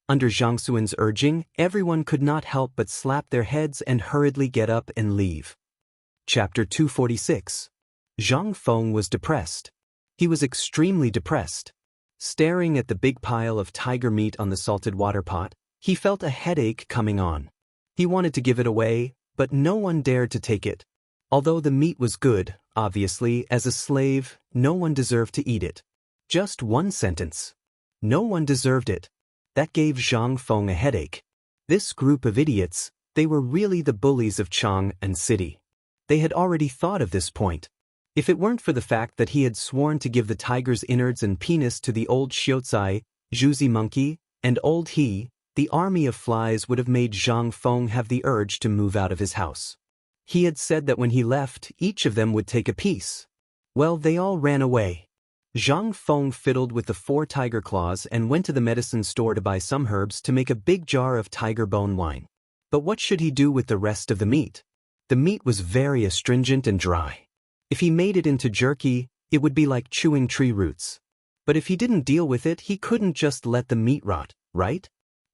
Under Zhang Xuan's urging, everyone could not help but slap their heads and hurriedly get up and leave. Chapter 246. Zhang Feng was depressed. He was extremely depressed. Staring at the big pile of tiger meat on the salted water pot, he felt a headache coming on. He wanted to give it away, but no one dared to take it. Although the meat was good, obviously, as a slave, no one deserved to eat it. Just one sentence. No one deserved it. That gave Zhang Feng a headache. This group of idiots, they were really the bullies of Chang'an City. They had already thought of this point. If it weren't for the fact that he had sworn to give the tiger's innards and penis to the old Xiaocai, Zhuzi monkey, and old He, the army of flies would have made Zhang Feng have the urge to move out of his house. He had said that when he left, each of them would take a piece. Well, they all ran away. Zhang Feng fiddled with the 4 tiger claws and went to the medicine store to buy some herbs to make a big jar of tiger bone wine. But what should he do with the rest of the meat? The meat was very astringent and dry. If he made it into jerky, it would be like chewing tree roots. But if he didn't deal with it, he couldn't just let the meat rot, right?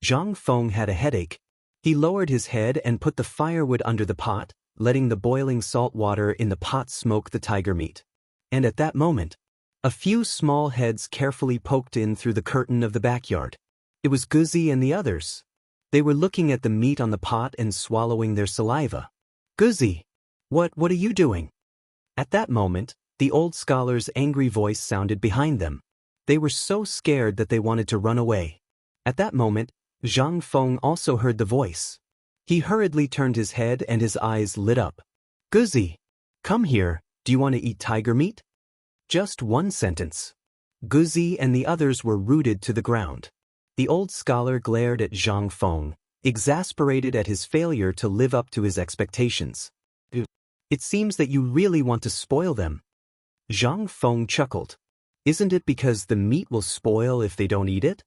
Zhang Feng had a headache. He lowered his head and put the firewood under the pot, letting the boiling salt water in the pot smoke the tiger meat. And at that moment, a few small heads carefully poked in through the curtain of the backyard. It was Guzi and the others. They were looking at the meat on the pot and swallowing their saliva. Guzi! What are you doing? At that moment, the old scholar's angry voice sounded behind them. They were so scared that they wanted to run away. At that moment, Zhang Feng also heard the voice. He hurriedly turned his head and his eyes lit up. Guzi! Come here, do you want to eat tiger meat? Just one sentence. Guzi and the others were rooted to the ground. The old scholar glared at Zhang Feng, exasperated at his failure to live up to his expectations. It seems that you really want to spoil them. Zhang Feng chuckled. Isn't it because the meat will spoil if they don't eat it?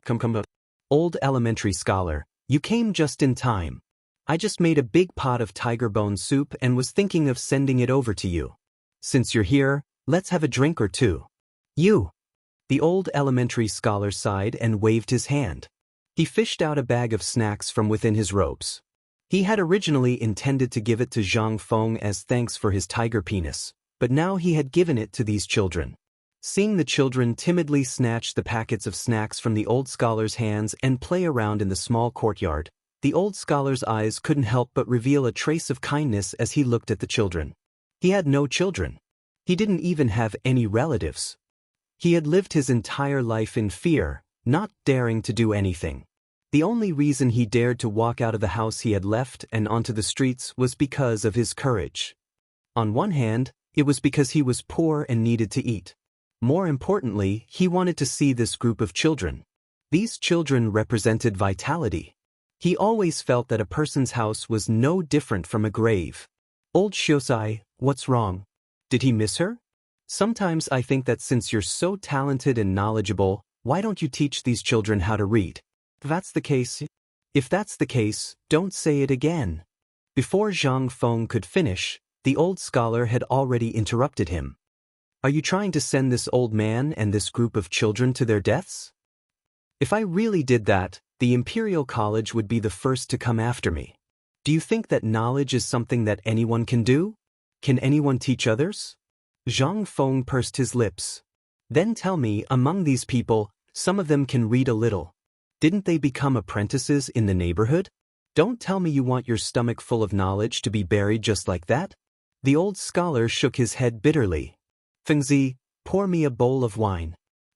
Come. Old elementary scholar, you came just in time. I just made a big pot of tiger bone soup and was thinking of sending it over to you. Since you're here, let's have a drink or two. You! The old elementary scholar sighed and waved his hand. He fished out a bag of snacks from within his robes. He had originally intended to give it to Zhang Feng as thanks for his tiger penis, but now he had given it to these children. Seeing the children timidly snatch the packets of snacks from the old scholar's hands and play around in the small courtyard, the old scholar's eyes couldn't help but reveal a trace of kindness as he looked at the children. He had no children. He didn't even have any relatives. He had lived his entire life in fear, not daring to do anything. The only reason he dared to walk out of the house he had left and onto the streets was because of his courage. On one hand, it was because he was poor and needed to eat. More importantly, he wanted to see this group of children. These children represented vitality. He always felt that a person's house was no different from a grave. Old Xiaocai, what's wrong? Did he miss her? Sometimes I think that since you're so talented and knowledgeable, why don't you teach these children how to read? If that's the case, don't say it again. Before Zhang Feng could finish, the old scholar had already interrupted him. Are you trying to send this old man and this group of children to their deaths? If I really did that, the Imperial College would be the first to come after me. Do you think that knowledge is something that anyone can do? Can anyone teach others? Zhang Feng pursed his lips. Then tell me, among these people, some of them can read a little. Didn't they become apprentices in the neighborhood? Don't tell me you want your stomach full of knowledge to be buried just like that. The old scholar shook his head bitterly. Fengzi, pour me a bowl of wine.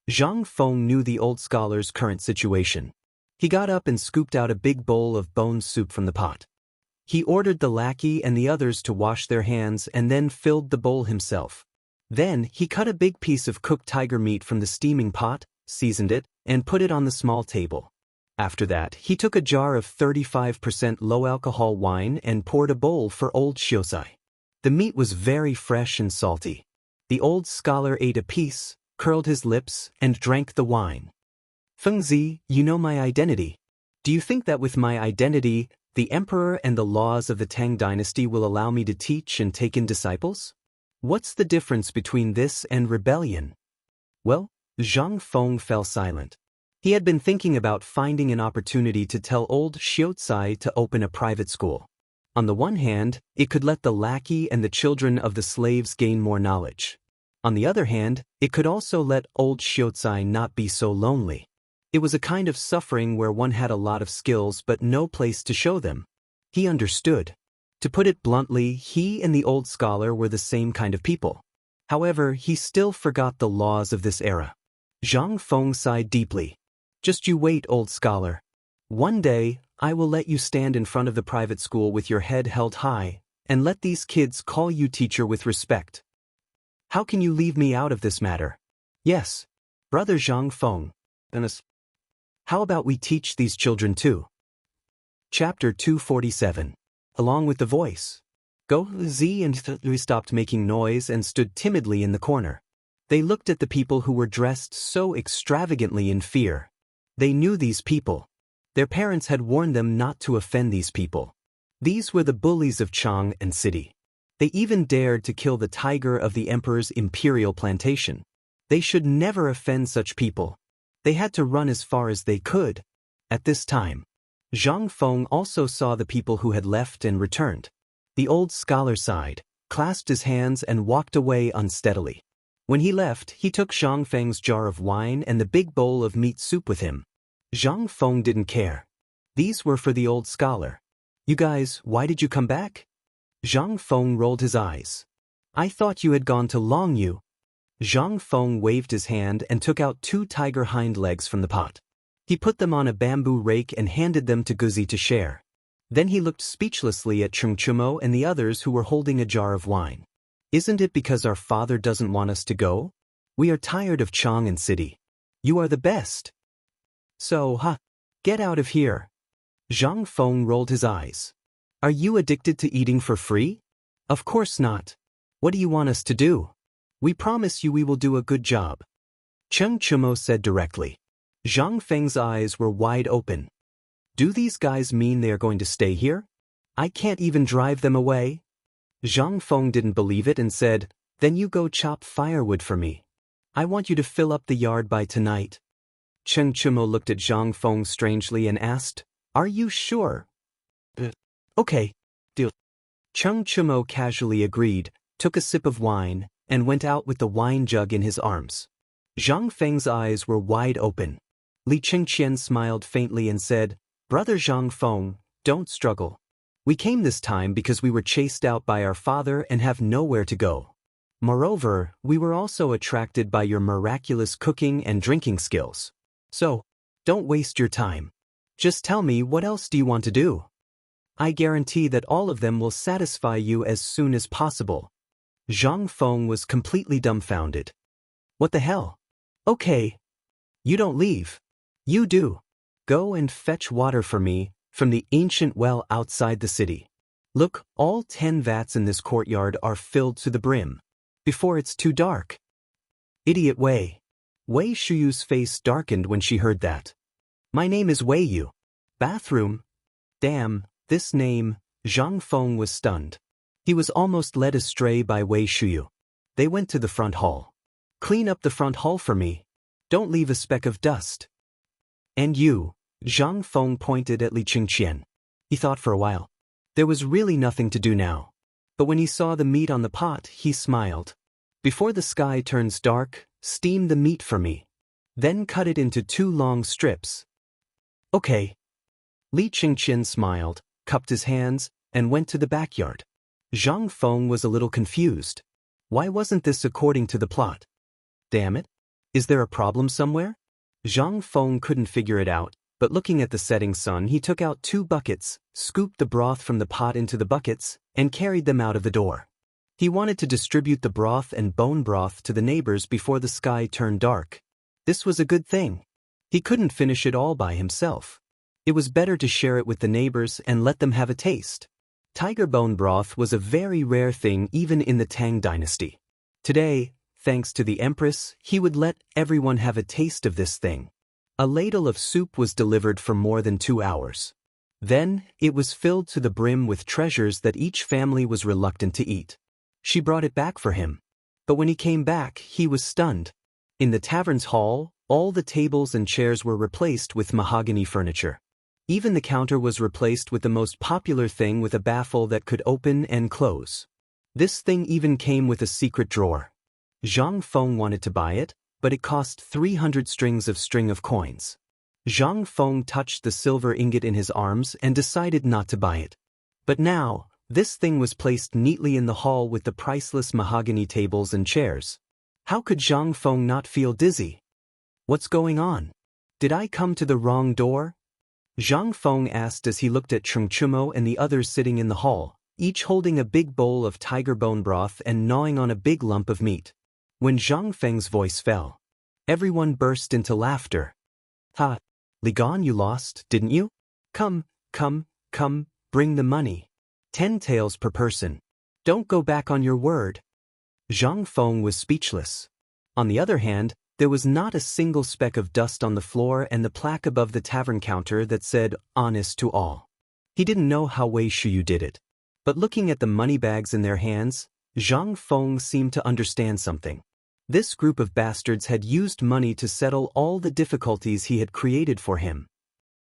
Zhang Feng knew the old scholar's current situation. He got up and scooped out a big bowl of bone soup from the pot. He ordered the lackey and the others to wash their hands and then filled the bowl himself. Then he cut a big piece of cooked tiger meat from the steaming pot, seasoned it, and put it on the small table. After that, he took a jar of 35% low-alcohol wine and poured a bowl for old Xiaocai. The meat was very fresh and salty. The old scholar ate a piece, curled his lips, and drank the wine. Fengzi, you know my identity. Do you think that with my identity, the emperor and the laws of the Tang dynasty will allow me to teach and take in disciples? What's the difference between this and rebellion? Well, Zhang Feng fell silent. He had been thinking about finding an opportunity to tell old Xiaocai to open a private school. On the one hand, it could let the lackey and the children of the slaves gain more knowledge. On the other hand, it could also let old Xiaocai not be so lonely. It was a kind of suffering where one had a lot of skills but no place to show them. He understood. To put it bluntly, he and the old scholar were the same kind of people. However, he still forgot the laws of this era. Zhang Feng sighed deeply. Just you wait, old scholar. One day, I will let you stand in front of the private school with your head held high, and let these kids call you teacher with respect. How can you leave me out of this matter? Yes, brother Zhang Feng. How about we teach these children too? Chapter 247. Along with the voice. Go, Z and Th stopped making noise and stood timidly in the corner. They looked at the people who were dressed so extravagantly in fear. They knew these people. Their parents had warned them not to offend these people. These were the bullies of Chang and city. They even dared to kill the tiger of the emperor's imperial plantation. They should never offend such people. They had to run as far as they could. At this time, Zhang Feng also saw the people who had left and returned. The old scholar sighed, clasped his hands and walked away unsteadily. When he left, he took Zhang Feng's jar of wine and the big bowl of meat soup with him. Zhang Feng didn't care. These were for the old scholar. You guys, why did you come back? Zhang Feng rolled his eyes. I thought you had gone to Longyu. Zhang Feng waved his hand and took out 2 tiger hind legs from the pot. He put them on a bamboo rake and handed them to Guzi to share. Then he looked speechlessly at Chengchumo and the others who were holding a jar of wine. Isn't it because our father doesn't want us to go? We are tired of Chang and city. You are the best. So, get out of here. Zhang Feng rolled his eyes. Are you addicted to eating for free? Of course not. What do you want us to do? We promise you we will do a good job. Chengchumo said directly. Zhang Feng's eyes were wide open. Do these guys mean they are going to stay here? I can't even drive them away. Zhang Feng didn't believe it and said, Then you go chop firewood for me. I want you to fill up the yard by tonight. Chengchumo looked at Zhang Feng strangely and asked, Are you sure? Okay, deal. Chengchumo casually agreed, took a sip of wine, and went out with the wine jug in his arms. Zhang Feng's eyes were wide open. Li Chengqian smiled faintly and said, Brother Zhang Feng, don't struggle. We came this time because we were chased out by our father and have nowhere to go. Moreover, we were also attracted by your miraculous cooking and drinking skills. So, don't waste your time. Just tell me, what else do you want to do? I guarantee that all of them will satisfy you as soon as possible. Zhang Feng was completely dumbfounded. What the hell? Okay. You don't leave. You do. Go and fetch water for me from the ancient well outside the city. Look, all 10 vats in this courtyard are filled to the brim. Before it's too dark. Idiot Wei. Wei Shuyu's face darkened when she heard that. My name is Wei Yu. Bathroom? Damn, this name. Zhang Feng was stunned. He was almost led astray by Wei Shuyu. They went to the front hall. Clean up the front hall for me. Don't leave a speck of dust. And you, Zhang Feng pointed at Li Chengqian. He thought for a while. There was really nothing to do now. But when he saw the meat on the pot, he smiled. Before the sky turns dark, steam the meat for me. Then cut it into 2 long strips. Okay. Li Chengqian smiled, cupped his hands, and went to the backyard. Zhang Feng was a little confused. Why wasn't this according to the plot? Damn it. Is there a problem somewhere? Zhang Feng couldn't figure it out, but looking at the setting sun, he took out 2 buckets, scooped the broth from the pot into the buckets, and carried them out of the door. He wanted to distribute the broth and bone broth to the neighbors before the sky turned dark. This was a good thing. He couldn't finish it all by himself. It was better to share it with the neighbors and let them have a taste. Tiger bone broth was a very rare thing even in the Tang dynasty. Today, thanks to the Empress, he would let everyone have a taste of this thing. A ladle of soup was delivered for more than 2 hours. Then, it was filled to the brim with treasures that each family was reluctant to eat. She brought it back for him. But when he came back, he was stunned. In the tavern's hall, all the tables and chairs were replaced with mahogany furniture. Even the counter was replaced with the most popular thing with a baffle that could open and close. This thing even came with a secret drawer. Zhang Feng wanted to buy it, but it cost 300 strings of coins. Zhang Feng touched the silver ingot in his arms and decided not to buy it. But now, this thing was placed neatly in the hall with the priceless mahogany tables and chairs. How could Zhang Feng not feel dizzy? What's going on? Did I come to the wrong door? Zhang Feng asked as he looked at Chengchumo and the others sitting in the hall, each holding a big bowl of tiger bone broth and gnawing on a big lump of meat. When Zhang Feng's voice fell, everyone burst into laughter. Ha! Li Gan, you lost, didn't you? Come, bring the money. 10 taels per person. Don't go back on your word. Zhang Feng was speechless. On the other hand, there was not a single speck of dust on the floor and the plaque above the tavern counter that said, honest to all. He didn't know how Wei Shuyu did it. But looking at the money bags in their hands, Zhang Feng seemed to understand something. This group of bastards had used money to settle all the difficulties he had created for him.